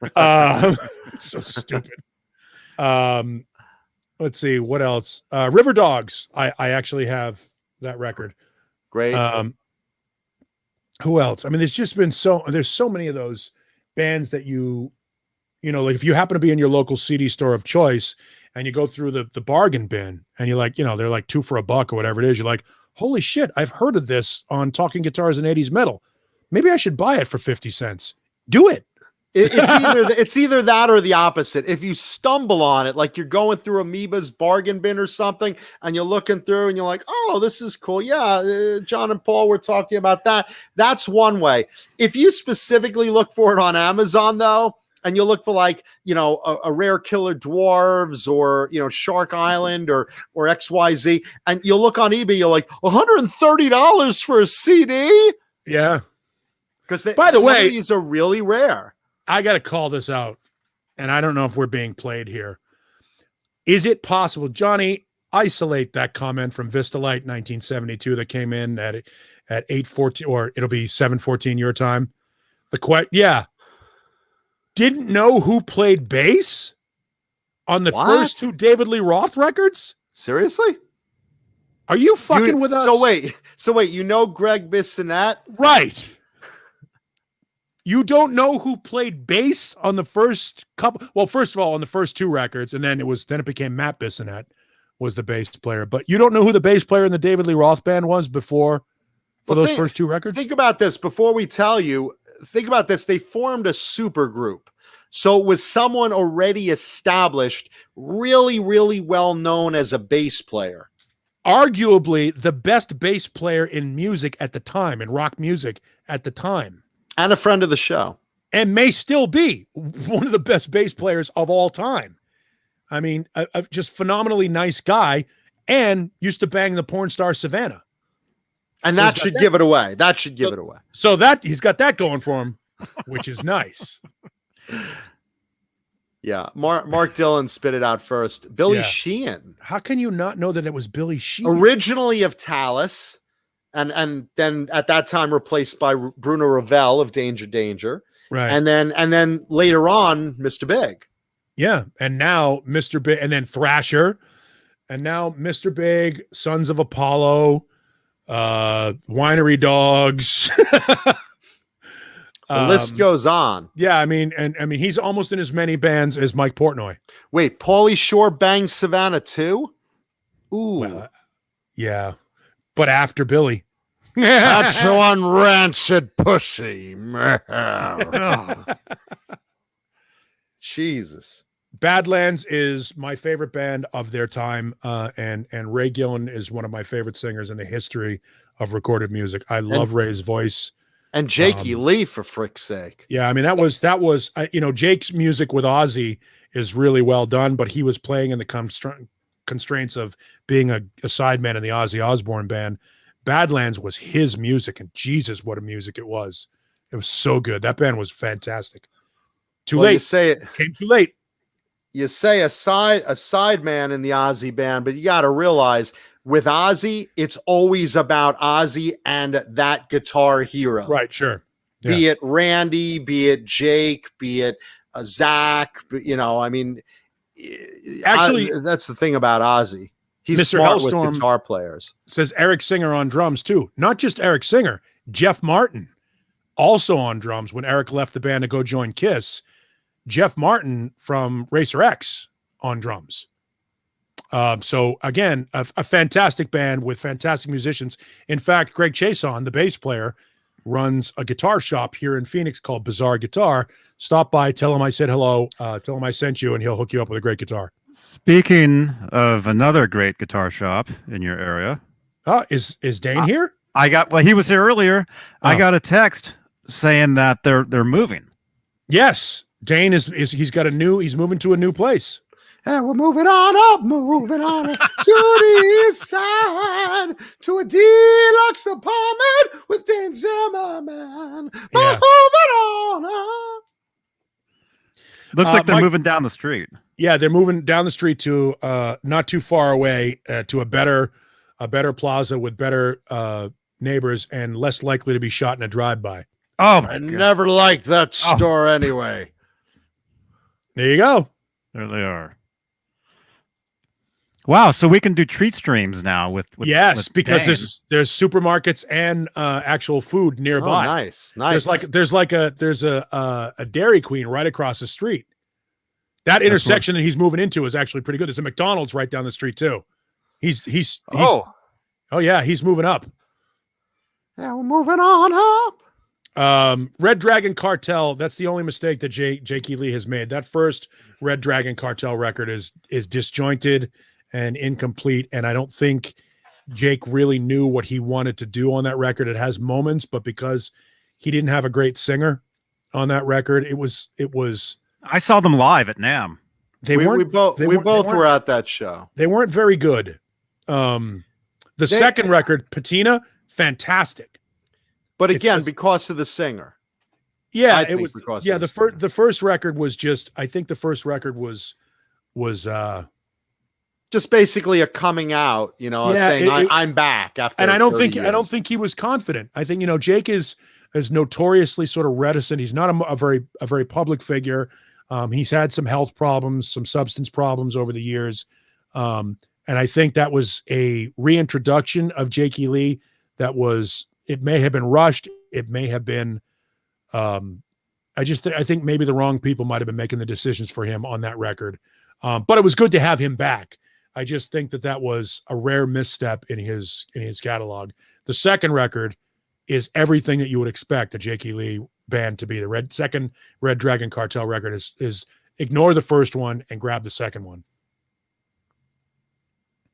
It's so stupid. Let's see what else. River Dogs. I actually have that record. Great. Who else? I mean, there's so many of those bands that like if you happen to be in your local CD store of choice and you go through the bargain bin and you're like, they're like $2 for $1 or whatever it is. You're like, holy shit, I've heard of this on Talking Guitars and 80s Metal. Maybe I should buy it for 50 cents. Do it. It's either that or the opposite. If you stumble on it, like you're going through Amoeba's bargain bin or something, and you're looking through and you're like, oh, this is cool. Yeah, John and Paul were talking about that. That's one way. If you specifically look for it on Amazon, though, and you look for like, a Rare Killer Dwarves or, Shark Island or XYZ, and you look on eBay, you're like, $130 for a CD? Yeah. Because by the way, these are really rare. I got to call this out, and I don't know if we're being played here. Is it possible, Johnny, isolate that comment from Vista Light 1972 that came in at 8:14, or it'll be 7:14 your time. Yeah. Didn't know who played bass on the first two David Lee Roth records? Seriously? Are you fucking with us? So wait, Greg Bissonette? Right. You don't know who played bass on the first couple. Well, first of all, on the first two records, and then it became Matt Bissonette was the bass player. But you don't know who the bass player in the David Lee Roth band was before those first two records? Think about this before we tell you. Think about this. They formed a super group. So it was someone already established, really, really well known as a bass player. Arguably the best bass player in music at the time, in rock music at the time. And a friend of the show. And may still be one of the best bass players of all time. I mean, a just phenomenally nice guy, and used to bang the porn star Savannah. And that should give it away. That should give it away. So that he's got that going for him, which is nice. Yeah. Mark Dillon spit it out first. Billy Sheehan. How can you not know that it was Billy Sheehan? Originally of Talus. And then at that time replaced by Bruno Ravel of Danger Danger. Right. And then later on, Mr. Big. Yeah. And now Mr. Big, and then Thrasher. And now Mr. Big, Sons of Apollo, Winery Dogs. The list goes on. Yeah, I mean, he's almost in as many bands as Mike Portnoy. Wait, Pauly Shore bangs Savannah too? Ooh. Well, yeah. But after Billy. That's one rancid pussy. Jesus. Badlands is my favorite band of their time, and Ray Gillen is one of my favorite singers in the history of recorded music. I love Ray's voice. And Jakey Lee, for frick's sake. Yeah, I mean, that was Jake's music with Ozzy is really well done, but he was playing in the constraints of being a sideman in the Ozzy Osbourne band. Badlands was his music, and Jesus, what a music it was. It was so good. That band was fantastic. Too late. You say it came too late. You say a sideman in the Ozzy band, but you got to realize with Ozzy, it's always about Ozzy and that guitar hero. Right, sure. be it Randy, be it Jake, be it Zach. You know, I mean, actually, that's the thing about Ozzy. He's Mr. smart Hellstorm with guitar players. Says Eric Singer on drums too. Not just Eric Singer, Jeff Martin also on drums when Eric left the band to go join Kiss. Jeff Martin from Racer X on drums. So again, a fantastic band with fantastic musicians. In fact, Greg Chason, the bass player, runs a guitar shop here in Phoenix called Bizarre Guitar. Stop by, tell him I said hello, tell him I sent you, and he'll hook you up with a great guitar. Speaking of another great guitar shop in your area, is Dane here? He was here earlier. Oh. I got a text saying that they're moving. Yes, Dane he's moving to a new place. And we're moving on up to the east side to a deluxe apartment with Dan Zimmerman. Yeah. Moving on up. Looks like they're Mike, moving down the street. Yeah, they're moving down the street to not too far away to a better plaza with better neighbors and less likely to be shot in a drive-by. Oh my I God. never liked that store anyway. There you go. There they are. Wow, so we can do treat streams now with Yes, with because Dane. there's supermarkets and actual food nearby. Oh, nice. There's a Dairy Queen right across the street. That intersection that he's moving into is actually pretty good. There's a McDonald's right down the street too. He's oh yeah, he's moving up. Yeah, we're moving on up. Red Dragon Cartel, that's the only mistake that Jake E. Lee has made. That first Red Dragon Cartel record is disjointed and incomplete, and I don't think Jake really knew what he wanted to do on that record. It has moments, but because he didn't have a great singer on that record, it was I saw them live at NAMM. We both were at that show. They weren't very good. The second record, Patina, fantastic. But again, because of the singer. Yeah, it was because the first record was just, I think the first record was just basically a coming out, saying I'm back after. And I don't think he was confident. I think Jake is notoriously sort of reticent. He's not a very public figure. He's had some health problems, some substance problems over the years, and I think that was a reintroduction of Jake E. Lee. It may have been rushed. It may have been. I think maybe the wrong people might have been making the decisions for him on that record, but it was good to have him back. I just think that was a rare misstep in his catalog. The second record is everything that you would expect a Jake E. Lee band to be. The second Red Dragon Cartel record is ignore the first one and grab the second one.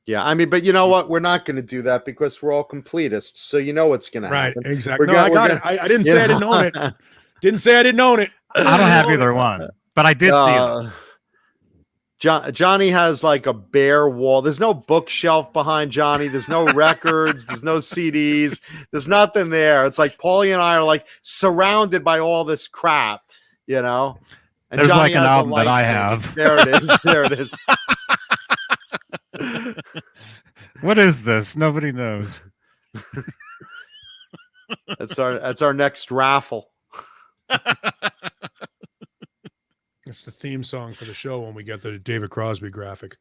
Yeah, I mean, but you know what? We're not going to do that because we're all completists. So you know what's going to happen. Right, exactly. I got it. I didn't say I didn't own it. Didn't say I didn't own it. I don't have either one, but I did see it. Johnny has like a bare wall. There's no bookshelf behind Johnny. There's no records. There's no CDs. There's nothing there. It's like Paulie and I are like surrounded by all this crap, And there's Johnny like an has album that I have. There it is. There it is. What is this? Nobody knows. That's our next raffle. It's the theme song for the show when we get the David Crosby graphic.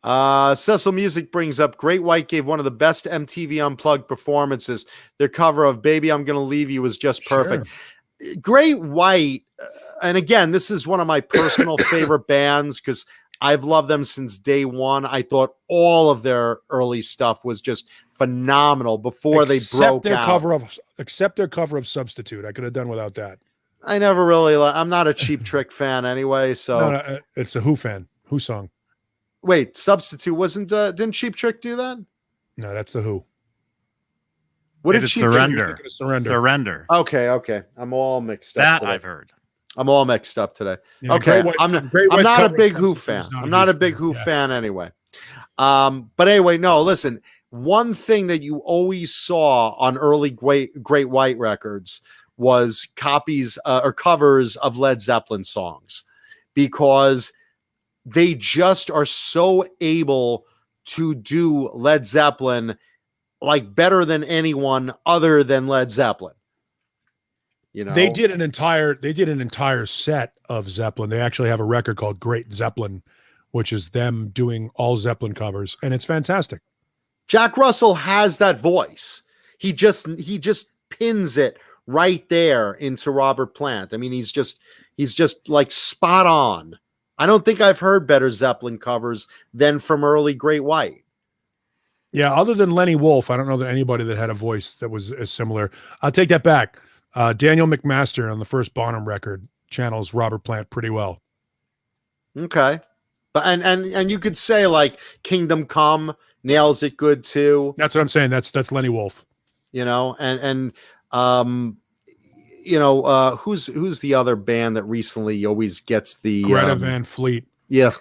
Cecil Music brings up Great White gave one of the best MTV Unplugged performances. Their cover of Baby I'm Gonna Leave You was just perfect. Sure. Great White, and again, this is one of my personal favorite bands because I've loved them since day one. I thought all of their early stuff was just phenomenal before they broke out. Except their cover of Substitute. I could have done without that. I never really I'm not a Cheap Trick fan anyway, so no, it's a Who fan. Who song? Wait, Substitute wasn't didn't Cheap Trick do that? No, that's the Who. What did Cheap Surrender? Trick? Surrender. Okay. I'm all mixed up. That today. I've heard. I'm all mixed up today. Yeah, okay, I'm not a big Who fan. I'm not a big Who fan anyway. But anyway, no, listen. One thing that you always saw on early Great White records was copies or covers of Led Zeppelin songs because they just are so able to do Led Zeppelin like better than anyone other than Led Zeppelin. You know, they did an entire set of Zeppelin. They actually have a record called Great Zeppelin, which is them doing all Zeppelin covers, and it's fantastic. Jack Russell has that voice. He just pins it right there into Robert Plant. I mean, he's just like spot on. I don't think I've heard better Zeppelin covers than from early Great White. Yeah, other than Lenny Wolf, I don't know that anybody that had a voice that was as similar. I'll take that back. Daniel McMaster on the first Bonham record channels Robert Plant pretty well. Okay. But and you could say like Kingdom Come nails it good too. That's what I'm saying. That's Lenny Wolf. You know, who's the other band that recently always gets the Greta Van Fleet. Yeah.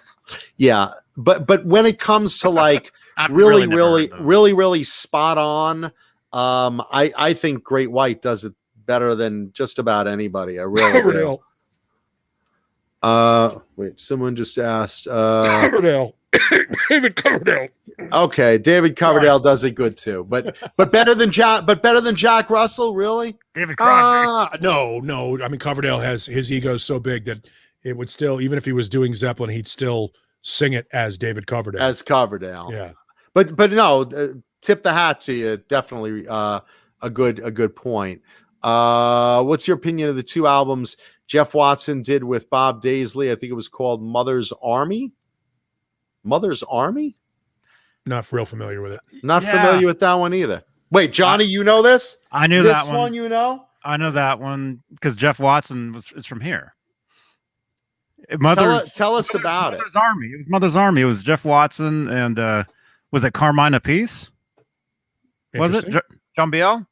But when it comes to like really spot on, I think Great White does it better than just about anybody. I really do. Wait, someone just asked. Coverdale. David Coverdale. Okay, David Coverdale does it good too, but better than Jack Russell, really? David Crosby. No. I mean, Coverdale has his ego so big that it would still, even if he was doing Zeppelin, he'd still sing it as David Coverdale. As Coverdale, yeah. But no, tip the hat to you. Definitely a good point. What's your opinion of the two albums Jeff Watson did with Bob Daisley? I think it was called Mother's Army. Mother's Army? Not real familiar with it. Not familiar with that one either. Wait, Johnny, you know this? I knew this that one. You know? I know that one because Jeff Watson is from here. Tell us about Mother's Army. It was Mother's Army. It was Jeff Watson and was it Carmine Apiece? Was it John Biel?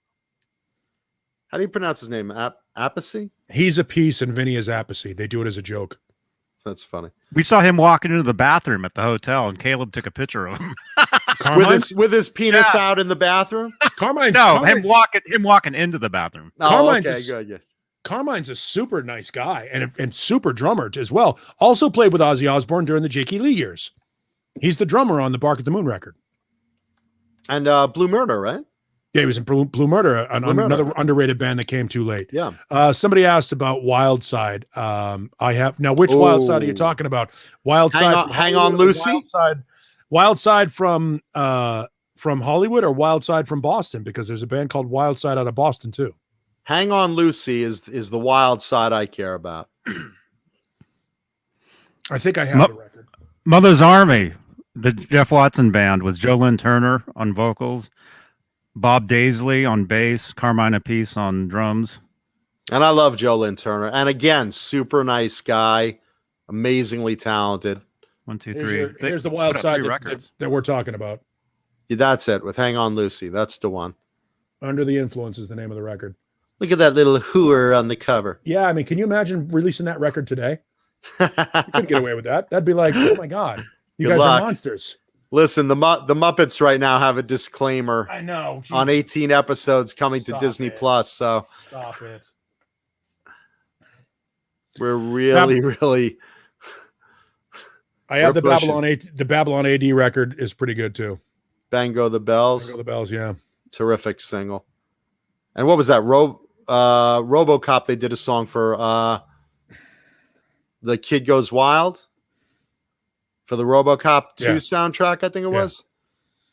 How do you pronounce his name? Appice? He's a piece and Vinny is Appice. They do it as a joke. That's funny. We saw him walking into the bathroom at the hotel, and Caleb took a picture of him with his penis out in the bathroom. Him walking into the bathroom. Good. Carmine's a super nice guy and super drummer as well. Also played with Ozzy Osbourne during the Jakey Lee years. He's the drummer on the Bark at the Moon record. And Blue Murder, right? Yeah, he was in Blue Murder, another underrated band that came too late. Yeah. Somebody asked about Wild Side. I have now. Which Wild Side are you talking about? Wild Side. Hang on, Lucy. Wild Side from Hollywood or Wild Side from Boston? Because there's a band called Wild Side out of Boston too. Hang On, Lucy is the Wild Side I care about. I think I have the record. Mother's Army, the Jeff Watson band, was Joe Lynn Turner on vocals, Bob Daisley on bass, Carmine Apiece on drums. And I love Joe Lynn Turner. And again, super nice guy, amazingly talented. 1, 2, 3. Here's the Wild Side that we're talking about. Yeah, that's it, with Hang On, Lucy. That's the one. Under the Influence is the name of the record. Look at that little hooer on the cover. Yeah, I mean, can you imagine releasing that record today? You couldn't get away with that. That'd be like, oh my God, you guys are monsters. Listen, the Muppets right now have a disclaimer. I know. On 18 episodes coming to Disney Plus. So stop it. We're really. I have the Babylon AD record is pretty good too. Bango the Bells. Bango the Bells, yeah. Terrific single. And what was that? RoboCop. They did a song for The Kid Goes Wild. For the RoboCop 2 soundtrack, I think it was.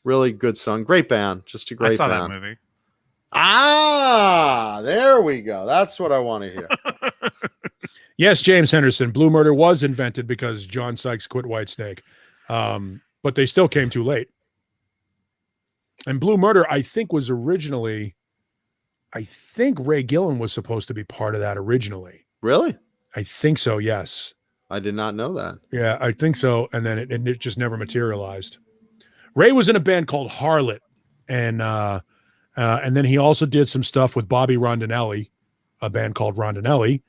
Really good song. Great band. Just a great band. I saw that movie. Ah, there we go. That's what I want to hear. Yes, James Henderson. Blue Murder was invented because John Sykes quit Whitesnake. But they still came too late. And Blue Murder, I think, was originally... I think Ray Gillen was supposed to be part of that originally. Really? I think so, yes. I did not know that. Yeah, I think so. And then it just never materialized. Ray was in a band called Harlot. And then he also did some stuff with Bobby Rondinelli, a band called Rondinelli.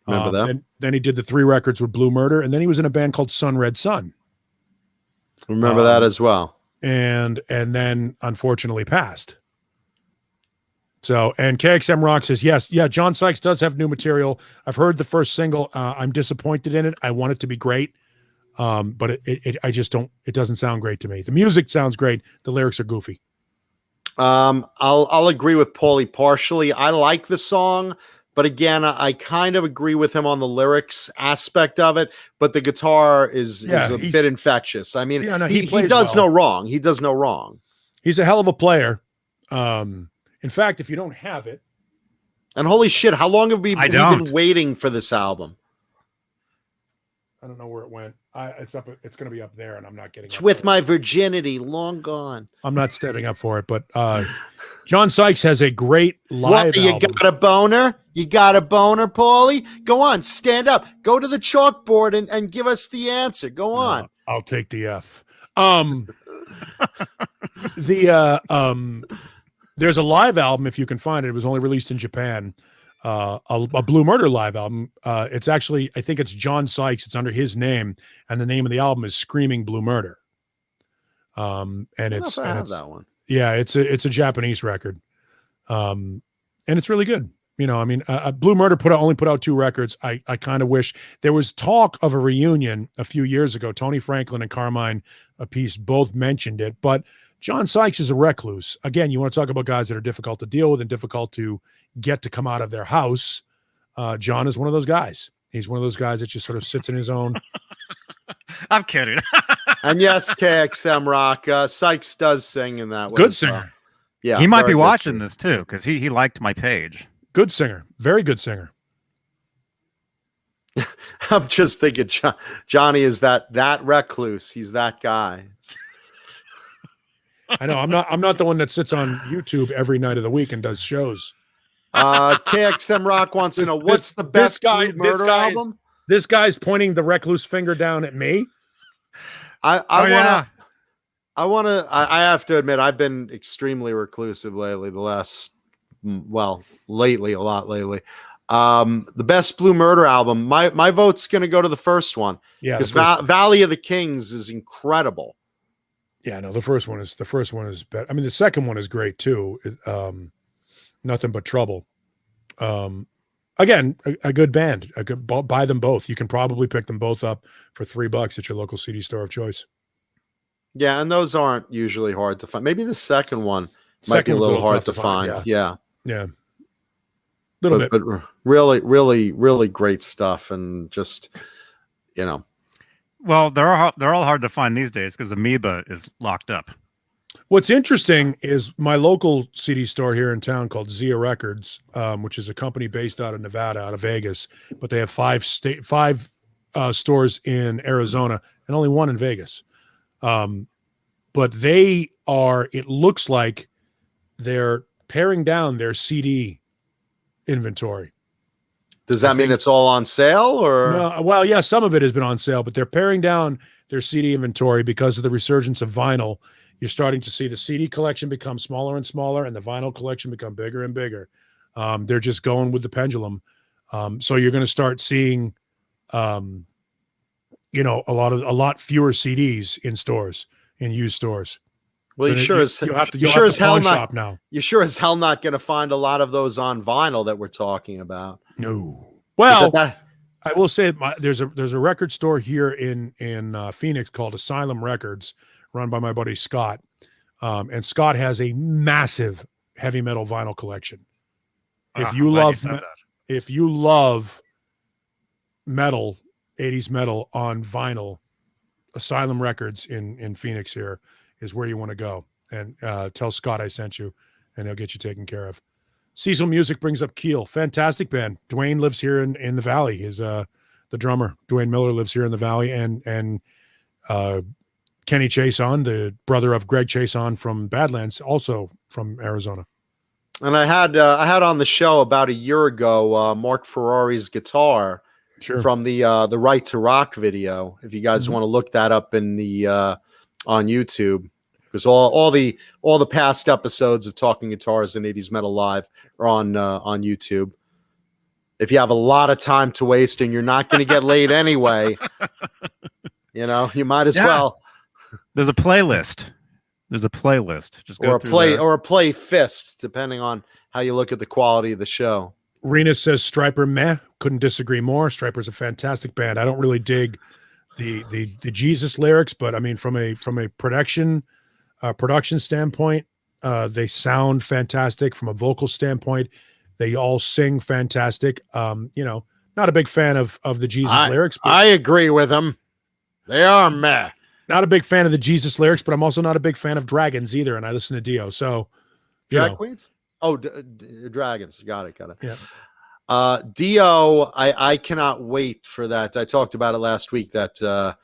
Remember that? And then he did the 3 records with Blue Murder. And then he was in a band called Sun Red Sun. Remember that as well. And then unfortunately passed. So, and KXM Rock says, yes, John Sykes does have new material. I've heard the first single. I'm disappointed in it. I want it to be great. But I just don't, it doesn't sound great to me. The music sounds great. The lyrics are goofy. I'll agree with Paulie partially. I like the song, but again, I kind of agree with him on the lyrics aspect of it. But the guitar is a bit infectious. I mean, he does no wrong. He does no wrong. He's a hell of a player. In fact, if you don't have it, and holy shit, how long have we been waiting for this album? I don't know where it went. It's up. It's going to be up there, and I'm not getting. It's with my virginity, long gone. I'm not stepping up for it, but John Sykes has a great live. You album. got a boner? You got a boner, Paulie? Go on, stand up. Go to the chalkboard and give us the answer. Go on. No, I'll take the F. There's a live album if you can find it. It was only released in Japan. A Blue Murder live album. It's actually, I think it's John Sykes. It's under his name, and the name of the album is Screaming Blue Murder. And it's that one. Yeah, it's a Japanese record, and it's really good. You know, I mean, Blue Murder only put out 2 records. I kind of wish there was talk of a reunion a few years ago. Tony Franklin and Carmine Appice both mentioned it, but John Sykes is a recluse. Again, you want to talk about guys that are difficult to deal with and difficult to get to come out of their house. John is one of those guys. He's one of those guys that just sort of sits in his own. I'm kidding. And yes, KXM Rock, Sykes does sing in that way. Good singer. Yeah, he might be watching this too because he liked my page. Good singer. Very good singer. I'm just thinking Johnny is that recluse. He's that guy. I know. I'm not the one that sits on YouTube every night of the week and does shows. KXM Rock wants to know what's the best Blue Murder album? This guy's pointing the recluse finger down at me. I have to admit, I've been extremely reclusive lately. Lately, a lot lately. The best Blue Murder album. My vote's going to go to the first one. Yeah, because Valley of the Kings is incredible. Yeah, no, the first one is better. I mean, the second one is great too. Nothing but trouble. Again, a good band. Buy them both. You can probably pick them both up for $3 at your local CD store of choice. Yeah, and those aren't usually hard to find. Maybe the second one might be a little hard to find. Yeah. Little bit. But really, really, really great stuff, and just Well, they're all hard to find these days because Amoeba is locked up. What's interesting is my local CD store here in town called Zia Records, which is a company based out of Nevada, out of Vegas, but they have 5 stores in Arizona and only 1 in Vegas. But it looks like they're paring down their CD inventory. Does that mean it's all on sale, or? No, well, yeah, some of it has been on sale, but they're paring down their CD inventory because of the resurgence of vinyl. You're starting to see the CD collection become smaller and smaller, and the vinyl collection become bigger and bigger. They're just going with the pendulum. So you're going to start seeing, a lot fewer CDs in stores, in used stores. Well, so you're sure as hell not going to find a lot of those on vinyl that we're talking about. No. Well, I will say there's a record store here in Phoenix called Asylum Records, run by my buddy Scott. And Scott has a massive heavy metal vinyl collection. If you love metal, 80s metal on vinyl, Asylum Records in Phoenix here is where you want to go. And tell Scott I sent you, and he'll get you taken care of. Cecil Music brings up Keel. Fantastic band. Dwayne lives here in the Valley. He's the drummer. Dwayne Miller lives here in the Valley, and Kenny Chason, the brother of Greg Chason from Badlands, also from Arizona. And I had on the show about a year ago Mark Ferrari's guitar from the Right to Rock video. If you guys want to look that up in the on YouTube, because all the past episodes of Talking Guitars and 80s Metal Live are on YouTube. If you have a lot of time to waste and you're not going to get laid anyway, you might as well. There's a playlist. Just go or a play fist, depending on how you look at the quality of the show. Rena says Stryper meh. Couldn't disagree more. Stryper's a fantastic band. I don't really dig the Jesus lyrics, but I mean from a production standpoint, They sound fantastic from a vocal standpoint. They all sing fantastic. Not a big fan of the Jesus lyrics. But I agree with them. They are meh. not a big fan of the Jesus lyrics, but I'm also not a big fan of dragons either. And I listen to Dio. So, Drag queens? Oh, dragons. Got it. Yeah. Dio, I cannot wait for that. I talked about it last week. That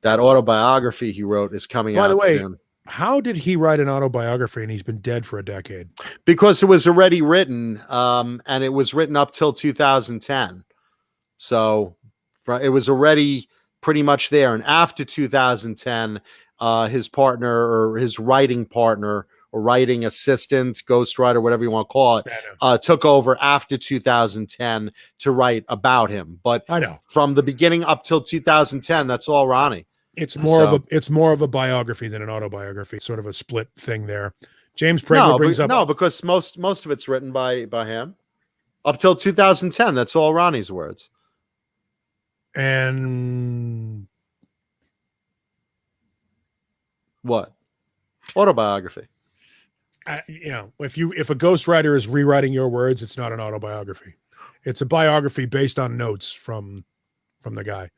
autobiography he wrote is coming out. By the way, soon. how did he write an autobiography and he's been dead for a decade? Because it was already written, and it was written up till 2010. So it was already pretty much there. And after 2010, his partner or his writing partner or writing assistant, ghostwriter, whatever you want to call it, took over after 2010 to write about him. But I know from the beginning up till 2010, that's all Ronnie. it's more of a biography than an autobiography, sort of a split thing there. James Pregler brings up because most of it's written by him up till 2010. That's all Ronnie's words. And what? Autobiography. If a ghostwriter is rewriting your words, it's not an autobiography. It's a biography based on notes from the guy.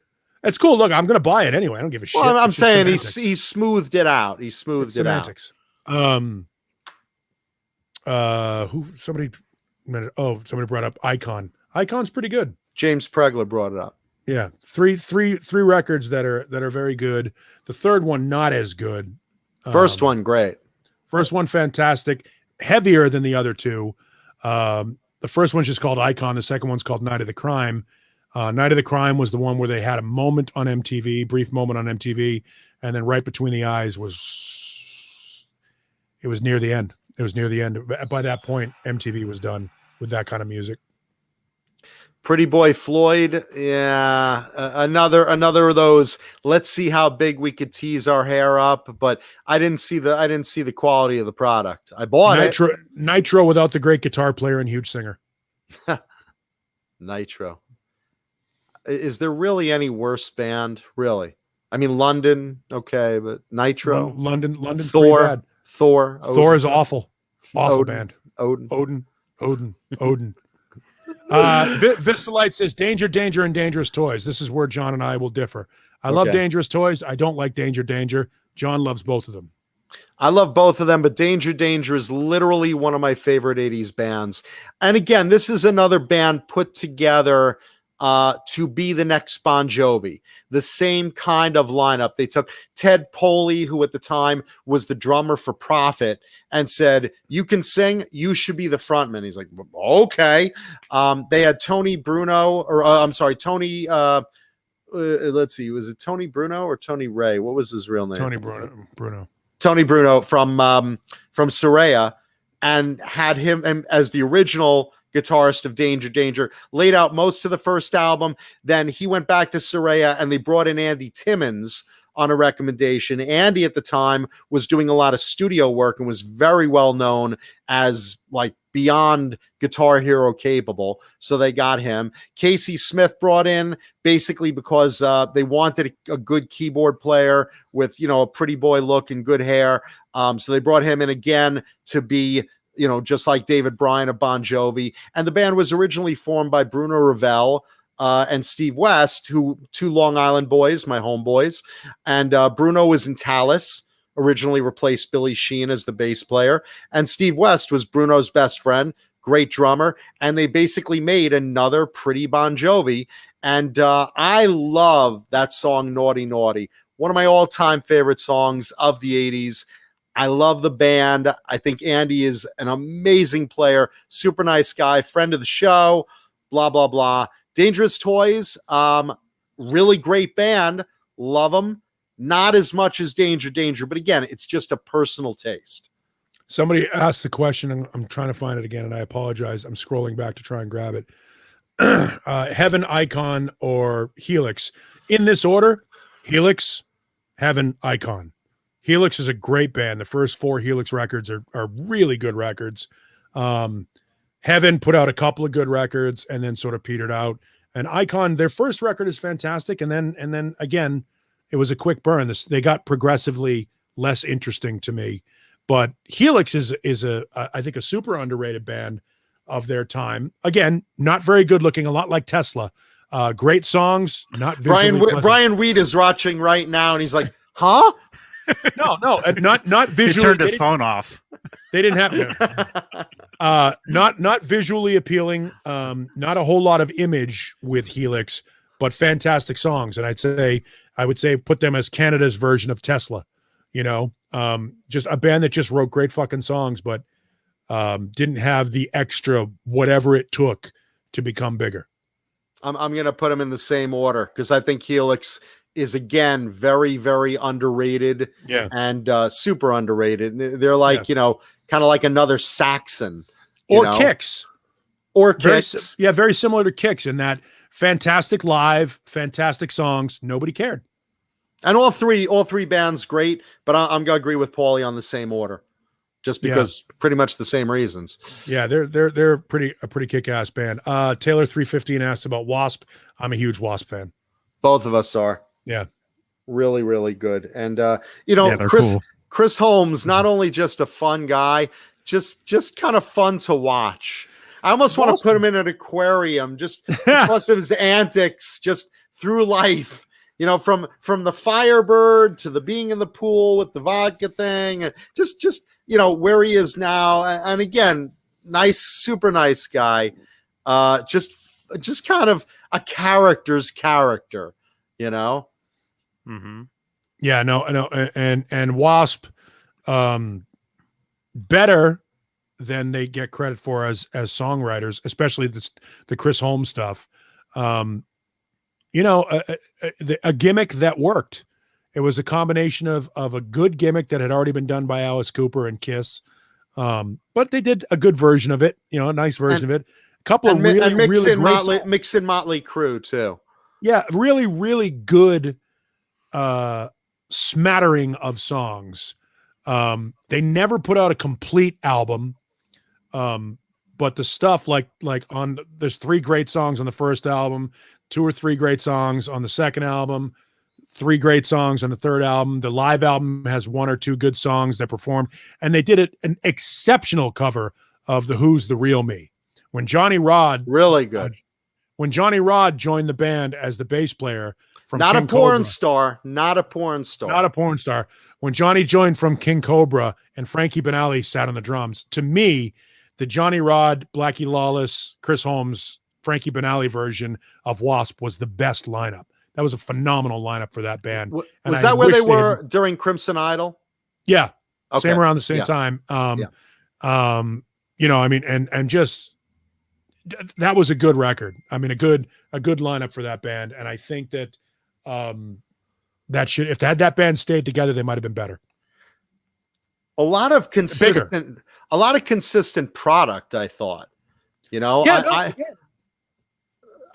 It's cool. Look, I'm going to buy it anyway. I don't give a shit. Well, I'm saying semantics. he smoothed it out. He smoothed it semantics. out. Somebody brought up Icon. Icon's pretty good. James Pregler brought it up. Yeah, three records that are very good. The third one not as good. First one great. First one fantastic, heavier than the other two. The first one's just called Icon. The second one's called Night of the Crime. Night of the Crime was the one where they had a moment on MTV, brief moment on MTV, and then right between the eyes was near the end. It was near the end. By that point, MTV was done with that kind of music. Pretty Boy Floyd, yeah, another of those. Let's see how big we could tease our hair up, but I didn't see the quality of the product. I bought Nitro without the great guitar player and huge singer. Nitro. Is there really any worse band? Really? I mean, London, okay, but Nitro, London, Thor, Thor is awful band. Odin. Vistalite says Danger, and Dangerous Toys. This is where John and I will differ. I love Dangerous Toys. I don't like Danger. John loves both of them. I love both of them, but Danger is literally one of my favorite 80s bands. And again, this is another band put together to be the next Bon Jovi. The same kind of lineup. They took Ted Poley, who at the time was the drummer for Prophet, and said, "You can sing, you should be the frontman." He's like, "Okay." They had Tony Bruno, Tony. Let's see, was it Tony Bruno or Tony Ray? What was his real name? Tony Bruno. Tony Bruno from Soraya, and had him as the original guitarist of Danger, laid out most of the first album. Then he went back to Soraya and they brought in Andy Timmons on a recommendation. Andy at the time was doing a lot of studio work and was very well known as like beyond Guitar Hero capable. So they got him. Casey Smith brought in basically because they wanted a good keyboard player with, a pretty boy look and good hair. So they brought him in again to be, just like David Bryan of Bon Jovi. And the band was originally formed by Bruno Ravel and Steve West, two Long Island boys, my homeboys. And Bruno was in Talus, originally replaced Billy Sheehan as the bass player. And Steve West was Bruno's best friend, great drummer. And they basically made another pretty Bon Jovi. And I love that song, Naughty Naughty. One of my all-time favorite songs of the 80s. I love the band. I think Andy is an amazing player, super nice guy, friend of the show, blah, blah, blah. Dangerous Toys, really great band. Love them. Not as much as Danger, but again, it's just a personal taste. Somebody asked the question, and I'm trying to find it again, and I apologize. I'm scrolling back to try and grab it. Heaven, Icon, or Helix. In this order, Helix, Heaven, Icon. Helix is a great band. The first 4 Helix records are really good records. Heaven put out a couple of good records and then sort of petered out. And Icon, their first record is fantastic. And then again, it was a quick burn. They got progressively less interesting to me. But Helix is I think a super underrated band of their time. Again, not very good looking, a lot like Tesla. Great songs, not visually pleasant. Brian Weed is watching right now, and he's like, "Huh? No, not He visually. turned his phone off. They didn't have not visually appealing. Not a whole lot of image with Helix, but fantastic songs. And I would say put them as Canada's version of Tesla. You know, just a band that just wrote great fucking songs, but didn't have the extra whatever it took to become bigger. I'm going to put them in the same order because I think Helix is, again, very, very underrated and super underrated. They're like, kind of like another Saxon. Or Kicks. Or Kicks. Very similar to Kicks in that fantastic live, fantastic songs. Nobody cared. And all three bands great, but I'm going to agree with Paulie on the same order. Just because pretty much the same reasons. Yeah, they're a pretty kick-ass band. Taylor 315 asked about Wasp. I'm a huge Wasp fan. Both of us are. Yeah. Really, really good. And Chris Holmes, not only just a fun guy, just kind of fun to watch. I almost want to put him in an aquarium just because of his antics just through life. From the Firebird to the being in the pool with the vodka thing, and just where he is now. And again, super nice guy. Just kind of a character's character, Mm-hmm. Yeah, no, and Wasp, better than they get credit for as songwriters, especially the Chris Holmes stuff. A gimmick that worked. It was a combination of a good gimmick that had already been done by Alice Cooper and Kiss. But they did a good version of it, a nice version of it. A couple of really mix in Motley Crue too. Yeah, really, really good smattering of songs. They never put out a complete album. But the stuff like there's 3 great songs on the first album, 2 or 3 great songs on the second album, 3 great songs on the third album. The live album has 1 or 2 good songs that performed, and they did an exceptional cover of the Who's the Real Me. When Johnny Rod really good. When Johnny Rod joined the band as the bass player from not King a porn Cobra, star, not a porn star. When Johnny joined from King Cobra and Frankie Banali sat on the drums, to me, the Johnny Rod, Blackie Lawless, Chris Holmes, Frankie Banali version of Wasp was the best lineup. That was a phenomenal lineup for that band. Was that where they were during Crimson Idol? Yeah. Okay. Same around the same time. Just that was a good record. I mean, a good lineup for that band. And I think that if had that band stayed together, they might have been better. A lot of consistent product, I thought.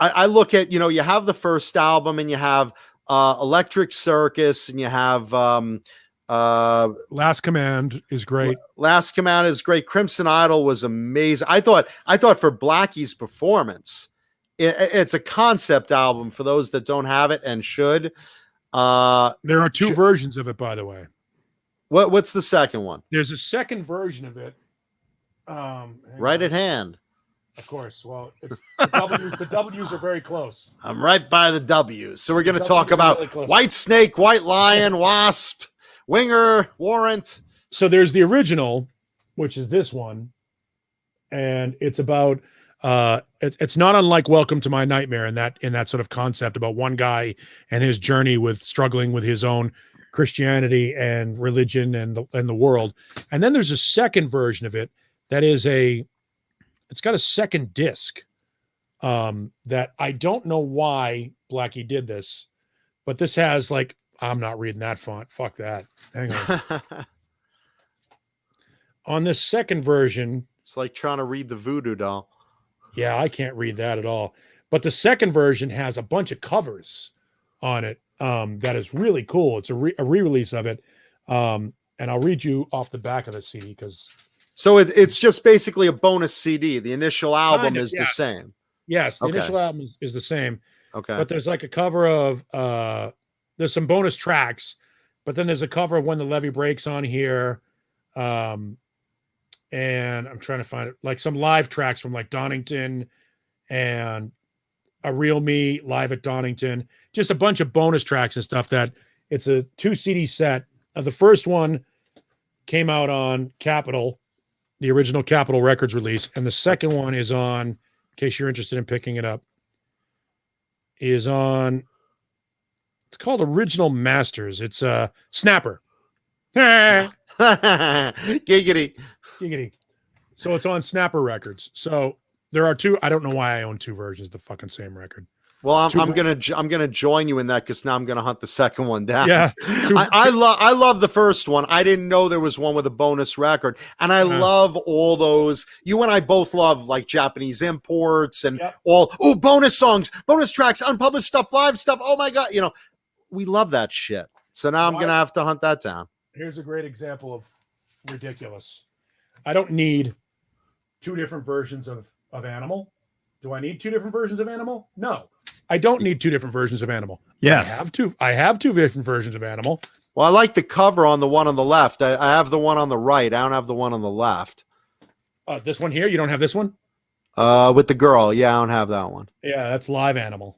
I look at, you have the first album and you have Electric Circus and you have Last Command is great. Crimson Idol was amazing. I thought for Blackie's performance, it's a concept album for those that don't have it and should. There are 2 versions of it, by the way. What's the second one? There's a second version of it. Right at hand. Of course. Well, the W's are very close. I'm right by the W's. So we're going to talk about really White Snake, White Lion, Wasp, Winger, Warrant. So there's the original, which is this one. And it's about it's not unlike Welcome to My Nightmare in that sort of concept about one guy and his journey with struggling with his own Christianity and religion and the world. And then there's a second version of it that is it's got a second disc that I don't know why Blackie did this, but this has I'm not reading that font. Fuck that. Hang on. On this second version, it's like trying to read the Voodoo doll. Yeah, I can't read that at all. But the second version has a bunch of covers on it that is really cool. It's a re-release of it. And I'll read you off the back of the CD because... So it's just basically a bonus CD. The initial album is the same. Yes, the initial album is the same. Okay. But there's a cover of... there's some bonus tracks, but then there's a cover of When the Levee Breaks on here. And I'm trying to find it, like some live tracks from like Donington and A Real Me live at Donington, just a bunch of bonus tracks and stuff. That it's a 2 CD set. The first one came out on Capitol, the original Capitol Records release, and the second one is on, in case you're interested in picking it up, is on, it's called Original Masters. It's a Snapper. Giggity. Giggity. So it's on Snapper Records. So there are two. I don't know why I own two versions of the fucking same record. Well, I'm gonna join you in that because now I'm gonna hunt the second one down. Yeah, I love the first one. I didn't know there was one with a bonus record, and I love all those. You and I both love like Japanese imports and all. Oh, bonus songs, bonus tracks, unpublished stuff, live stuff. Oh my god, we love that shit. So now I'm gonna have to hunt that down. Here's a great example of ridiculous. I don't need two different versions of Animal. Do I need two different versions of Animal? No, I don't need two different versions of Animal. Yes, I have two different versions of Animal. Well, I like the cover on the one on the left. I have the one on the right. I don't have the one on the left. This one here, you don't have this one? With the girl. Yeah, I don't have that one. Yeah, that's Live Animal.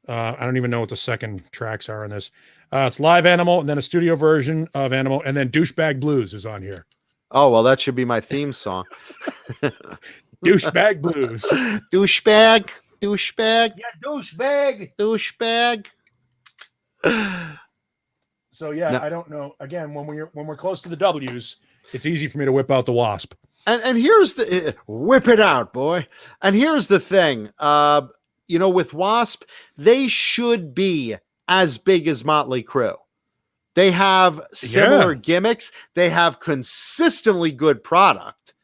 I don't even know what the second tracks are in this. It's Live Animal, and then a studio version of Animal, and then Douchebag Blues is on here. Oh, well, that should be my theme song. Douchebag Blues. Douchebag. Yeah, douchebag. So yeah, no. I don't know. Again, when we're close to the W's, it's easy for me to whip out the Wasp. And here's the whip it out, boy. And here's the thing. With Wasp, they should be as big as Motley Crue. They have similar gimmicks. They have consistently good product.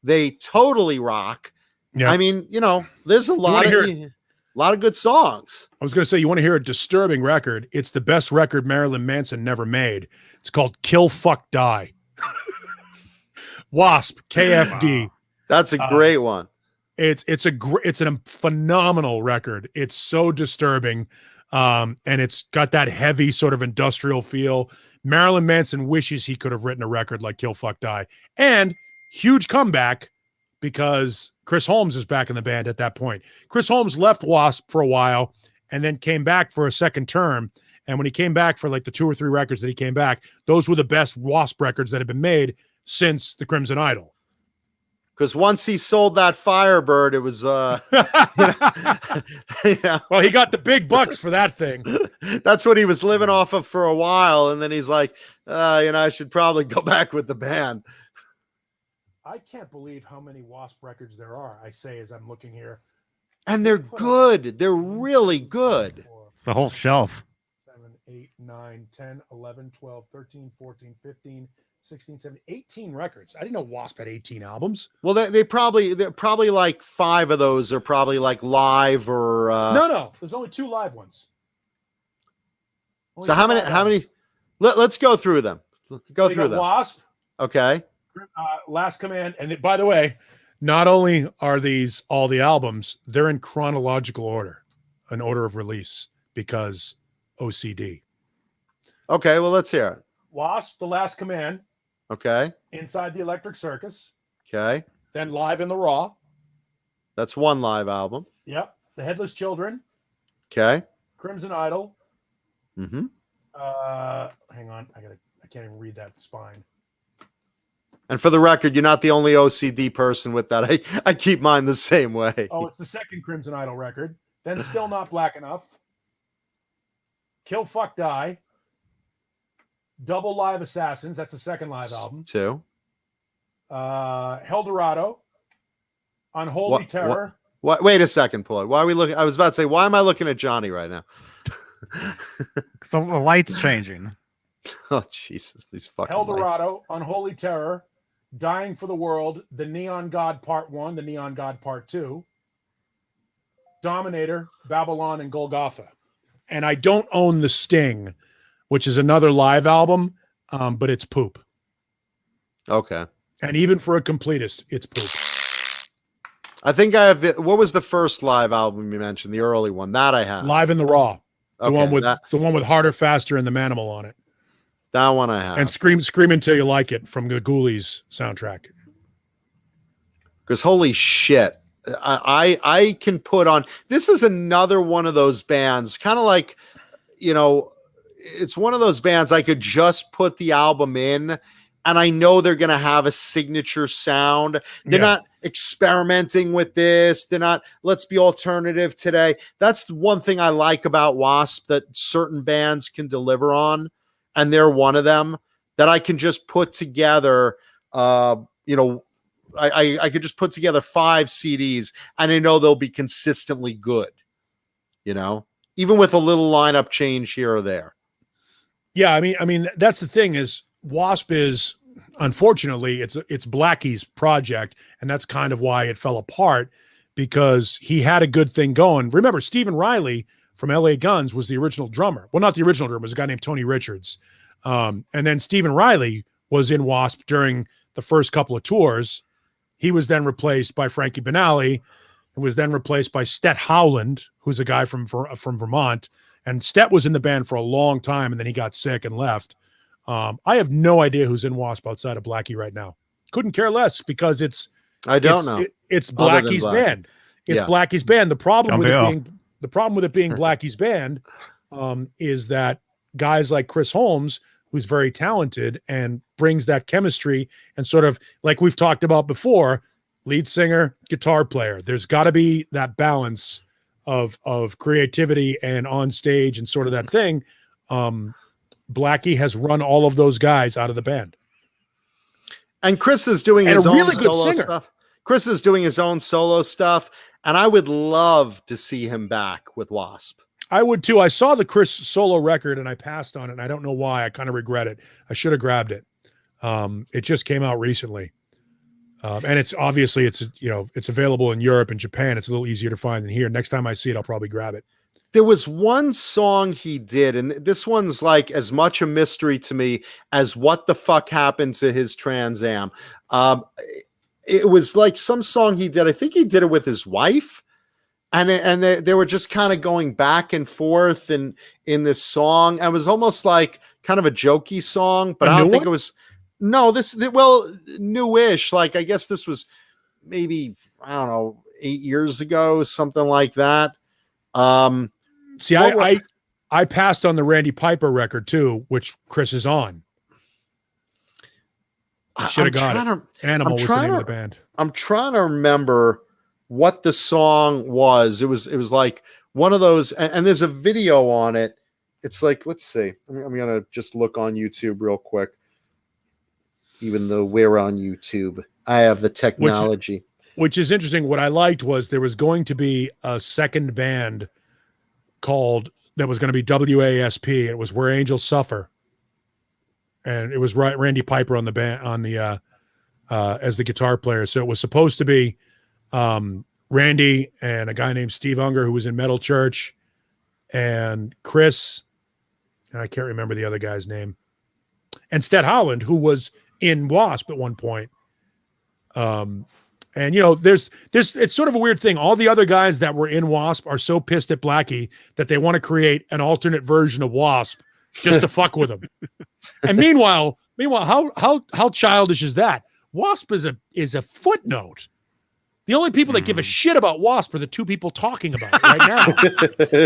They totally rock. Yeah. I mean, there's a lot of good songs. I was going to say, you want to hear a disturbing record? It's the best record Marilyn Manson never made. It's called Kill, Fuck, Die. Wasp, KFD. Wow. That's a great one. It's a phenomenal record. It's so disturbing. And it's got that heavy sort of industrial feel. Marilyn Manson wishes he could have written a record like Kill, Fuck, Die. And huge comeback because Chris Holmes is back in the band at that point. Chris Holmes left Wasp for a while and then came back for a second term. And when he came back for like the 2 or 3 records that he came back, those were the best Wasp records that had been made since the Crimson Idol. Because once he sold that Firebird, it was Well, he got the big bucks for that thing. That's what he was living off of for a while, and then he's like, I should probably go back with the band. I can't believe how many Wasp records there are. I say as I'm looking here, and they're good. They're really good. It's the whole shelf. 7, 8, 9, 10, 11, 12, 13, 14, 15. 16, 17, 18 records. I didn't know Wasp had 18 albums. Well, they're probably like 5 of those are probably like live or No, there's only 2 live ones. So how many let's go through them. Go through them. Wasp. Okay. Last Command. And by the way, not only are these all the albums, they're in chronological order, an order of release, because OCD. Okay, well, let's hear it. Wasp, The Last Command. Okay. Inside the Electric Circus. Okay. Then Live in the Raw. That's one live album. Yep. The Headless Children. Okay. Crimson Idol. Mm-hmm. Hang on. I can't even read that spine. And for the record, you're not the only OCD person with that. I keep mine the same way. Oh, it's the second Crimson Idol record. Then Still Not Black Enough. Kill, Fuck, Die. Double Live Assassins. That's the second live album. 2. Eldorado. Unholy Terror. What? Wait a second, Paul. Why are we looking? I was about to say, why am I looking at Johnny right now? The light's changing. Oh, Jesus. These fucking Eldorado. lights. Unholy Terror. Dying for the World. The Neon God Part 1. The Neon God Part 2. Dominator. Babylon, and Golgotha. And I don't own The Sting, which is another live album, but it's poop. Okay. And even for a completist, it's poop. I think I have what was the first live album you mentioned? The early one. That I have. Live in the Raw. The Okay, one with Harder, Faster, and the Manimal on it. That one I have. And Scream Until You Like It from the Ghoulies soundtrack. Because holy shit, I can put on. This is another one of those bands, kind of like, you know, it's one of those bands I could just put the album in, and I know they're going to have a signature sound. They're not experimenting with this. They're not, let's be alternative today. That's one thing I like about Wasp that certain bands can deliver on. And they're one of them that I can just put together. You know, I could just put together 5 CDs and I know they'll be consistently good, you know, even with a little lineup change here or there. Yeah. I mean, that's the thing is Wasp is, unfortunately, it's Blackie's project. And that's kind of why it fell apart, because he had a good thing going. Remember, Stephen Riley from LA Guns was the original drummer. Well, not the original drummer, it was a guy named Tony Richards. And then Stephen Riley was in Wasp during the first couple of tours. He was then replaced by Frankie Benali, who was then replaced by Stet Howland, who's a guy from Vermont. And Stet was in the band for a long time, and then he got sick and left. I have no idea who's in Wasp outside of Blackie right now. Couldn't care less, because it's Blackie's band. It's Blackie's band. The problem with it being Blackie's band is that guys like Chris Holmes, who's very talented and brings that chemistry and sort of, like we've talked about before, lead singer, guitar player. There's got to be that balance of creativity and on stage and sort of that thing. Blackie has run all of those guys out of the band. And Chris is doing his own solo stuff. Chris is doing his own solo stuff. And I would love to see him back with Wasp. I would too. I saw the Chris solo record and I passed on it. And I don't know why. I kind of regret it. I should have grabbed it. It just came out recently. And it's obviously it's available in Europe and Japan. It's a little easier to find than here. Next time I see it, I'll probably grab it. There was one song he did, and this one's like as much a mystery to me as what the fuck happened to his Trans Am. It was like some song he did. I think he did it with his wife. And they were just kind of going back and forth in this song. It was almost like kind of a jokey song, but I don't think it was. No, newish. Like, I guess this was maybe, I don't know, 8 years ago, something like that. See, I passed on the Randy Piper record too, which Chris is on. I should have got it. Animal was the name of the band. I'm trying to remember what the song was. It was like one of those, and there's a video on it. It's like, let's see. I'm gonna just look on YouTube real quick. Even though we're on YouTube, I have the technology. Which is interesting. What I liked was there was going to be a second band that was going to be WASP. It was Where Angels Suffer, and it was Randy Piper on the band as the guitar player. So it was supposed to be Randy and a guy named Steve Unger, who was in Metal Church, and Chris, and I can't remember the other guy's name, and Stet Howland, who was in Wasp at one point. And there's it's sort of a weird thing. All the other guys that were in Wasp are so pissed at Blackie that they want to create an alternate version of Wasp just to fuck with him. And meanwhile, how childish is that? Wasp is a footnote. The only people that give a shit about Wasp are the two people talking about it right now.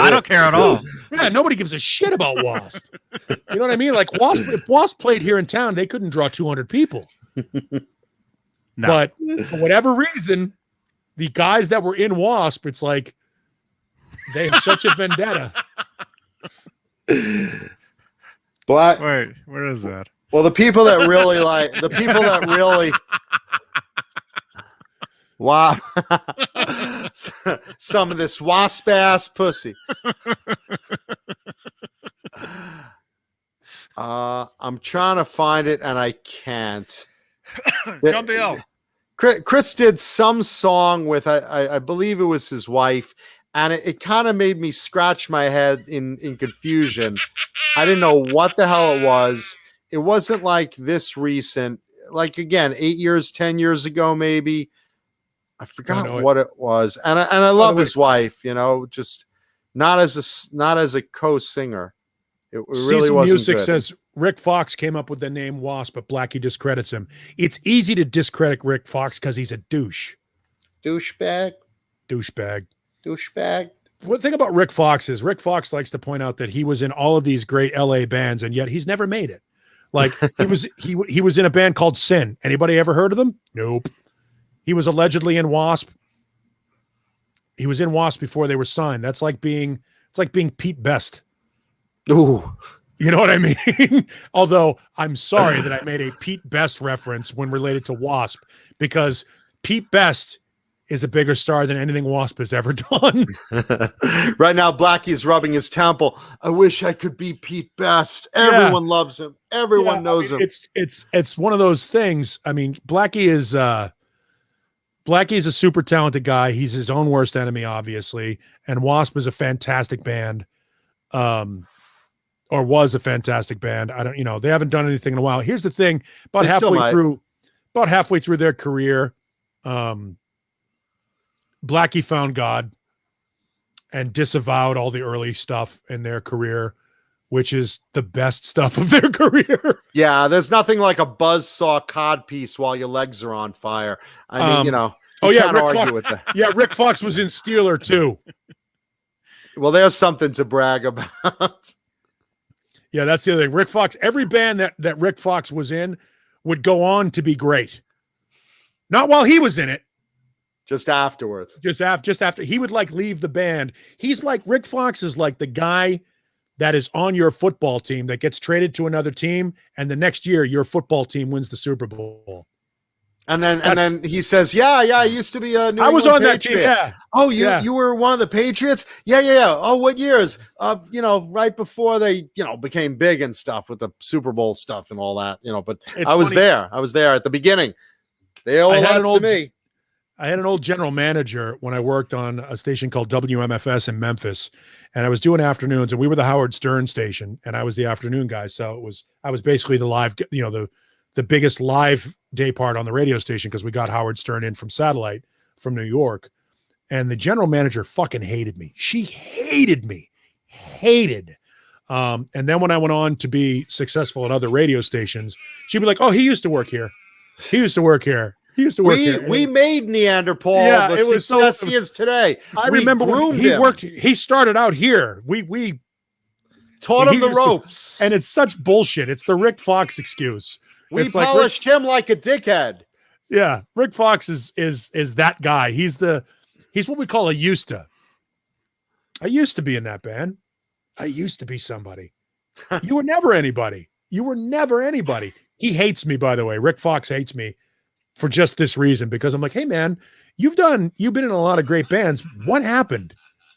I don't care at all. Yeah, nobody gives a shit about Wasp. You know what I mean? Like if Wasp played here in town, they couldn't draw 200 people. No. But for whatever reason, the guys that were in Wasp, it's like they have such a vendetta. Wait, where is that? Well, the people that really wow, some of this wasp ass pussy. I'm trying to find it and I can't. John Biel. Chris did some song with I believe it was his wife, and it kind of made me scratch my head in confusion. I didn't know what the hell it was. It wasn't like this recent, like again, 8 years, 10 years ago, maybe. I forgot what it was, and I love his wife. Just not as a co-singer. It really wasn't Music good. says Rick Fox came up with the name Wasp, but Blackie discredits him. It's easy to discredit Rick Fox because he's a douche. Douchebag. One thing about Rick Fox is Rick Fox likes to point out that he was in all of these great LA bands, and yet he's never made it. Like he was in a band called Sin. Anybody ever heard of them? Nope. He was allegedly in Wasp. He was in Wasp before they were signed. It's like being Pete Best. Ooh. You know what I mean? Although I'm sorry that I made a Pete Best reference when related to Wasp, because Pete Best is a bigger star than anything Wasp has ever done. Right now, Blackie's rubbing his temple. I wish I could be Pete Best. Everyone loves him. Everyone knows him. It's one of those things. I mean, Blackie is a super talented guy. He's his own worst enemy, obviously. And Wasp is a fantastic band. Or was a fantastic band. They haven't done anything in a while. Here's the thing, about halfway through their career, Blackie found God and disavowed all the early stuff in their career, which is the best stuff of their career. Yeah, there's nothing like a buzzsaw codpiece while your legs are on fire. I mean, can't argue with that. Yeah, Rick Fox was in Steeler too. Well, there's something to brag about. Yeah, that's the other thing. Rick Fox, every band that Rick Fox was in would go on to be great. Not while he was in it. Just afterwards. Just after he would leave the band. Rick Fox is like the guy that is on your football team that gets traded to another team, and the next year your football team wins the Super Bowl. And then he says, "Yeah, I used to be a New I was England on Patriot." that team. Yeah. Oh, you were one of the Patriots? Yeah. Oh, what years? Right before they, became big and stuff with the Super Bowl stuff and all that, but It's I was funny. there. I was there at the beginning. They all had to me. I had an old general manager when I worked on a station called WMFS in Memphis, and I was doing afternoons, and we were the Howard Stern station, and I was the afternoon guy. So I was basically the live, the biggest live day part on the radio station, because we got Howard Stern in from satellite from New York. And the general manager fucking hated me. She hated me. And then when I went on to be successful at other radio stations, she'd be like, "Oh, he used to work here. He used to work here. We made Neanderthal the success he is today. I remember when he worked. He started out here. We taught him the ropes, and it's such bullshit. It's the Rick Fox excuse. We polished him like a dickhead. Yeah, Rick Fox is that guy. He's what we call a used to. I used to be in that band. I used to be somebody. You were never anybody. He hates me, by the way. Rick Fox hates me for just this reason, because I'm like, "Hey man, you've been in a lot of great bands. What happened?"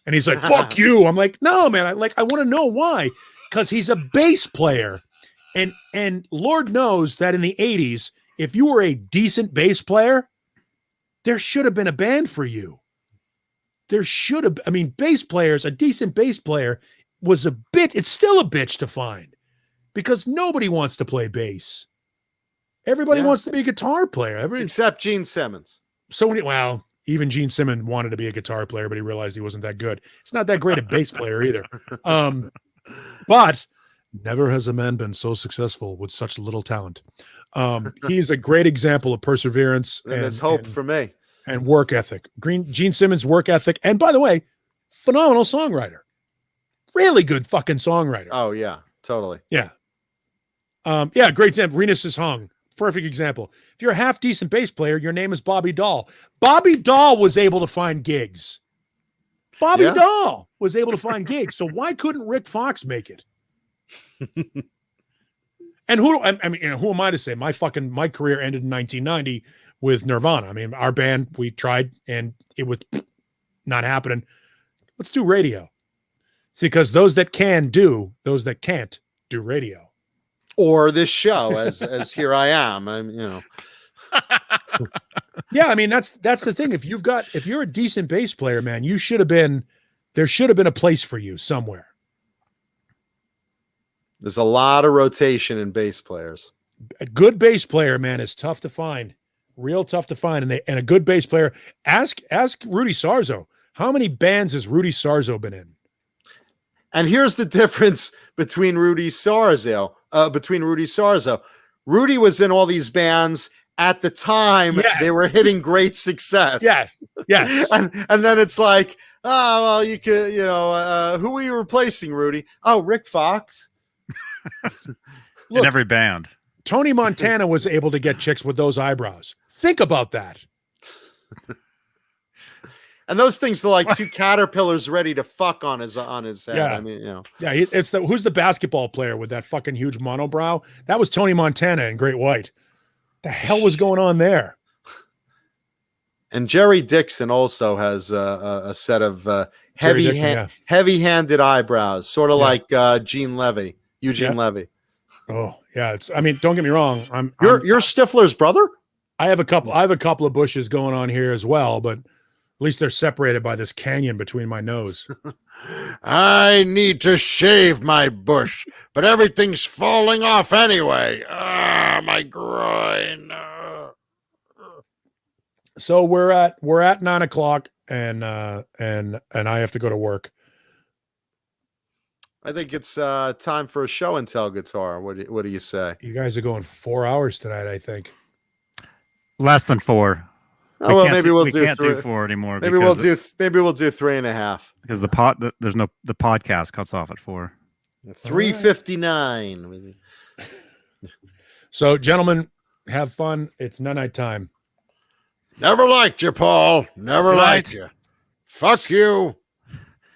And he's like, "Fuck you." I'm like, "No, man. I want to know why." Because he's a bass player. And Lord knows that in the 80s, if you were a decent bass player, there should have been a band for you. Bass players, a decent bass player it's still a bitch to find, because nobody wants to play bass. Everybody wants to be a guitar player. Except Gene Simmons. Even Gene Simmons wanted to be a guitar player, but he realized he wasn't that good. He's not that great a bass player either. But never has a man been so successful with such little talent. He's a great example of perseverance. And there's hope for me. And work ethic. Gene Simmons' work ethic. And by the way, phenomenal songwriter. Really good fucking songwriter. Oh, yeah, totally. Yeah. Great example. Renus is hung. Perfect example. If you're a half decent bass player, your name is Bobby Dahl. Bobby Dahl was able to find gigs. Dahl was able to find gigs. So why couldn't Rick Fox make it? And who am I to say? My career ended in 1990 with Nirvana. I mean, our band, we tried and it was not happening. Let's do radio. See, because those that can do, those that can't do radio. Or this show, as here I am. Yeah, I mean, that's the thing. If you're a decent bass player, man, there should have been a place for you somewhere. There's a lot of rotation in bass players. A good bass player, man, is tough to find. Real tough to find. And a good bass player, ask Rudy Sarzo. How many bands has Rudy Sarzo been in? And here's the difference between Rudy Sarzo. between Rudy Sarzo. Rudy was in all these bands at the time. Yes. They were hitting great success. Yes. And then it's like, oh, well, you could, who were you replacing, Rudy? Oh, Rick Fox. In every band. Tony Montana was able to get chicks with those eyebrows. Think about that. And those things are like two caterpillars ready to fuck on his head. Yeah. I mean, Yeah, it's who's the basketball player with that fucking huge monobrow? That was Tony Montana in Great White. The hell was going on there? And Jerry Dixon also has a set of heavy-handed eyebrows, sort of like Eugene Levy. Oh yeah, don't get me wrong. You're Stifler's brother. I have a couple of bushes going on here as well, but at least they're separated by this canyon between my nose. I need to shave my bush, but everything's falling off anyway. Ah, my groin. So we're at 9:00, and I have to go to work. I think it's time for a show and tell guitar. What do you say? You guys are going 4 hours tonight, I think. Less than 4. Oh, well, maybe we can't do 4 anymore. Maybe we'll do 3.5 because the podcast cuts off at 4. 3:59. So, gentlemen, have fun. It's night time. Never liked you, Paul. Never liked you. Fuck you.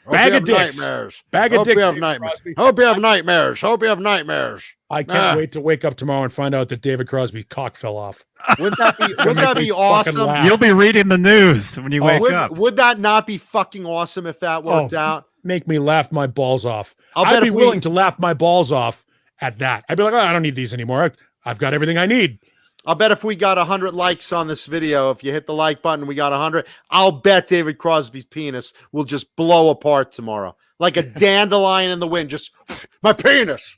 Bag of dicks. Nightmares. Bag of Hope dicks. you have nightmares. Hope you have nightmares. Hope you have nightmares. I can't wait to wake up tomorrow and find out that David Crosby's cock fell off. Wouldn't that be awesome? You'll be reading the news when you wake up. Would that not be fucking awesome if that worked out? Make me laugh my balls off. I'd be willing to laugh my balls off at that. I'd be like, I don't need these anymore. I've got everything I need. I'll bet if we got 100 likes on this video, if you hit the like button, we got 100. I'll bet David Crosby's penis will just blow apart tomorrow. Like a dandelion in the wind. Just, my penis.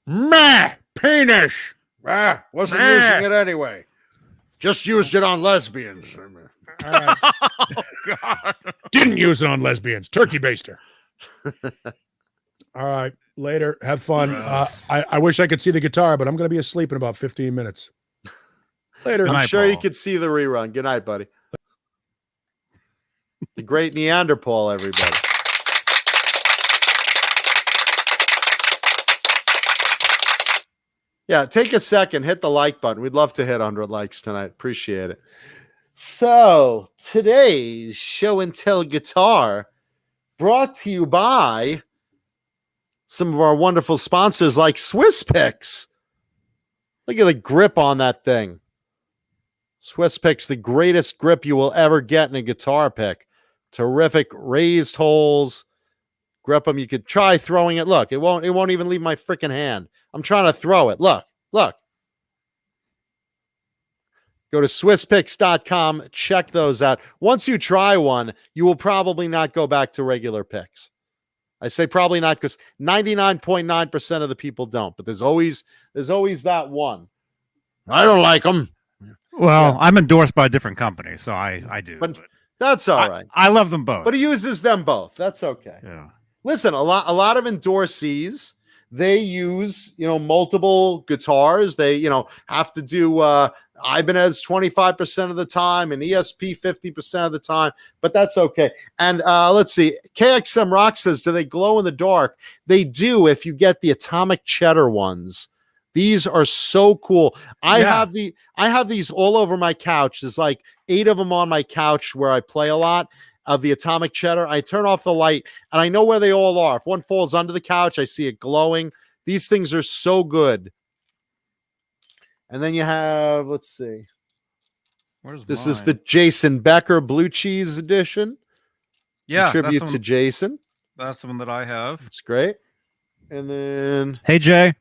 Meh, penis. Wasn't using it anyway. Just used it on lesbians. All right. Oh, God. Didn't use it on lesbians. Turkey baster. All right. Later. Have fun. I wish I could see the guitar, but I'm going to be asleep in about 15 minutes. Later. I'm sure you could see the rerun. Good night, buddy. The great Neanderthal, everybody. Yeah, take a second, hit the like button. We'd love to hit 100 likes tonight. Appreciate it. So, today's show and tell guitar brought to you by some of our wonderful sponsors like Swiss Picks. Look at the grip on that thing. Swiss Picks, the greatest grip you will ever get in a guitar pick. Terrific raised holes. Grip them. You could try throwing it. Look, it won't even leave my freaking hand. I'm trying to throw it. Look. Go to SwissPicks.com. Check those out. Once you try one, you will probably not go back to regular picks. I say probably not because 99.9% of the people don't. But there's always that one. I don't like them. Well, I'm endorsed by a different company, so I do. But that's all right. I love them both. But he uses them both. That's okay. Yeah. Listen, a lot of endorsees, they use, multiple guitars. They, have to do Ibanez 25% of the time and ESP 50% of the time, but that's okay. And let's see, KXM Rock says, do they glow in the dark? They do if you get the atomic cheddar ones. These are so cool. I have these all over my couch. There's like 8 of them on my couch where I play a lot of the atomic cheddar. I turn off the light and I know where they all are. If one falls under the couch, I see it glowing. These things are so good. And then you have, let's see. This is the Jason Becker Blue Cheese edition. Yeah. Tribute to Jason. That's the one that I have. It's great. And then, Hey, Jay.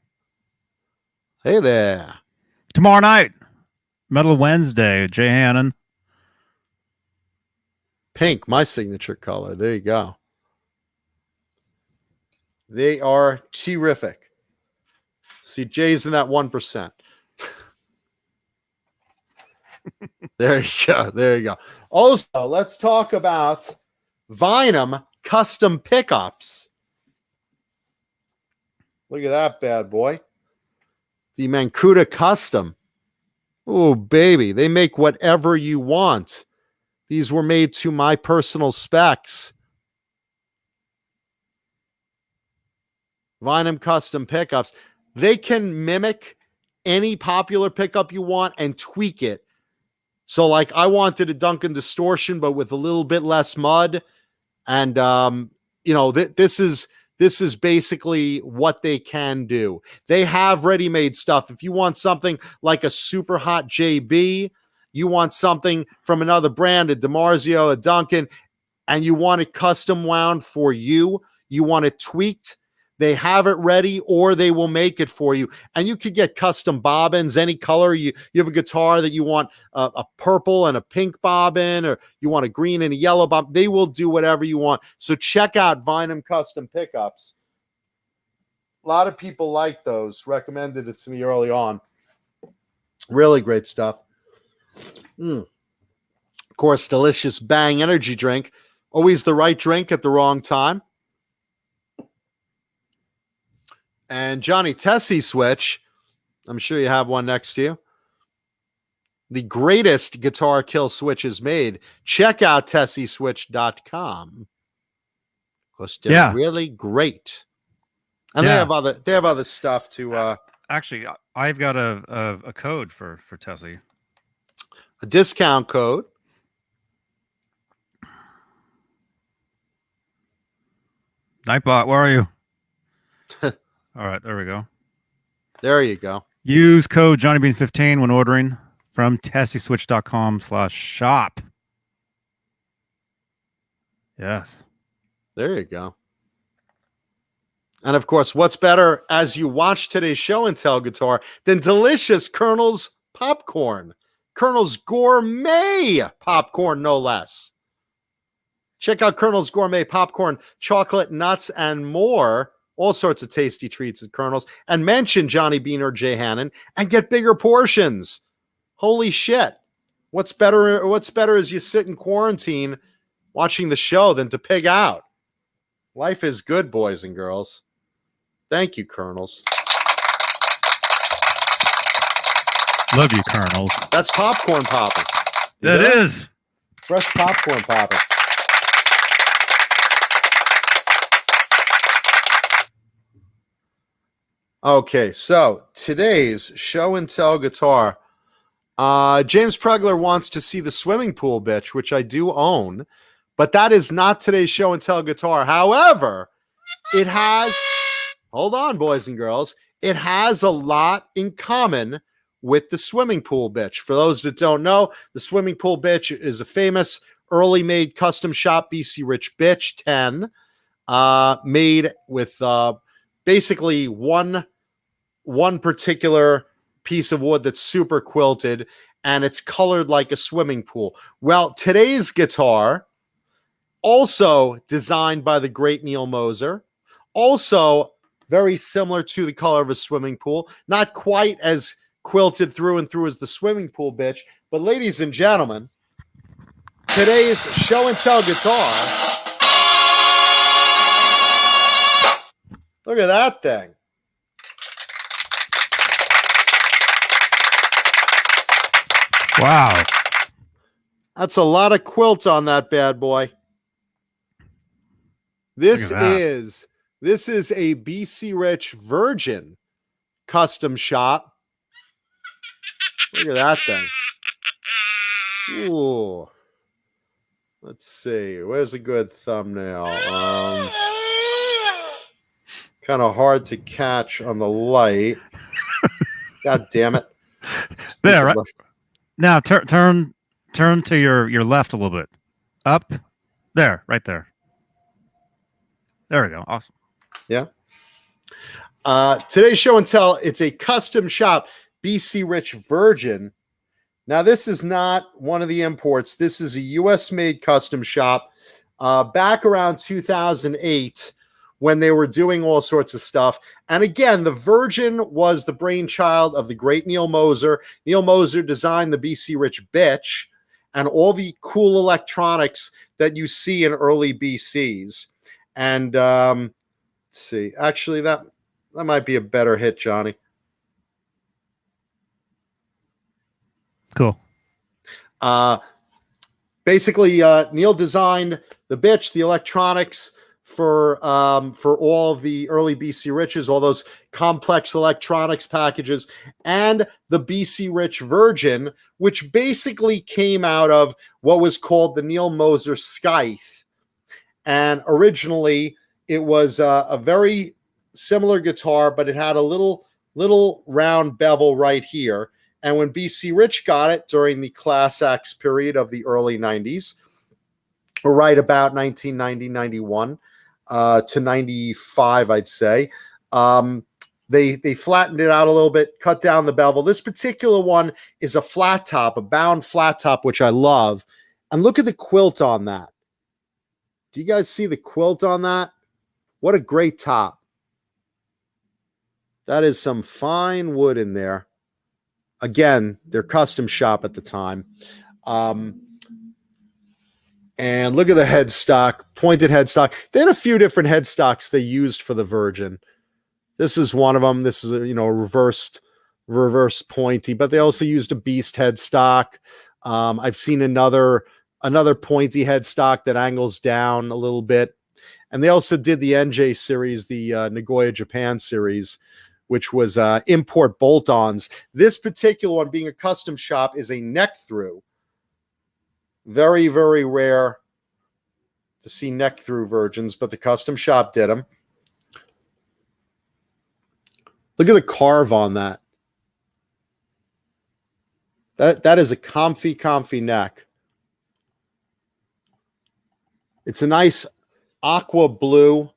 Hey there. Tomorrow night, Metal Wednesday, Jay Hannon. Pink, my signature color. There you go. They are terrific. See, Jay's in that 1%. There you go. Also, let's talk about Vinum custom pickups. Look at that bad boy. The Mancuda Custom. Oh, baby. They make whatever you want. These were made to my personal specs. Vinum Custom pickups. They can mimic any popular pickup you want and tweak it. So, like, I wanted a Duncan Distortion, but with a little bit less mud. And, this is basically what they can do. They have ready-made stuff. If you want something like a Super Hot JB, you want something from another brand, a DiMarzio, a Duncan, and you want it custom wound for you, you want it tweaked, they have it ready, or they will make it for you. And you could get custom bobbins, any color. You have a guitar that you want a purple and a pink bobbin, or you want a green and a yellow bobbin. They will do whatever you want. So check out Vinum Custom Pickups. A lot of people like those. Recommended it to me early on. Really great stuff. Of course, delicious Bang energy drink. Always the right drink at the wrong time. And Johnny Tessie switch. I'm sure you have one next to you. The greatest guitar kill switches made. Check out tessieswitch.com. Because they're really great. And they have other stuff to actually, I've got a code for Tessie. A discount code. Nightbot, where are you? All right, there we go. There you go. Use code JohnnyBean15 when ordering from tessieswitch.com/shop. Yes. There you go. And of course, what's better as you watch today's show and tell guitar than delicious Colonel's popcorn? Colonel's Gourmet popcorn, no less. Check out Colonel's Gourmet popcorn, chocolate, nuts, and more. All sorts of tasty treats at Colonel's. And mention Johnny Bean or Jay Hannon and get bigger portions. Holy shit. What's better as you sit in quarantine watching the show than to pig out? Life is good, boys and girls. Thank you, Colonels. Love you, Colonels. That's popcorn popping. It is. Fresh popcorn popping. Okay, so today's show and tell guitar. James Pregler wants to see the swimming pool bitch, which I do own, but that is not today's show and tell guitar. However, it has, hold on, boys and girls, it has a lot in common with the swimming pool bitch. For those that don't know, the swimming pool bitch is a famous early made custom shop BC Rich bitch 10, made with basically one particular piece of wood that's super quilted, and it's colored like a swimming pool. Well, today's guitar, also designed by the great Neil Moser, also very similar to the color of a swimming pool, not quite as quilted through and through as the swimming pool bitch, but ladies and gentlemen, today's show and tell guitar, look at that thing. Wow. That's a lot of quilt on that bad boy. This is a BC Rich Virgin custom shop. Look at that thing. Ooh. Let's see. Where's a good thumbnail? Kind of hard to catch on the light. God damn it. There, right? Now turn to your left a little bit. Up. There, right there. There we go. Awesome. Yeah. Today's show and tell, it's a custom shop, BC Rich Virgin. Now, this is not one of the imports. This is a U.S. made custom shop back around 2008 when they were doing all sorts of stuff. And again, the Virgin was the brainchild of the great Neil Moser. Neil Moser designed the BC Rich bitch and all the cool electronics that you see in early BCs. And let's see, actually that That might be a better hit, Johnny. Cool. Basically, Neil designed the bitch, the electronics for all of the early BC Riches, all those complex electronics packages, and the BC Rich Virgin, which basically came out of what was called the Neil Moser Scythe. And originally, it was a very similar guitar, but it had a little round bevel right here. And when BC Rich got it during the Class X period of the early 90s, or right about 1990, 91 to 95, I'd say, they flattened it out a little bit, cut down the bevel. This particular one is a flat top, a bound flat top, which I love. And look at the quilt on that. Do you guys see the quilt on that? What a great top. That is some fine wood in there. Again, they're custom shop at the time. And look at the headstock, pointed headstock. They had a few different headstocks they used for the Virgin. This is one of them. This is a reverse pointy, but they also used a beast headstock. I've seen another pointy headstock that angles down a little bit. And they also did the NJ series, the Nagoya Japan series, which was import bolt-ons. This particular one, being a custom shop, is a neck through. Very, very rare to see neck through Virgins, but the custom shop did them. Look at the carve on that. That is a comfy neck. It's a nice aqua blue. A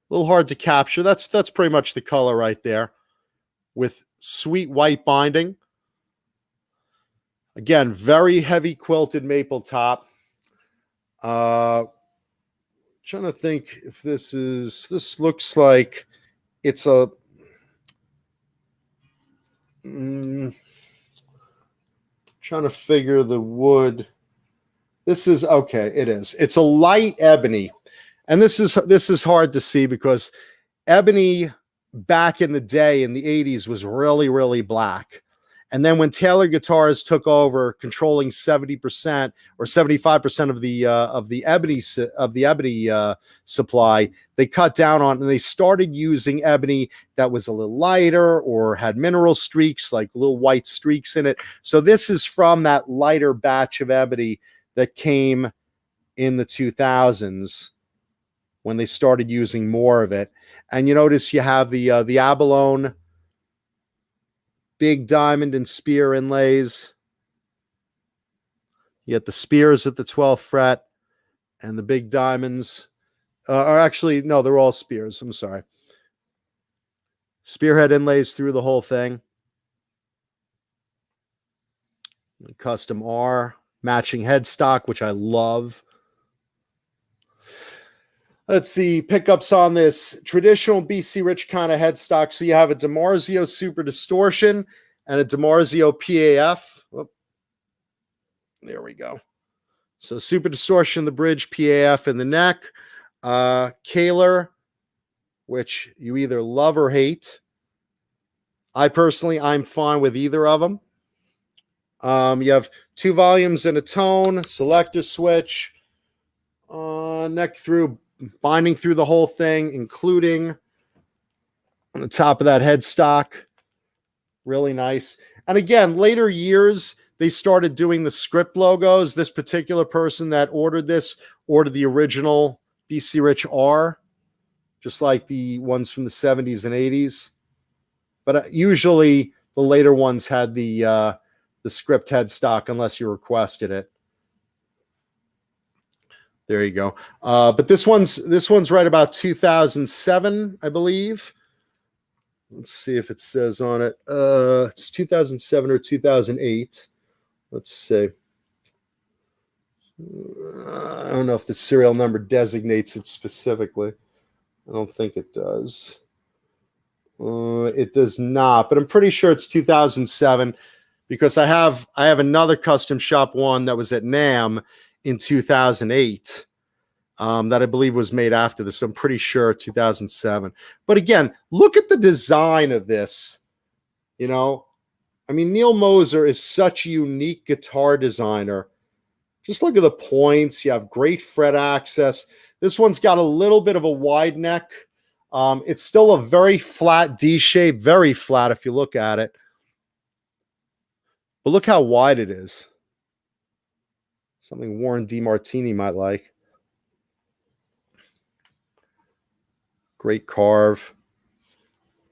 little hard to capture. That's pretty much the color right there, with sweet white binding. Again, very heavy quilted maple top. Trying to think if this looks like it's a trying to figure the wood. This is okay. It is. It's a light ebony. And this is hard to see because ebony back in the day in the 80s was really, really black. And then when Taylor Guitars took over, controlling 70% or 75% of the ebony supply, they cut down on, and they started using ebony that was a little lighter or had mineral streaks, like little white streaks in it. So this is from that lighter batch of ebony that came in the 2000s. When they started using more of it. And you notice you have the abalone, big diamond and spear inlays. You get the spears at the 12th fret, and the big diamonds are actually, no, they're all spears. I'm sorry. Spearhead inlays through the whole thing. Custom R, matching headstock, which I love. Let's see, pickups on this traditional BC Rich kind of headstock. So you have a DiMarzio Super Distortion and a DiMarzio PAF. Oh, there we go. So Super Distortion, the bridge, PAF in the neck. Kaler, which you either love or hate. I'm fine with either of them. You have 2 volumes and a tone, selector switch, neck through, binding through the whole thing, including on the top of that headstock. Really nice. And again, later years, they started doing the script logos. This particular person that ordered this ordered the original BC Rich R, just like the ones from the 70s and 80s. But usually the later ones had the script headstock unless you requested it. There you go. But this one's right about 2007, I believe. Let's see if it says on it. It's 2007 or 2008. Let's see. I don't know if the serial number designates it specifically. I don't think it does. It does not, but I'm pretty sure it's 2007 because I have another custom shop one that was at NAMM in 2008. that I believe was made after this. I'm pretty sure 2007. But again, look at the design of this. You know, I mean, Neil Moser is such a unique guitar designer. Just look at the points. You have great fret access. This one's got a little bit of a wide neck. It's still a very flat D shape, very flat if you look at it. But look how wide it is. Something Warren DeMartini might like. Great carve.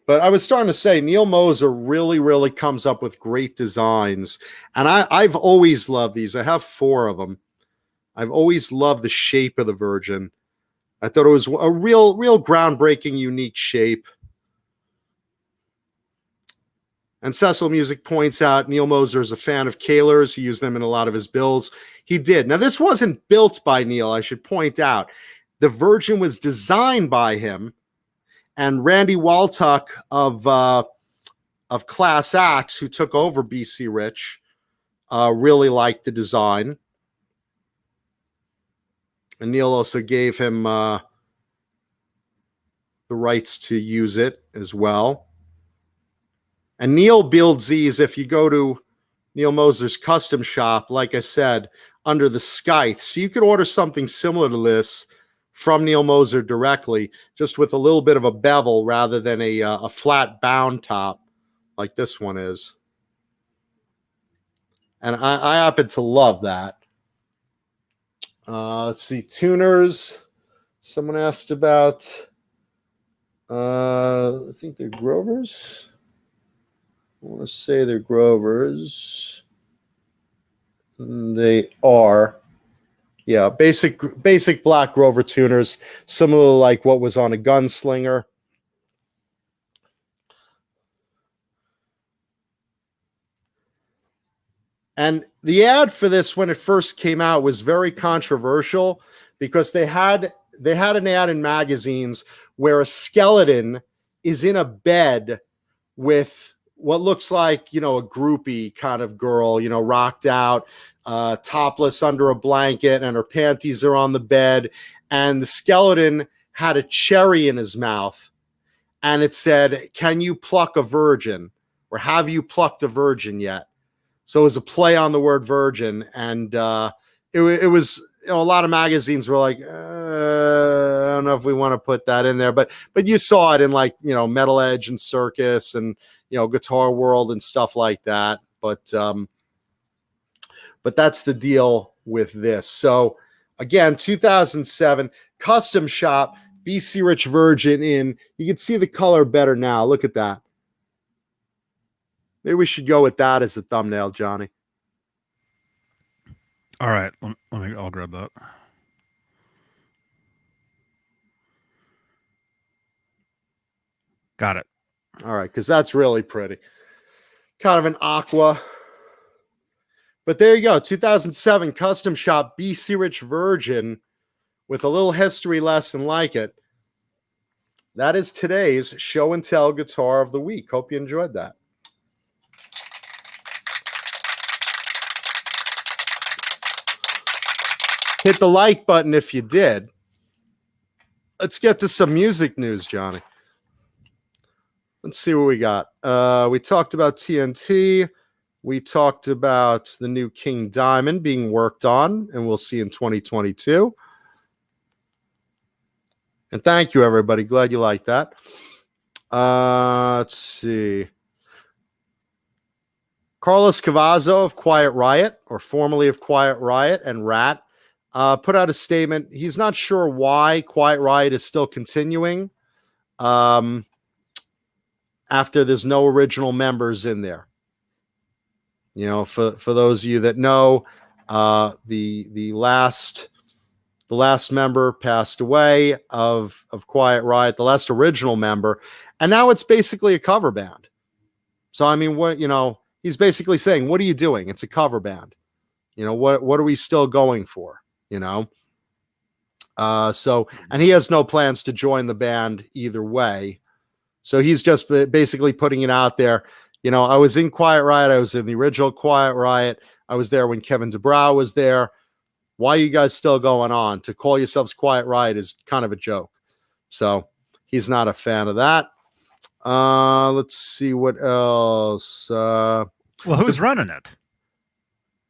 But I was starting to say, Neil Moser really, really comes up with great designs. And I've always loved these. I have 4 of them. I've always loved the shape of the Virgin. I thought it was a real groundbreaking, unique shape. And Cecil Music points out Neil Moser is a fan of Kahlers. He used them in a lot of his bills. He did. Now, this wasn't built by Neil, I should point out. The Virgin was designed by him. And Randy Waltuck of Class Axe, who took over BC Rich, really liked the design. And Neil also gave him the rights to use it as well. And Neil builds these, if you go to Neil Moser's custom shop, like I said, under the scythe. So you could order something similar to this from Neil Moser directly, just with a little bit of a bevel rather than a flat bound top like this one is. And I happen to love that. Let's see, tuners. Someone asked about, I think they're Grovers. I want to say they're Grovers. They are. Yeah, basic black Grover tuners, similar like what was on a Gunslinger. And the ad for this, when it first came out, was very controversial because they had an ad in magazines where a skeleton is in a bed with what looks like, you know, a groupie kind of girl, you know, rocked out, topless under a blanket, and her panties are on the bed. And the skeleton had a cherry in his mouth. And it said, "Can you pluck a virgin?" Or "Have you plucked a virgin yet?" So it was a play on the word virgin. And it was, you know, a lot of magazines were like, I don't know if we want to put that in there. But you saw it in, like, you know, Metal Edge and Circus and, you know, Guitar World and stuff like that. But that's the deal with this. So again, 2007 custom shop, BC Rich Virgin in. You can see the color better now. Look at that. Maybe we should go with that as a thumbnail, Johnny. All right, I'll grab that. Got it. All right, because that's really pretty. Kind of an aqua. But there you go, 2007 custom shop BC Rich Virgin with a little history lesson like it. That is today's show and tell guitar of the week. Hope you enjoyed that. Hit the like button if you did. Let's get to some music news, Johnny. Let's see what we got. We talked about TNT. We talked about the new King Diamond being worked on, and we'll see in 2022. And thank you, everybody. Glad you liked that. Let's see. Carlos Cavazzo of Quiet Riot, or formerly of Quiet Riot and Rat, put out a statement. He's not sure why Quiet Riot is still continuing after there's no original members in there. You know, for those of you that know, the last member passed away of Quiet Riot, the last original member, and now it's basically a cover band. So I mean, what, you know, he's basically saying, what are you doing? It's a cover band. You know, what are we still going for? You know, so, and he has no plans to join the band either way. So he's just basically putting it out there. You know, I was in Quiet Riot. I was in the original Quiet Riot. I was there when Kevin DeBrow was there. Why are you guys still going on? To call yourselves Quiet Riot is kind of a joke. So he's not a fan of that. Let's see what else. Well, who's running it?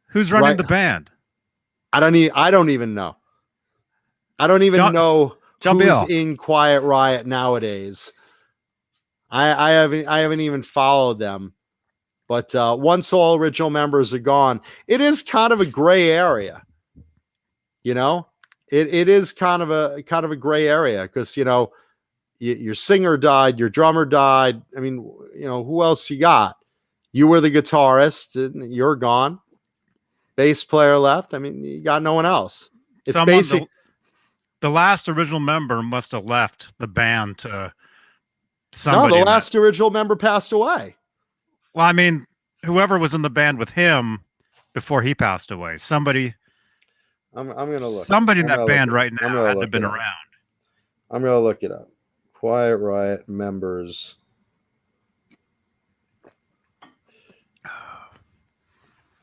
Who's running the band? I don't even know. I don't even know who's in Quiet Riot nowadays. I haven't even followed them. But once all original members are gone, it is kind of a gray area. You know, it is kind of a gray area because, you know, your singer died, your drummer died. I mean, you know, who else you got? You were the guitarist, and you're gone. Bass player left. I mean, you got no one else. It's basic. The last original member must have left the band to somebody. No, the last original member passed away. Well, I mean, whoever was in the band with him before he passed away, somebody. I'm gonna look. Somebody in that band right now had to have been around. I'm gonna look it up. Quiet Riot members.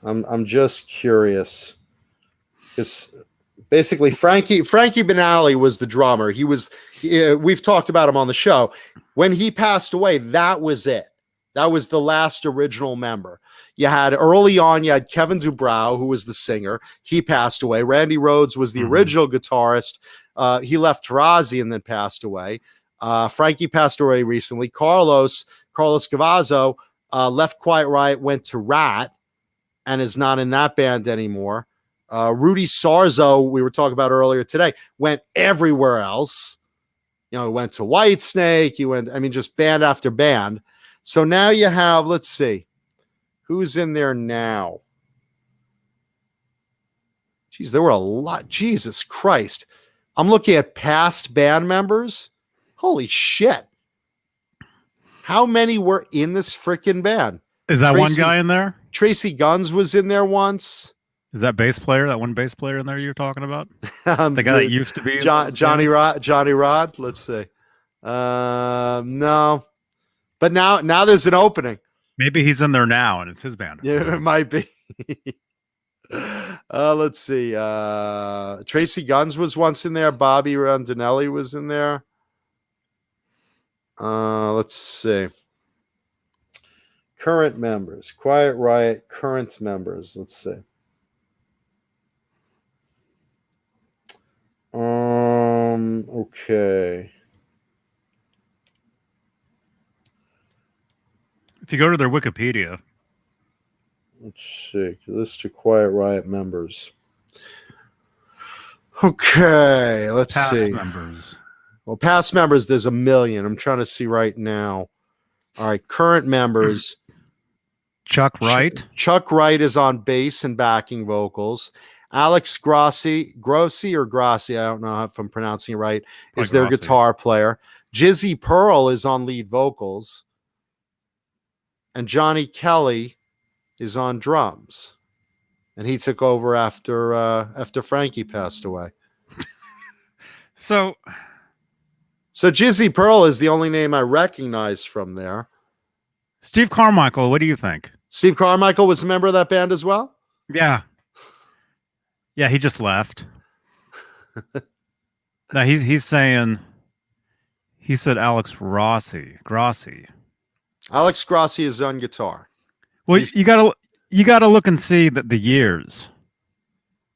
I'm just curious because basically Frankie Benali was the drummer. He was. We've talked about him on the show. When he passed away, that was it. That was the last original member. You had early on, you had Kevin Dubrow, who was the singer. He passed away. Randy Rhoads was the original guitarist. He left Tarazi and then passed away. Frankie passed away recently. Carlos Cavazzo left Quiet Riot, went to Rat, and is not in that band anymore. Rudy Sarzo, we were talking about earlier today, went everywhere else. You know, he went to Whitesnake. He went, I mean, just band after band. So now you have, let's see, who's in there now? Geez, there were a lot. Jesus Christ. I'm looking at past band members. Holy shit. How many were in this freaking band? Is that one guy in there? Tracy Guns was in there once. Is that bass player, that one bass player in there you're talking about? The guy that used to be Johnny Rod. Let's see. No. But now there's an opening. Maybe he's in there now and it's his band. Yeah, it might be. Let's see. Tracy Guns was once in there. Bobby Rondinelli was in there. Let's see. Current members. Quiet Riot current members. Let's see. Okay. If you go to their Wikipedia. Let's see. List of Quiet Riot members. Okay, let's see. Past members. Well, past members, there's a million. I'm trying to see right now. All right, current members. Chuck Wright. Chuck Wright is on bass and backing vocals. Alex Grossi, I don't know if I'm pronouncing it right, is their guitar player. Jizzy Pearl is on lead vocals. And Johnny Kelly is on drums. And he took over after Frankie passed away. So Jizzy Pearl is the only name I recognize from there. Steve Carmichael, what do you think? Steve Carmichael was a member of that band as well? Yeah. Yeah, he just left. No, he's saying he said Alex Grossi. Alex Grossi is on guitar. Well, you gotta look and see the years.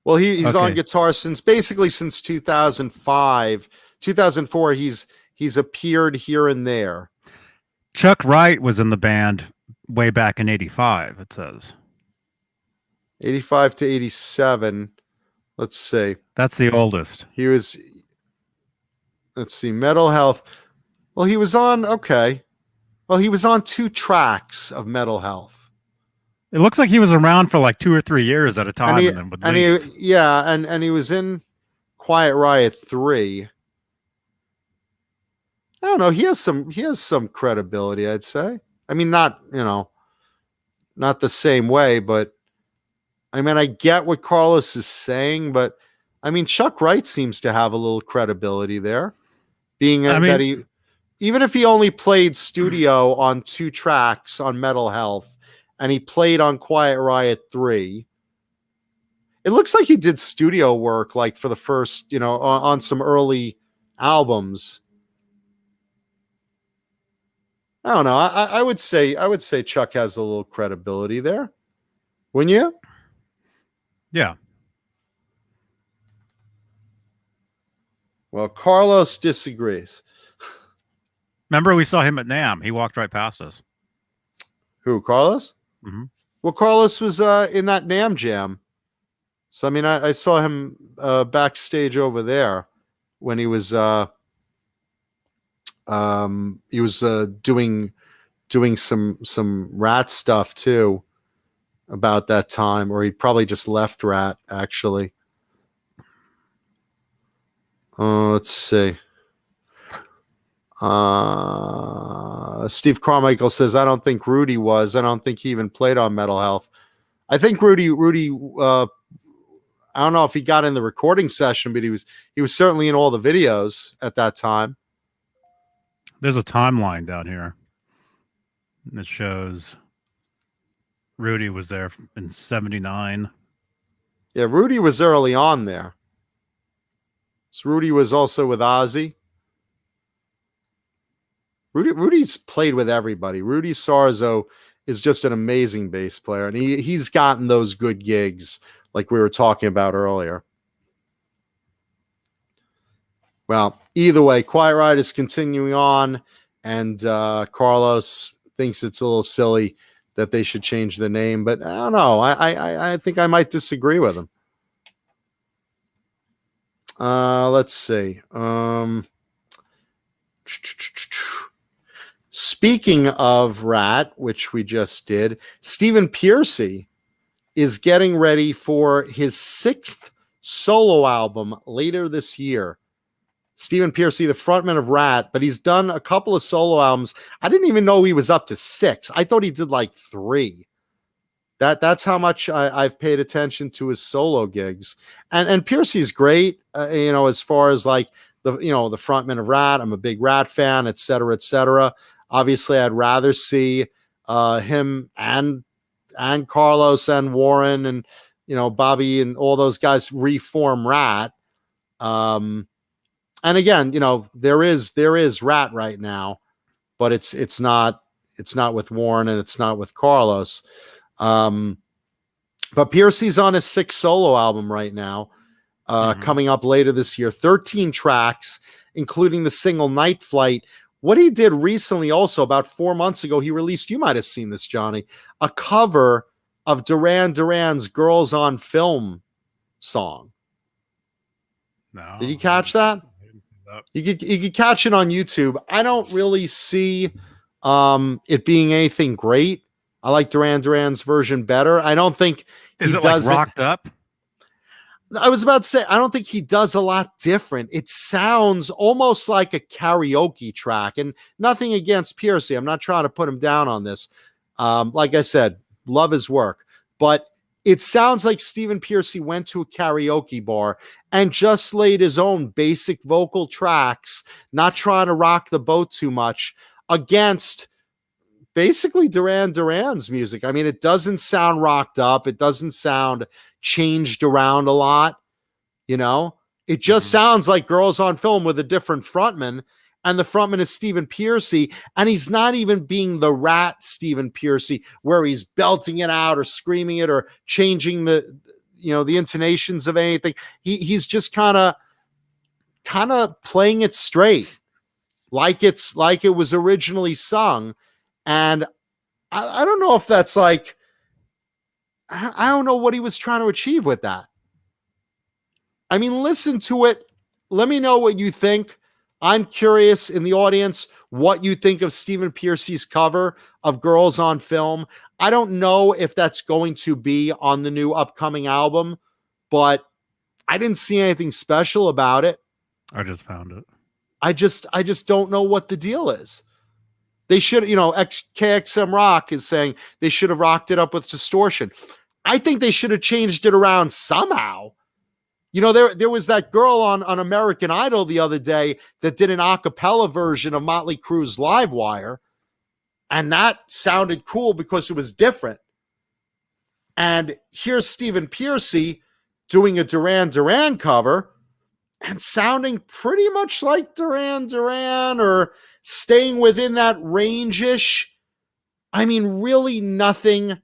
Well, he's on guitar since 2005. 2004, he's appeared here and there. Chuck Wright was in the band way back in 85, it says. 85 to 87. Let's see. That's the oldest. He was, let's see, Metal Health. Well, he was on, okay. Well, he was on 2 tracks of Metal Health. It looks like he was around for like 2 or 3 years at a time. And he was in Quiet Riot 3. I don't know. He has some credibility, I'd say. I mean, not the same way, but I mean, I get what Carlos is saying, but I mean, Chuck Wright seems to have a little credibility there, that he, even if he only played studio on 2 tracks on Metal Health and he played on Quiet Riot 3, It looks like he did studio work, like for the first, on some early albums. I don't know. I would say Chuck has a little credibility there. Wouldn't you? Yeah. Well, Carlos disagrees. Remember, we saw him at NAMM. He walked right past us. Who, Carlos? Mm-hmm. Well, Carlos was in that NAMM jam. So, I mean, I saw him backstage over there when he was doing some Rat stuff too about that time, or he probably just left Rat, actually. Let's see. Steve Carmichael says, I don't think Rudy was. I don't think he even played on Metal Health. I think Rudy, I don't know if he got in the recording session, but he was certainly in all the videos at that time. There's a timeline down here that shows Rudy was there in 79. Yeah, Rudy was early on there. So Rudy was also with Ozzy. Rudy's played with everybody. Rudy Sarzo is just an amazing bass player, and he's gotten those good gigs like we were talking about earlier. Well, either way, Quiet Riot is continuing on, and Carlos thinks it's a little silly that they should change the name, but I don't know. I think I might disagree with him. Let's see. Speaking of Rat, which we just did, Stephen Pearcy is getting ready for his 6th solo album later this year. Stephen Pearcy, the frontman of Rat, but he's done a couple of solo albums. I didn't even know he was up to 6. I thought he did like 3. That's how much I've paid attention to his solo gigs. And Pearcy's great, as far as like the frontman of Rat. I'm a big Rat fan, et cetera, et cetera. Obviously, I'd rather see him and Carlos and Warren and Bobby and all those guys reform Rat. And again, there is Rat right now, but it's not with Warren and it's not with Carlos. But Pearcy's on his 6th solo album right now, coming up later this year. 13 tracks, including the single Night Flight. What he did recently, also about 4 months ago, he released, you might have seen this, Johnny, a cover of Duran Duran's Girls on Film song. No. Did you catch that? You could catch it on YouTube. I don't really see it being anything great. I like Duran Duran's version better. I don't think is it like rocked up? I was about to say, I don't think he does a lot different. It sounds almost like a karaoke track, and nothing against Pearcy. I'm not trying to put him down on this. Like I said, love his work, but it sounds like Stephen Pearcy went to a karaoke bar and just laid his own basic vocal tracks, not trying to rock the boat too much, against basically Duran Duran's music. I mean, it doesn't sound rocked up. It doesn't sound changed around a lot. It just sounds like Girls on Film with a different frontman, and the frontman is Stephen Pearcy, and he's not even being the Rat Stephen Pearcy where he's belting it out or screaming it or changing the intonations of anything. He's just kind of playing it straight, like it was originally sung. And I don't know if that's like, I don't know what he was trying to achieve with that. I mean, listen to it. Let me know what you think. I'm curious in the audience what you think of Stephen Pearcy's cover of Girls on Film. I don't know if that's going to be on the new upcoming album, but I didn't see anything special about it. I just found it. I just don't know what the deal is. They should, KXM Rock is saying they should have rocked it up with distortion. I think they should have changed it around somehow. There was that girl on American Idol the other day that did an a cappella version of Motley Crue's Livewire, and that sounded cool because it was different. And here's Stephen Pearcy doing a Duran Duran cover and sounding pretty much like Duran Duran or staying within that range-ish. I mean, really nothing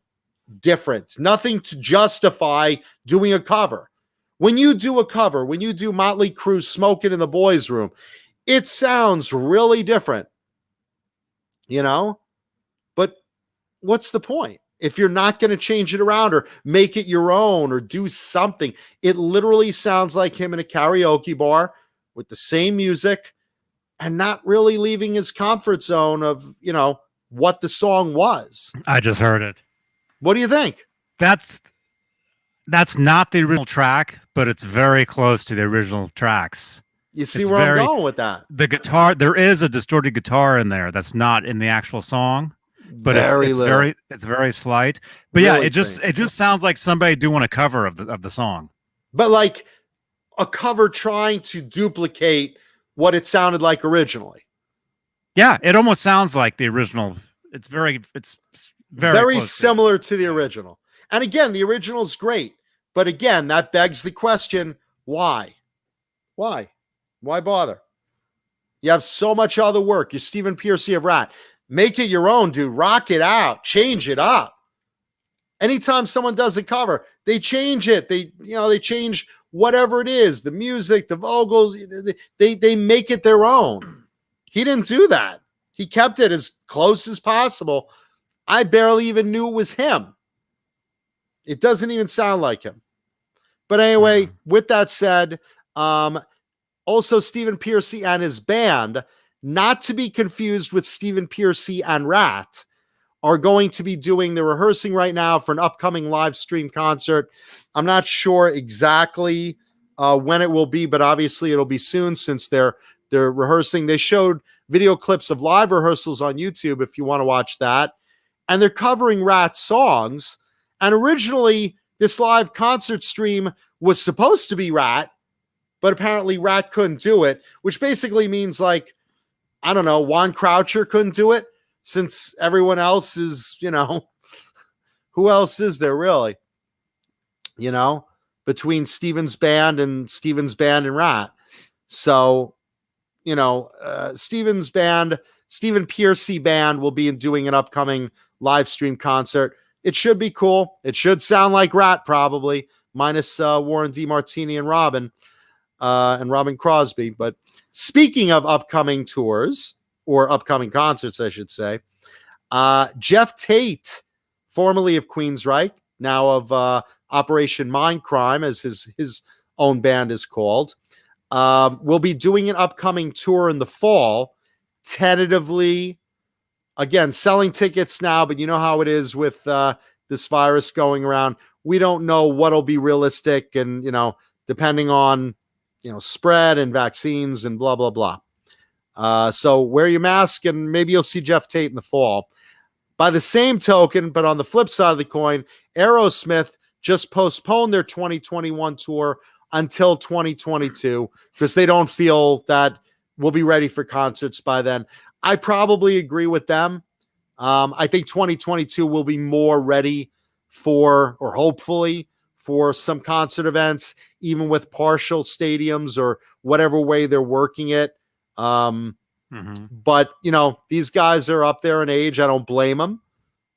different, nothing to justify doing a cover. When you do a cover, when you do Motley Crue Smoking in the Boys Room, it sounds really different, you know? But what's the point? If you're not going to change it around or make it your own or do something, it literally sounds like him in a karaoke bar with the same music and not really leaving his comfort zone of, you know, what the song was. I just heard it. What do you think? That's not the original track, but it's very close to the original tracks. You see It's where very- I'm going with that? The guitar, there is a distorted guitar in there that's not in the actual song, but it's very slight. But yeah, Really it just sounds like somebody doing a cover of the song. But like a cover trying to duplicate what it sounded like originally. Yeah, it almost sounds like the original. It's very Very close to it. similar to the original. And again, the original is great. But again, that begs the question, why? Why? Why bother? You have so much other work. You're Stephen Pearcy of Rat. Make it your own, dude. Rock it out. Change it up. Anytime someone does a cover, they change it. They change whatever it is, the music, the vocals. They make it their own. He didn't do that. He kept it as close as possible. I barely even knew it was him. It doesn't even sound like him. But anyway, with that said, also Stephen Pearcy and his band, not to be confused with Stephen Pearcy and Rat, are going to be doing, they're rehearsing right now for an upcoming live stream concert. I'm not sure exactly when it will be, but obviously it'll be soon since they're rehearsing. They showed video clips of live rehearsals on YouTube if you want to watch that. And they're covering Rat songs. And originally, this live concert stream was supposed to be Rat, but apparently Rat couldn't do it, which basically means like, I don't know, Juan Croucher couldn't do it since everyone else is, you know, who else is there really? You know, between Steven's band and Rat. So, you know, Stephen Pearcy band will be doing an upcoming live stream concert. It should be cool. It should sound like Rat probably, minus Warren DeMartini and Robin Crosby. But speaking of upcoming tours, or upcoming concerts, I should say, Jeff Tate, formerly of Queensryche, now of Operation Mindcrime, as his own band is called, will be doing an upcoming tour in the fall, tentatively. Again, selling tickets now, but you know how it is with this virus going around. We don't know what'll be realistic, and you know, depending on spread and vaccines and blah blah blah. So wear your mask, and maybe you'll see Jeff Tate in the fall. By the same token, but on the flip side of the coin, Aerosmith just postponed their 2021 tour until 2022 because they don't feel that we'll be ready for concerts by then. I probably agree with them. I think 2022 will be more ready for, or hopefully for, some concert events, even with partial stadiums or whatever way they're working it. But, these guys are up there in age. I don't blame them.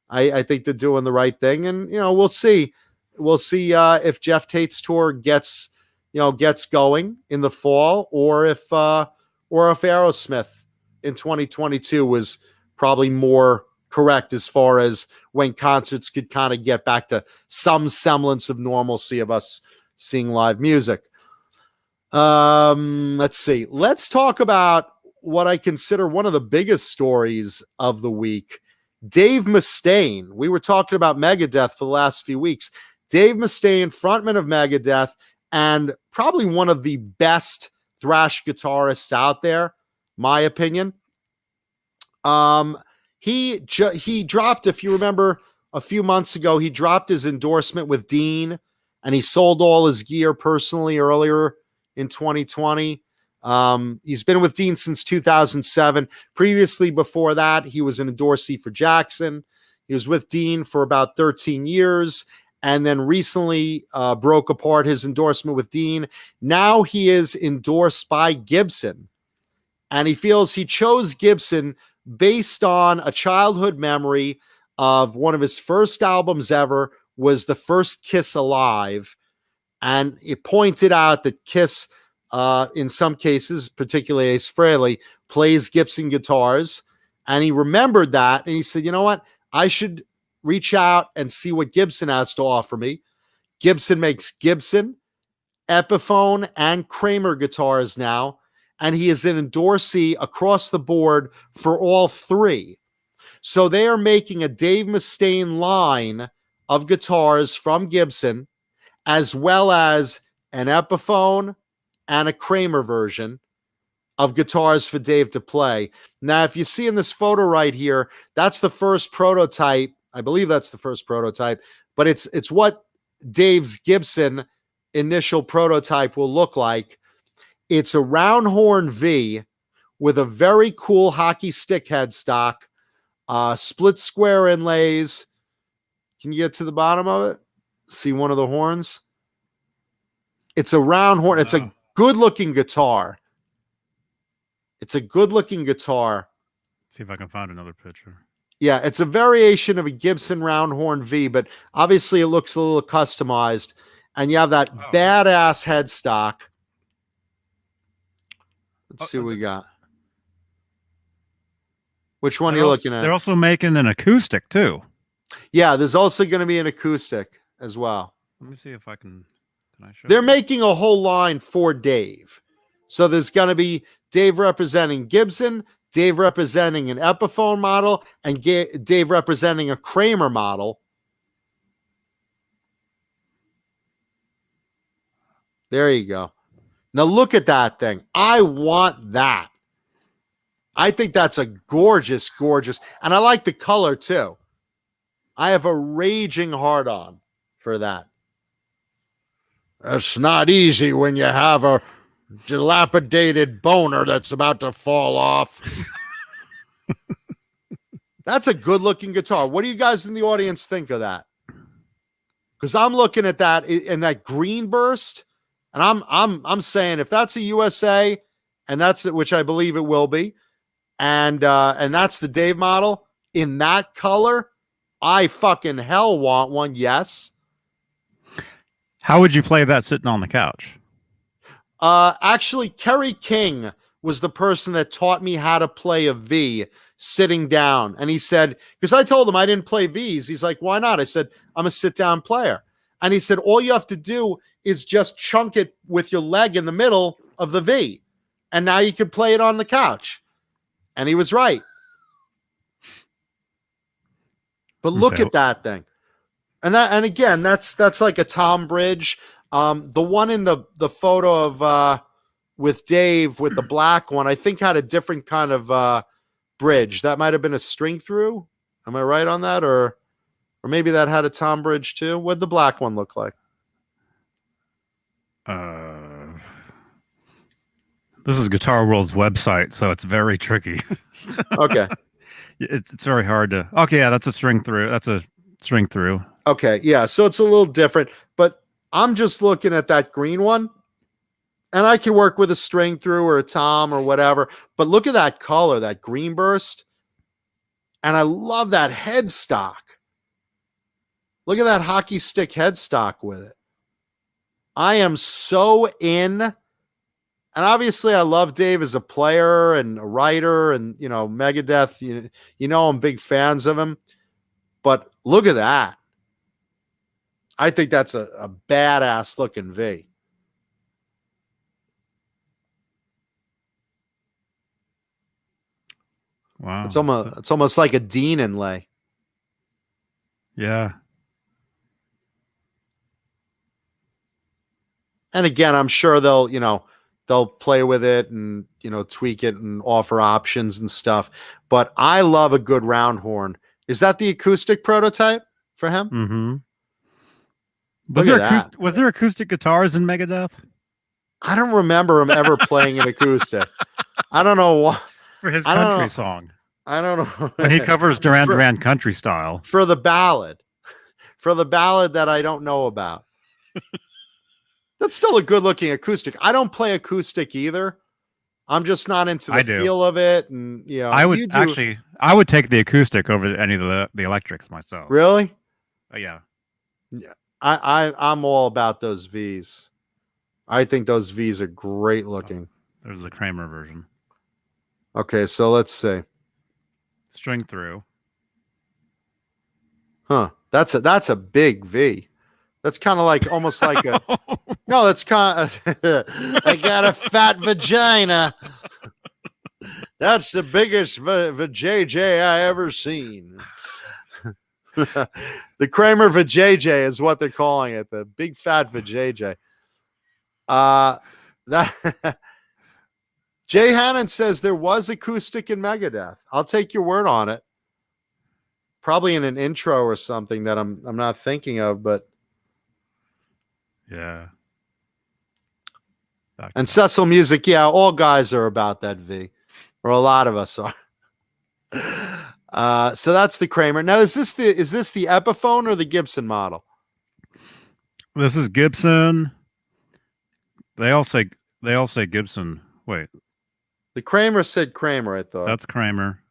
I think they're doing the right thing. And, we'll see. We'll see if Jeff Tate's tour gets going in the fall, or if Aerosmith in 2022 was probably more correct as far as when concerts could kind of get back to some semblance of normalcy of us seeing live music. Let's see. Let's talk about what I consider one of the biggest stories of the week. Dave Mustaine. We were talking about Megadeth for the last few weeks. Dave Mustaine, frontman of Megadeth, and probably one of the best thrash guitarists out there, my opinion. He dropped, if you remember, a few months ago, he dropped his endorsement with Beane, and he sold all his gear personally earlier in 2020. He's been with Beane since 2007. Previously, before that, he was an endorsee for Jackson. He was with Beane for about 13 years. and then recently broke apart his endorsement with Deane. Now he is endorsed by Gibson, and he feels he chose Gibson based on a childhood memory of one of his first albums ever was The First Kiss Alive. And it pointed out that Kiss, in some cases, particularly Ace Frehley, plays Gibson guitars. And he remembered that. And he said, you know what? I should reach out and see what Gibson has to offer me. Gibson makes Gibson, Epiphone, and Kramer guitars now. And he is an endorsee across the board for all three. So they are making a Dave Mustaine line of guitars from Gibson, as well as an Epiphone and a Kramer version of guitars for Dave to play. Now, if you see in this photo right here, that's the first prototype. I believe that's the first prototype, but it's what Dave's Gibson initial prototype will look like. It's a round horn V with a very cool hockey stick headstock, split square inlays. Can you get to the bottom of it? See one of the horns? It's a round horn. It's a good-looking guitar. It's a good-looking guitar. See if I can find another picture. Yeah, it's a variation of a Gibson round horn V, but obviously it looks a little customized. And you have that badass headstock. Let's see what we got. Which one are you looking at? They're also making an acoustic, too. Yeah, there's also going to be an acoustic as well. Let me see if I can I show They're you? making a whole line for Dave. So there's going to be Dave representing Gibson, Dave representing an Epiphone model, and Dave representing a Kramer model. There you go. Now look at that thing. I want that. I think that's a gorgeous, gorgeous, and I like the color too. I have a raging hard-on for that. It's not easy when you have a dilapidated boner that's about to fall off. That's a good-looking guitar. What do you guys in the audience think of that? Because I'm looking at that in that green burst, and I'm saying if that's a USA, and that's it, which I believe it will be, and that's the Dave model in that color, I fucking hell want one. Yes. How would you play that sitting on the couch? Actually, Kerry King was the person that taught me how to play a V sitting down. And he said, because I told him I didn't play Vs. He's like, why not? I said, I'm a sit-down player. And he said, all you have to do is just chunk it with your leg in the middle of the V. And now you can play it on the couch. And he was right. But look at that thing. And again, that's like a Tom Bridge. The one in the photo of with Dave with the black one, I think had a different kind of bridge. That might have been a string through. Am I right on that? Or maybe that had a Tom Bridge too. What'd the black one look like? This is Guitar World's website, so it's very tricky. Okay. It's very hard to. Okay, yeah, that's a string through. That's a string through. Okay, yeah, so it's a little different, but I'm just looking at that green one, and I can work with a string through or a tom or whatever, but look at that color, that green burst, and I love that headstock. Look at that hockey stick headstock with it. I am so in, and obviously I love Dave as a player and a writer, and, you know, Megadeth, you know I'm big fans of him, but look at that. I think that's a badass looking V. Wow. It's almost like a Deane inlay. Yeah. And again, I'm sure they'll play with it and, tweak it and offer options and stuff. But I love a good round horn. Is that the acoustic prototype for him? Mm-hmm. Was there acoustic guitars in Megadeth? I don't remember him ever playing an acoustic. I don't know why. For his country song. I don't know. When he covers Duran Duran country style. For the ballad. for the ballad that I don't know about. That's still a good looking acoustic. I don't play acoustic either. I'm just not into the feel of it. And I would I would take the acoustic over any of the electrics myself. Really? Yeah. I'm all about those V's. I think those V's are great looking. There's the Kramer version. Okay, so let's see. String through. Huh. That's a big V. That's kind of like almost like a no, that's kind of I got a fat vagina. That's the biggest vajayjay I ever seen. The Kramer vajayjay is what they're calling it, the big fat vajayjay. That Jay Hannon says there was acoustic in Megadeth. I'll take your word on it. Probably in an intro or something that I'm not thinking of, but yeah. And Cecil Music, yeah, all guys are about that V, or a lot of us are. So that's the Kramer. Now, is this the Epiphone or the Gibson model? This is Gibson. They all say Gibson. Wait. The Kramer said Kramer, I thought. That's Kramer.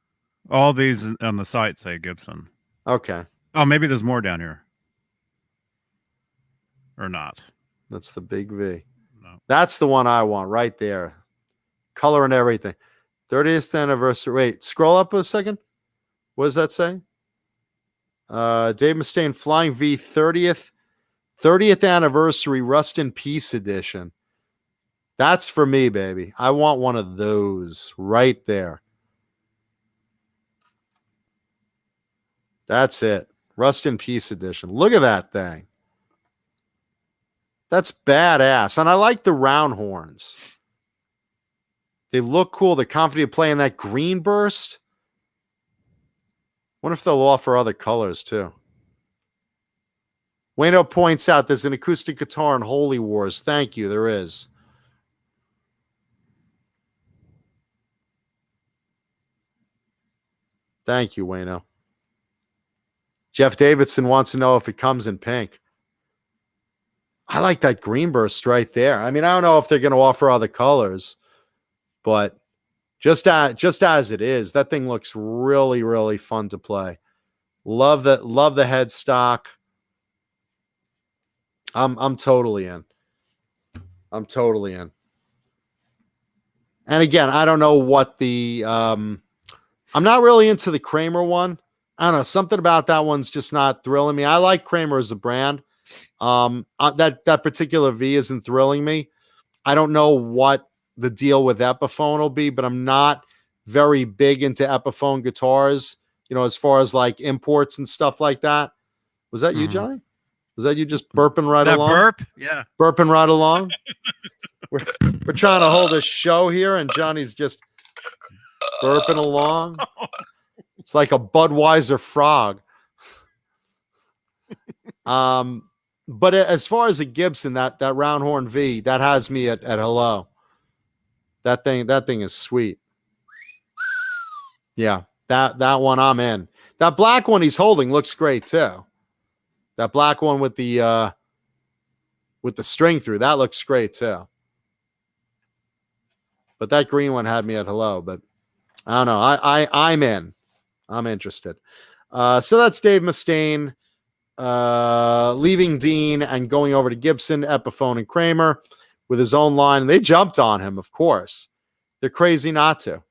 All these on the site say Gibson. Okay. Oh, maybe there's more down here. Or not. That's the big V. No. That's the one I want right there. Color and everything. 30th anniversary. Wait, scroll up a second. What does that say? Dave Mustaine Flying V 30th anniversary Rust in Peace edition. That's for me, baby. I want one of those right there. That's it. Rust in Peace edition. Look at that thing. That's badass. And I like the round horns. They look cool. They're confident playing that green burst. Wonder if they'll offer other colors too. Wayno points out there's an acoustic guitar in Holy Wars. Thank you. There is. Thank you, Wayno. Jeff Davidson wants to know if it comes in pink. I like that green burst right there. I mean, I don't know if they're going to offer other colors, but just as it is, that thing looks really, really fun to play. Love the headstock. I'm totally in. I'm totally in. And again, I don't know what the I'm not really into the Kramer one. I don't know. Something about that one's just not thrilling me. I like Kramer as a brand. That particular V isn't thrilling me. I don't know what the deal with Epiphone will be, but I'm not very big into Epiphone guitars, as far as like imports and stuff like that. Was that you, Johnny? Was that you just burping right along? Burp? Yeah. Burping right along? We're trying to hold a show here, and Johnny's just burping along. It's like a Budweiser frog. But as far as a Gibson, that round horn V, that has me at hello. That thing is sweet. Yeah, that one I'm in. That black one he's holding looks great too. That black one with the string through, that looks great too. But that green one had me at hello. But I don't know. I'm in. I'm interested. So that's Dave Mustaine leaving Deane and going over to Gibson, Epiphone, and Kramer with his own line. And they jumped on him, of course. They're crazy not to.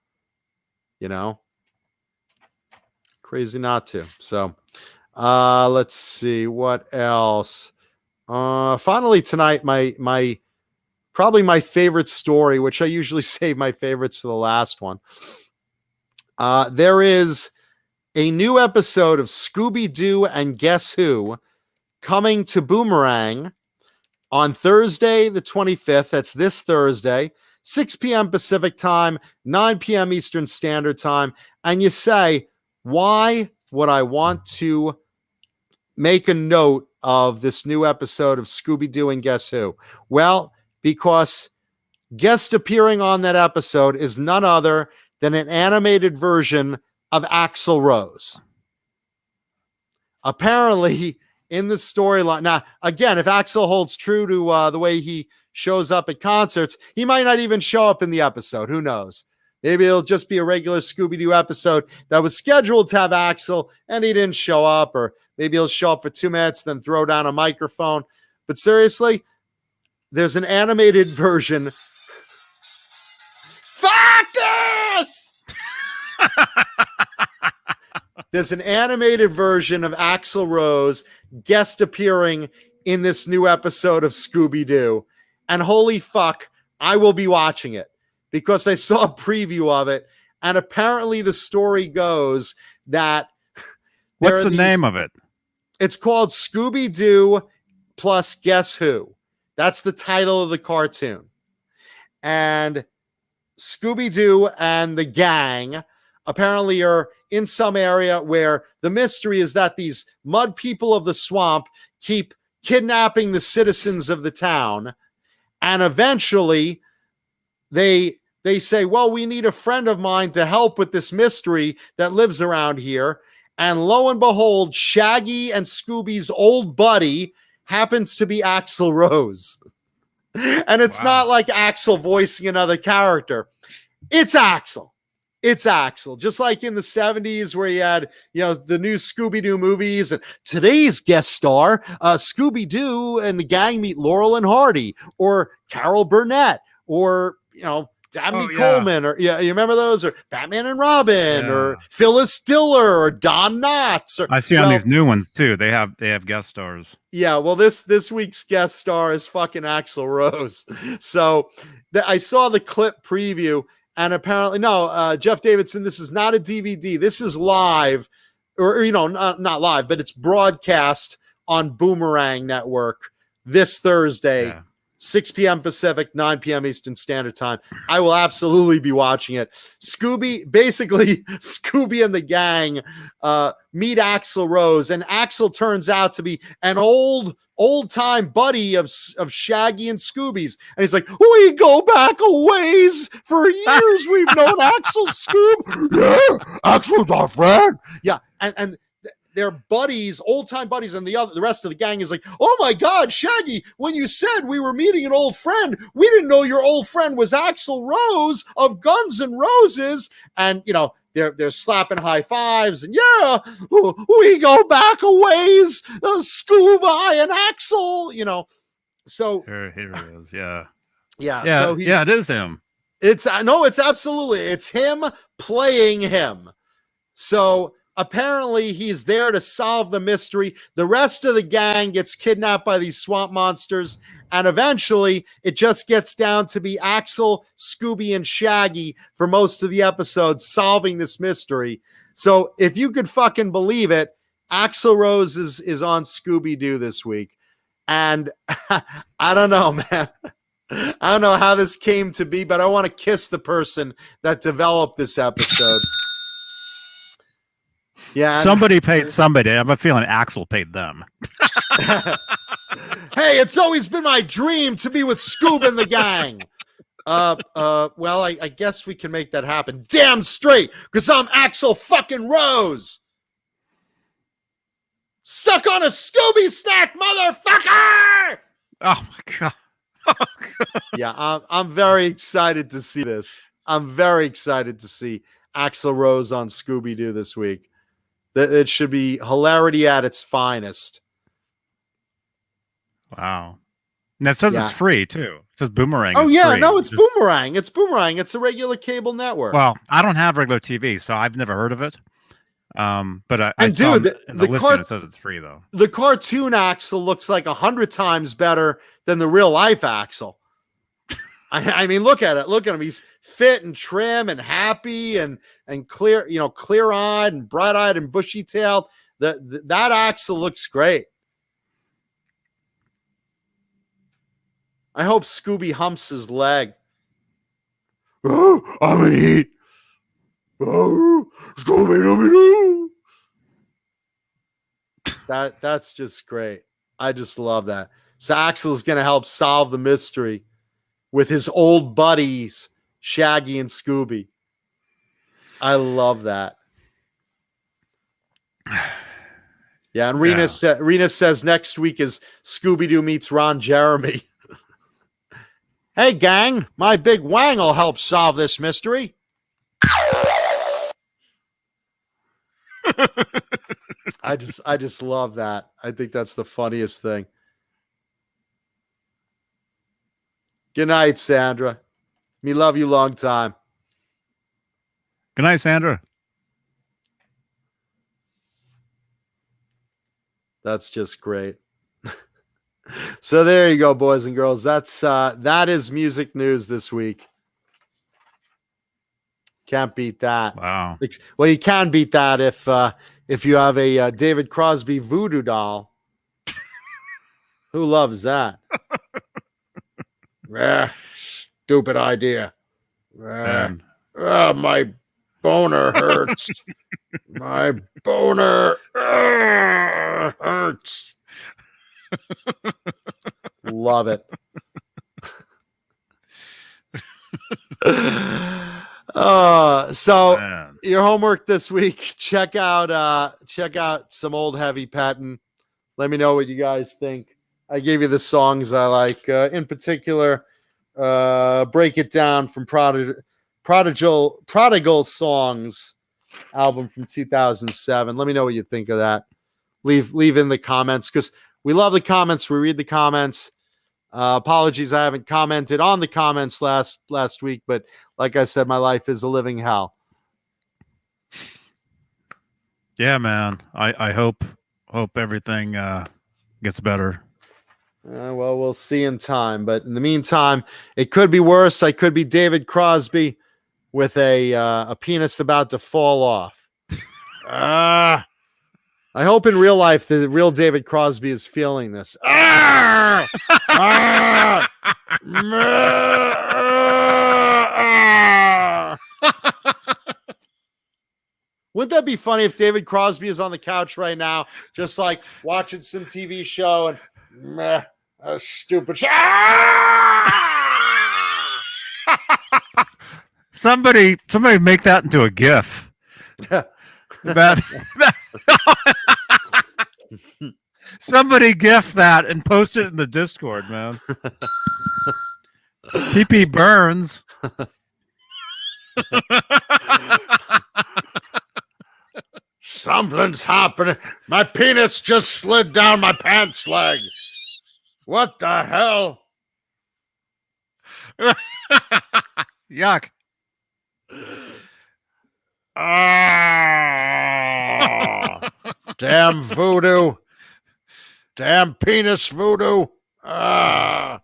Crazy not to. So let's see what else. Finally tonight, probably my favorite story, which I usually save my favorites for the last one. There is a new episode of Scooby-Doo and Guess Who coming to Boomerang on Thursday, the 25th. That's this Thursday, 6 p.m. Pacific time, 9 p.m. Eastern Standard Time. And you say, why would I want to make a note of this new episode of Scooby-Doo and Guess Who? Well, because guest appearing on that episode is none other than an animated version of Axl Rose. Apparently, in the storyline. Now, again, if Axel holds true to the way he shows up at concerts, he might not even show up in the episode. Who knows? Maybe it'll just be a regular Scooby-Doo episode that was scheduled to have Axel and he didn't show up, or maybe he'll show up for 2 minutes, then throw down a microphone. But seriously, there's an animated version. Fuck this! There's an animated version of Axl Rose guest appearing in this new episode of Scooby-Doo. And holy fuck, I will be watching it because I saw a preview of it. And apparently the story goes that... What's the name of it? It's called Scooby-Doo plus Guess Who. That's the title of the cartoon. And Scooby-Doo and the gang apparently are in some area where the mystery is that these mud people of the swamp keep kidnapping the citizens of the town. And eventually they say, well, we need a friend of mine to help with this mystery that lives around here. And lo and behold, Shaggy and Scooby's old buddy happens to be Axl Rose. And it's not like Axl voicing another character. It's Axl. It's Axl. Just like in the 70s where you had, the new Scooby-Doo movies. And today's guest star, Scooby-Doo and the gang meet Laurel and Hardy, or Carol Burnett, or, Dabney Coleman, or you remember those, or Batman and Robin, or Phyllis Diller, or Don Knotts. Or, I see on these new ones too. They have guest stars. Yeah, well, this week's guest star is fucking Axl Rose. So I saw the clip preview, and apparently, Jeff Davidson, this is not a DVD. This is live, or not live, but it's broadcast on Boomerang Network this Thursday. Yeah. 6 p.m. Pacific, 9 p.m. Eastern Standard Time. I will absolutely be watching it. Scooby and the gang meet Axl Rose, and Axl turns out to be an old-time buddy of Shaggy and Scooby's. And he's like, we go back a ways. For years we've known Axl, Scoob. Yeah, Axl's our friend. Yeah, and they're buddies, old-time buddies, and the rest of the gang is like, oh my God, Shaggy, when you said we were meeting an old friend, we didn't know your old friend was Axl Rose of Guns N' Roses. And, they're slapping high fives, and we go back a ways, Scooby and Axl, so. Here it is, yeah. Yeah, so it is him. It's absolutely, it's him playing him. So, apparently, he's there to solve the mystery. The rest of the gang gets kidnapped by these swamp monsters, and eventually it just gets down to be Axl, Scooby, and Shaggy for most of the episode solving this mystery. So if you could fucking believe it, Axl Rose is on Scooby-Doo this week. And I don't know, man. I don't know how this came to be, but I want to kiss the person that developed this episode. Yeah, somebody paid somebody. I have a feeling Axl paid them. Hey, it's always been my dream to be with Scoob and the gang. Well, I guess we can make that happen. Damn straight, because I'm Axl fucking Rose. Suck on a Scooby snack, motherfucker! Oh my God. Yeah, I'm very excited to see this. I'm very excited to see Axl Rose on Scooby-Doo this week. It should be hilarity at its finest. Wow. And it says it's free, too. It says Boomerang. Oh, free. No, it's Boomerang. It's Boomerang. It's a regular cable network. Well, I don't have regular TV, so I've never heard of it. But I dude, saw in the listing, it says it's free, though. The cartoon Axl looks like 100 times better than the real life Axl. I mean, look at it. Look at him. He's fit and trim and happy and clear, clear-eyed and bright-eyed and bushy-tailed. That Axl looks great. I hope Scooby humps his leg. Oh, I'm gonna eat. Oh, Scooby-Dooby-Doo. That's just great. I just love that. So Axl's gonna help solve the mystery with his old buddies, Shaggy and Scooby. I love that. Yeah, and Rena says next week is Scooby-Doo meets Ron Jeremy. Hey, gang, my big wang will help solve this mystery. I just love that. I think that's the funniest thing. Good night, Sandra. Me love you long time. Good night, Sandra. That's just great. So there you go, boys and girls. That is music news this week. Can't beat that. Wow. Well, you can beat that if you have a David Crosby voodoo doll. Who loves that? Stupid idea. My boner hurts. My boner hurts. Love it. So Man. your homework this week, check out some old heavy petting. Let me know what you guys think. I gave you the songs I like. In particular, Break It Down from Prodigal Songs album from 2007. Let me know what you think of that. Leave in the comments because we love the comments. We read the comments. Apologies, I haven't commented on the comments last week, but like I said, my life is a living hell. Yeah, man. I hope everything gets better. Well, we'll see in time. But in the meantime, it could be worse. I could be David Crosby with a penis about to fall off. I hope in real life the real David Crosby is feeling this. Wouldn't that be funny if David Crosby is on the couch right now, just like watching some TV show and stupid shit. Somebody make that into a GIF. Somebody GIF that and post it in the Discord, man. PP Burns. Something's happening. My penis just slid down my pants leg. What the hell? Yuck. Damn voodoo. Damn penis voodoo. Wow.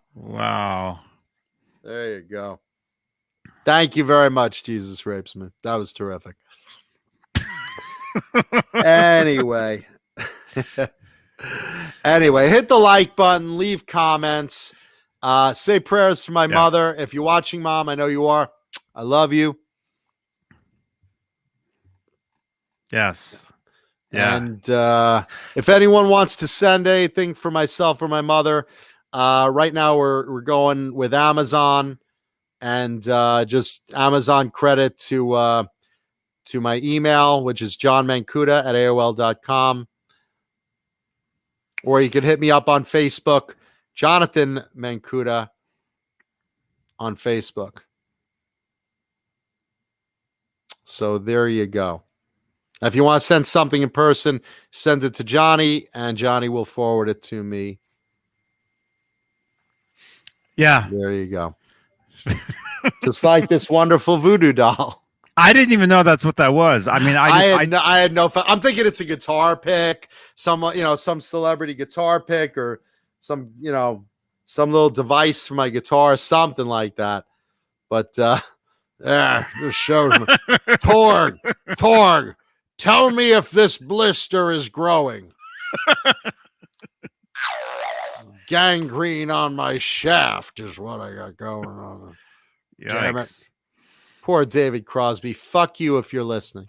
There you go. Thank you very much, Jesus Rapesman. That was terrific. Anyway, hit the like button, leave comments, say prayers for my mother. If you're watching, Mom, I know you are. I love you. Yes. Yeah. And if anyone wants to send anything for myself or my mother, right now we're going with Amazon and just Amazon credit to my email, which is johnmancuda@aol.com. Or you can hit me up on Facebook, Jonathan Mancuda on Facebook. So there you go. Now, if you want to send something in person, send it to Johnny, and Johnny will forward it to me. Yeah. There you go. Just like this wonderful voodoo doll. I didn't even know that's what that was. I mean, I had no fun. I'm thinking it's a guitar pick, some celebrity guitar pick, or some little device for my guitar, something like that. But this shows me. Torg, tell me if this blister is growing. Gangrene on my shaft is what I got going on. Damn it. Poor David Crosby. Fuck you if you're listening.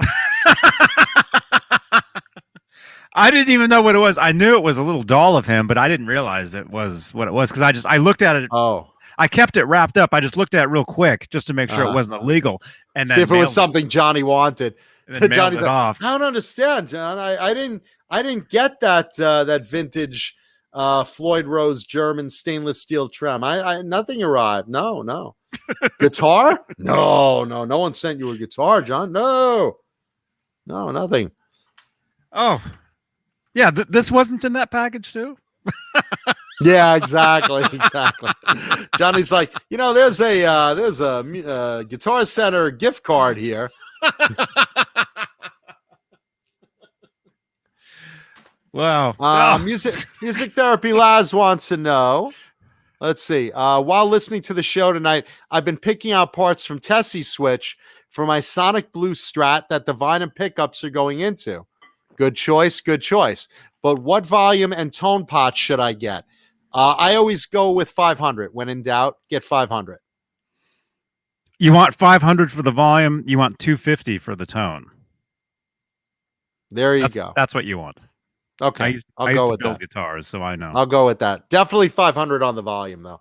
I didn't even know what it was. I knew it was a little doll of him, but I didn't realize it was what it was because I looked at it. Oh, I kept it wrapped up. I just looked at it real quick just to make sure it wasn't illegal. And see if it was something Johnny wanted. And then mailed Johnny's it like, off. I don't understand, John. I didn't get that vintage Floyd Rose German stainless steel trem. I nothing arrived. No. Guitar? No one sent you a guitar, John. No, nothing. Oh, yeah. This wasn't in that package too. Yeah, exactly. Johnny's like, there's a Guitar Center gift card here. Wow. Music therapy Laz wants to know. Let's see. While listening to the show tonight, I've been picking out parts from Tessie's Switch for my Sonic Blue Strat that the Vine pickups are going into. Good choice. But what volume and tone pot should I get? I always go with 500. When in doubt, get 500. You want 500 for the volume. You want 250 for the tone. There you go. That's what you want. Okay, I I'll go used to with build that. guitars, so I know. I'll go with that. Definitely 500 on the volume, though.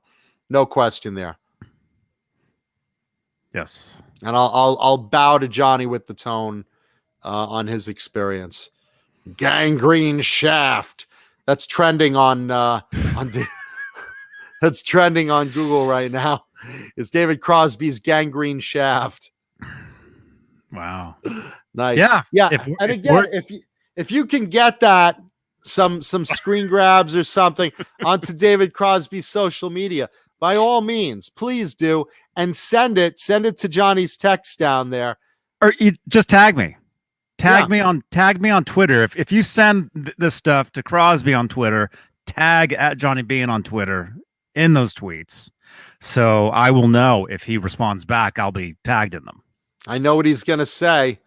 No question there. Yes. And I'll bow to Johnny with the tone on his experience. Gangrene Shaft. That's trending on that's trending on Google right now. Is David Crosby's Gangrene Shaft. Wow. Nice. Yeah. And again, if you can get that some screen grabs or something onto David Crosby's social media, by all means, please do, and send it to Johnny's text down there. Or you just tag me. Tag me on Twitter. If you send this stuff to Crosby on Twitter, tag at Johnny Beane on Twitter in those tweets. So I will know if he responds back, I'll be tagged in them. I know what he's gonna say.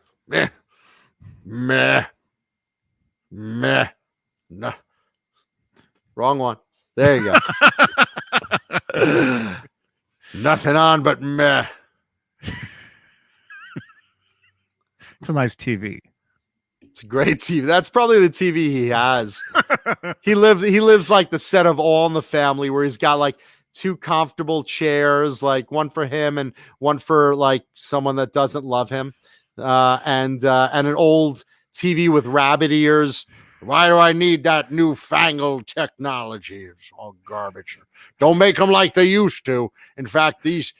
Meh. No. Wrong one. There you go. Nothing on but meh. It's a nice TV. It's a great TV. That's probably the TV he has. He lives like the set of All in the Family, where he's got like two comfortable chairs, like one for him and one for like someone that doesn't love him, and an old TV with rabbit ears. Why do I need that newfangled technology? It's all garbage. Don't make them like they used to. In fact, these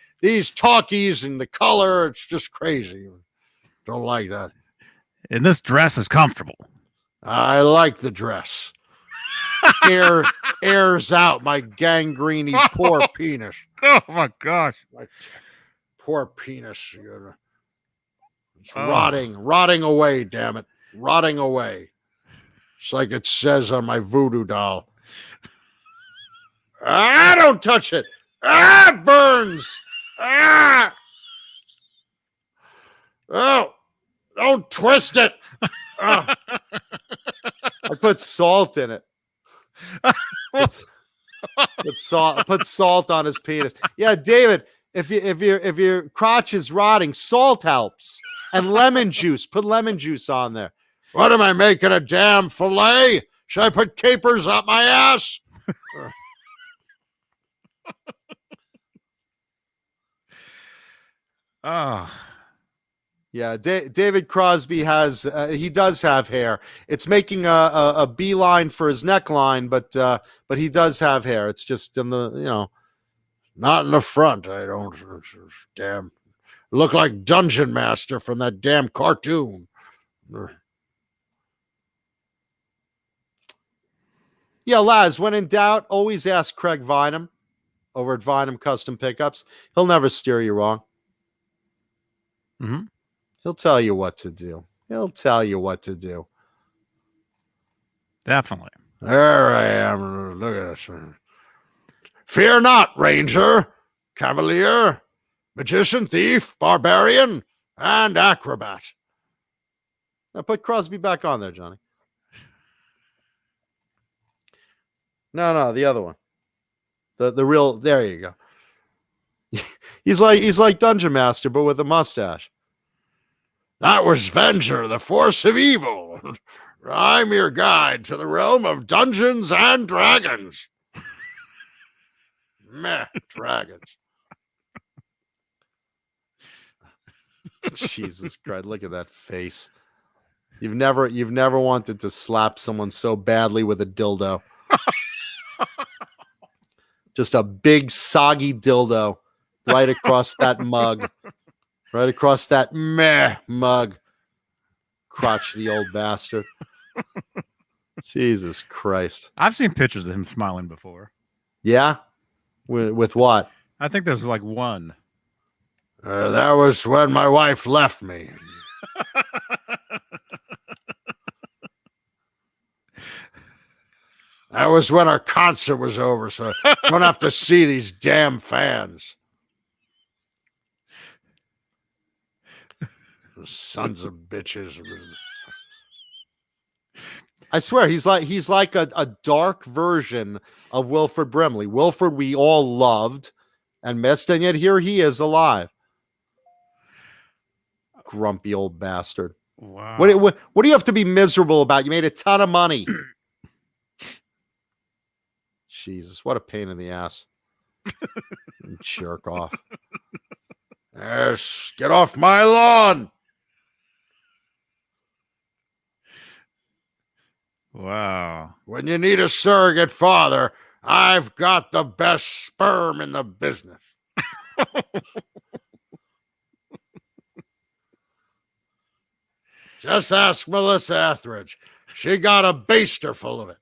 talkies and the color, it's just crazy. Don't like that. And this dress is comfortable. I like the dress. Airs out my gangreney poor penis. Oh my gosh. My poor penis. It's rotting away, damn it. Rotting away. It's like it says on my voodoo doll. Don't touch it. It burns. Oh, don't twist it. I put salt in it. Put salt on his penis. Yeah, David, if your crotch is rotting, salt helps. And lemon juice. Put lemon juice on there. What am I making, a damn fillet? Should I put capers up my ass? Oh. Yeah, David Crosby he does have hair. It's making a beeline for his neckline, but he does have hair. It's just in the, not in the front. I don't, damn, look like Dungeon Master from that damn cartoon. Yeah, Laz, when in doubt, always ask Craig Vineham over at Vineham Custom Pickups. He'll never steer you wrong. Mm-hmm. He'll tell you what to do. Definitely. There I am. Look at this. Fear not, Ranger, Cavalier, Magician, Thief, Barbarian, and Acrobat. Now put Crosby back on there, Johnny. No, the other one. The real, there you go. He's like Dungeon Master, but with a mustache. That was Venger, the force of evil. I'm your guide to the realm of Dungeons and Dragons. Meh, dragons. Jesus Christ! Look at that face. You've never wanted to slap someone so badly with a dildo. Just a big soggy dildo right across that mug, right across that meh mug. Crotchety old bastard. Jesus Christ! I've seen pictures of him smiling before. Yeah, with what? I think there's like one. That was when my wife left me. That was when our concert was over, so I don't have to see these damn fans. Sons of bitches. I swear he's like a dark version of Wilford Brimley. Wilford we all loved and missed, and yet here he is alive. Grumpy old bastard. Wow. What do you have to be miserable about? You made a ton of money. Jesus, what a pain in the ass. Jerk off. Yes, get off my lawn. Wow. When you need a surrogate father, I've got the best sperm in the business. Just ask Melissa Etheridge. She got a baster full of it.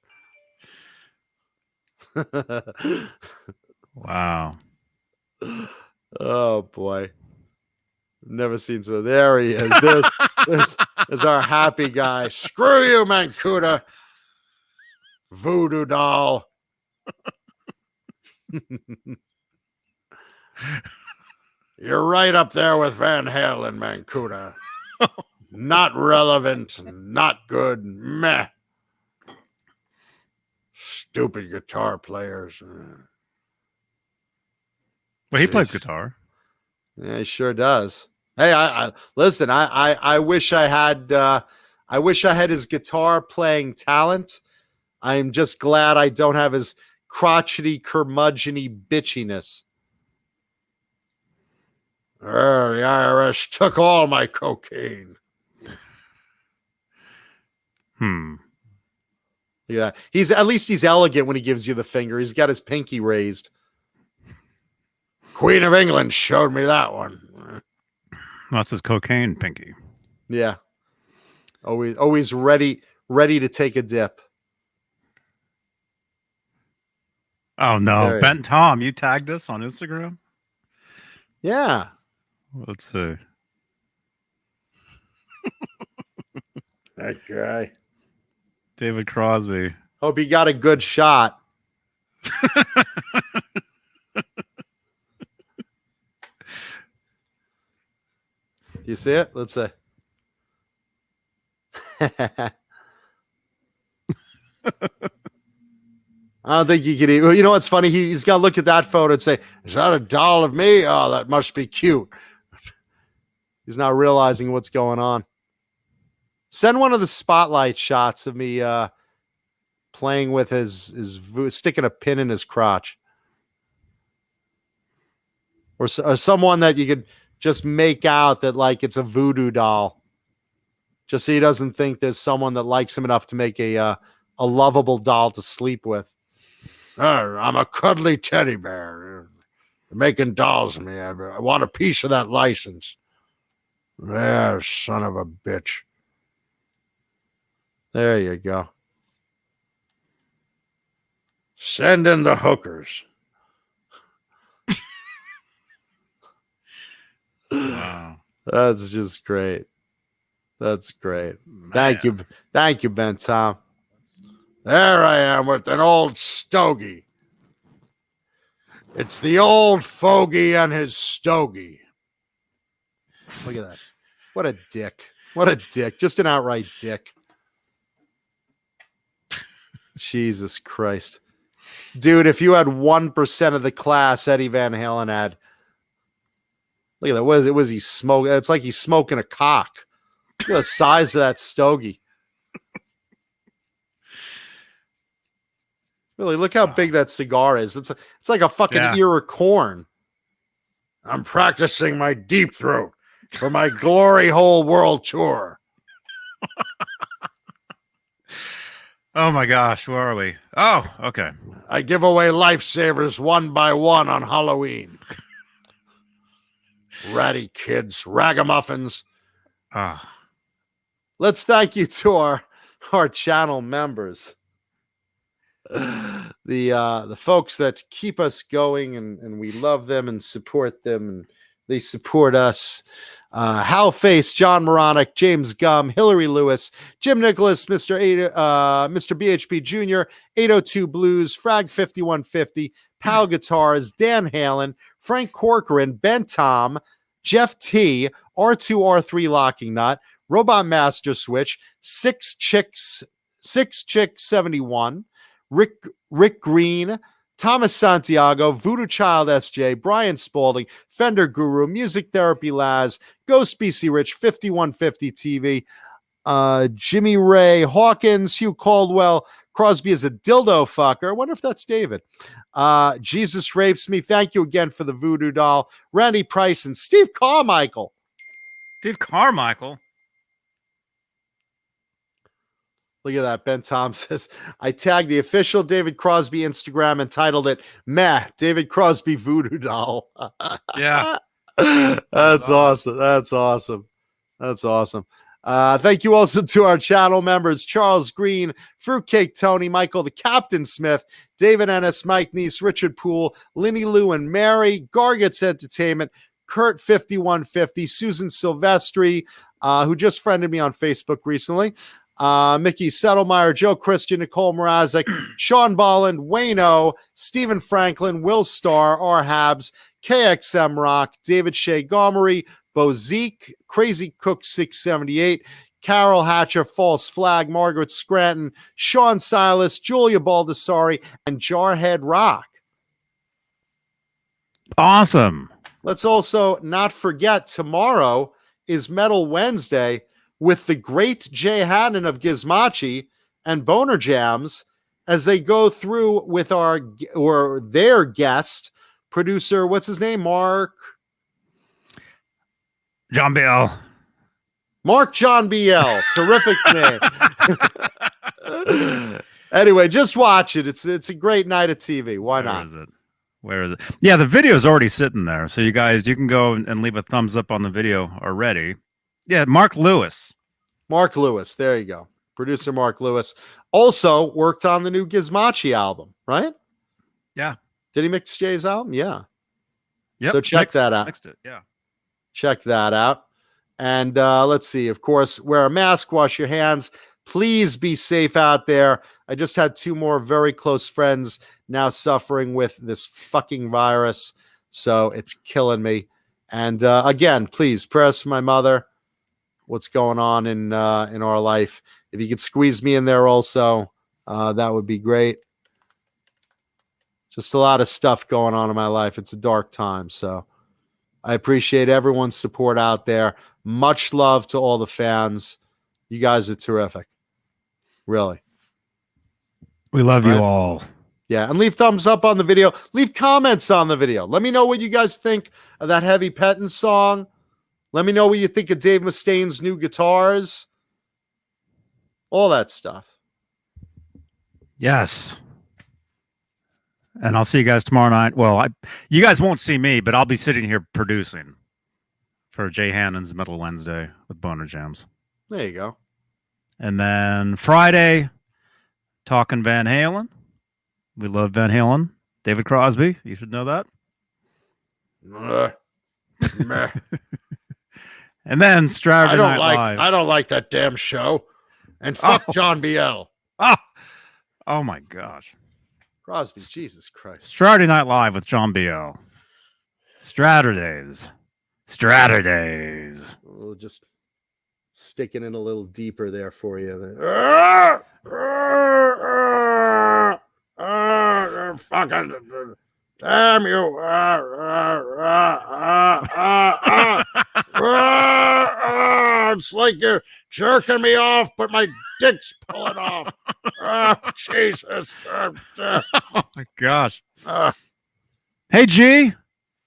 Wow. Oh boy. Never seen so. There he is. There's our happy guy. Screw you, Mancuda. Voodoo doll. You're right up there with Van Halen, Mancuda. Not relevant, not good, meh. Stupid guitar players. Well, he plays Jeez. guitar. Yeah, he sure does. Hey, I listen. I wish I had his guitar playing talent. I'm just glad I don't have his crotchety, curmudgeony bitchiness. The IRS took all my cocaine. Yeah, at least he's elegant when he gives you the finger. He's got his pinky raised. Queen of England showed me that one. That's his cocaine pinky. Yeah, always ready to take a dip. Oh no, There. Ben Tom, you tagged us on Instagram? Yeah, Let's see. That guy. David Crosby. hope he got a good shot. Do you see it? Let's see. I don't think you could even. You know what's funny? He's got to look at that photo and say, Is that a doll of me? Oh, that must be cute. he's not realizing what's going on. Send one of the spotlight shots of me playing with his sticking a pin in his crotch, or someone that you could just make out that like it's a voodoo doll, just so he doesn't think there's someone that likes him enough to make a lovable doll to sleep with. I'm a cuddly teddy bear. They're making dolls of me. I want a piece of that license. There, son of a bitch. There you go. Send in the hookers. Wow. That's just great. That's great. Man. Thank you, Ben Tom. There I am with an old stogie. It's the old fogey and his stogie. Look at that. What a dick. What a dick. Just an outright dick. Jesus Christ. Dude, if you had 1% of the class Eddie Van Halen had. Look at that. What is it? Was he smoking? It's like he's smoking a cock. Look at the size of that stogie. Really, look how big that cigar is. It's like a fucking ear of corn. I'm practicing my deep throat. for my glory hole world tour. Oh my gosh, where are we? Oh, okay. I give away lifesavers one by one on Halloween. Ratty kids, ragamuffins. Ah, Let's thank you to our channel members. The folks that keep us going, and we love them and support them, and they support us. Hal Face, John Moronic, James Gum, Hillary Lewis, Jim Nicholas, Mr. BHP Jr., 802 Blues, Frag 5150, Pal Guitars, Dan Halen, Frank Corcoran, Ben Tom, Jeff T, R2R3 Locking Nut, Robot Master Switch, Six Chicks 71, Rick Green, Thomas Santiago, Voodoo Child SJ, Brian Spalding, Fender Guru, Music Therapy Laz, Ghost BC Rich, 5150 TV, Jimmy Ray Hawkins, Hugh Caldwell, Crosby is a dildo fucker. I wonder if that's David. Jesus Rapes Me. Thank you again for the Voodoo doll. Randy Price and Steve Carmichael. Steve Carmichael. Look at that. Ben Tom says, I tagged the official David Crosby Instagram and titled it, Meh, David Crosby Voodoo doll. Yeah. That's awesome. That's awesome. That's awesome. Thank you also to our channel members, Charles Green, Fruitcake Tony, Michael the Captain Smith, David Ennis, Mike Neese, Richard Poole, Linny Lou and Mary, Gargets Entertainment, Kurt 5150, Susan Silvestri, who just friended me on Facebook recently, Mickey Settlemeyer, Joe Christian, Nicole Mrazek, Sean Bolland, Wayno, Stephen Franklin, Will Starr, R. Habs, KXM Rock, David Shea Gomery, Bozique, Crazy Cook 678, Carol Hatcher, False Flag, Margaret Scranton, Sean Silas, Julia Baldessari, and Jarhead Rock. Awesome. Let's also not forget tomorrow is Metal Wednesday with the great Jay Hannon of Gizmachi and Boner Jams as they go through with their guest producer. What's his name? John Bell. Mark John BL. Terrific name. Anyway, just watch it. It's a great night of TV. Why not? Where is it? Yeah, the video is already sitting there. So you guys, you can go and leave a thumbs up on the video already. Yeah, Mark Lewis. Mark Lewis. There you go. Producer Mark Lewis. Also worked on the new Gizmachi album, right? Yeah. Did he mix Jay's album? Yeah. Yep. So check that out. Mixed it. Yeah. Check that out. And let's see. Of course, wear a mask, wash your hands. Please be safe out there. I just had 2 more very close friends now suffering with this fucking virus. So it's killing me. And again, please, prayers for my mother. What's going on in our life. If you could squeeze me in there also, that would be great. Just a lot of stuff going on in my life. It's a dark time. So I appreciate everyone's support out there. Much love to all the fans. You guys are terrific. Really. We love you all. Yeah. And leave thumbs up on the video. Leave comments on the video. Let me know what you guys think of that Heavy Pettin' song. Let me know what you think of Dave Mustaine's new guitars. All that stuff. Yes. And I'll see you guys tomorrow night. Well, you guys won't see me, but I'll be sitting here producing for Jay Hannon's Metal Wednesday with Boner Jams. There you go. And then Friday, talking Van Halen. We love Van Halen. David Crosby. You should know that. Meh. And then Saturday Night Live. I don't like that damn show. And fuck John BL. Oh my gosh. Crosby, Jesus Christ. Saturday Night Live with John B.O. Straturdays. We'll just stick it in a little deeper there for you. Fucking damn you. It's like you're jerking me off, but my dick's pulling off. Jesus. Oh my gosh. Hey G,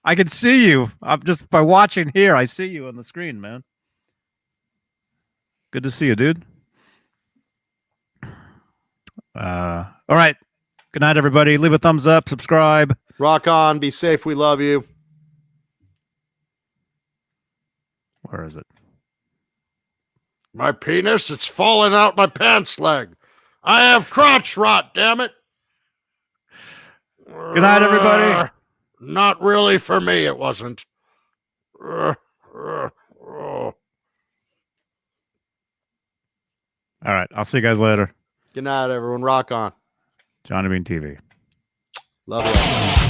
I can see you. I'm just by watching here. I see you on the screen, man. Good to see you, dude. All right. Good night, everybody. Leave a thumbs up, subscribe. Rock on. Be safe. We love you. Where is it? My penis, it's falling out my pants leg. I have crotch rot, damn it. Good night, everybody. Not really for me, it wasn't. All right. I'll see you guys later. Good night, everyone. Rock on. Johnny Beane TV. Love you.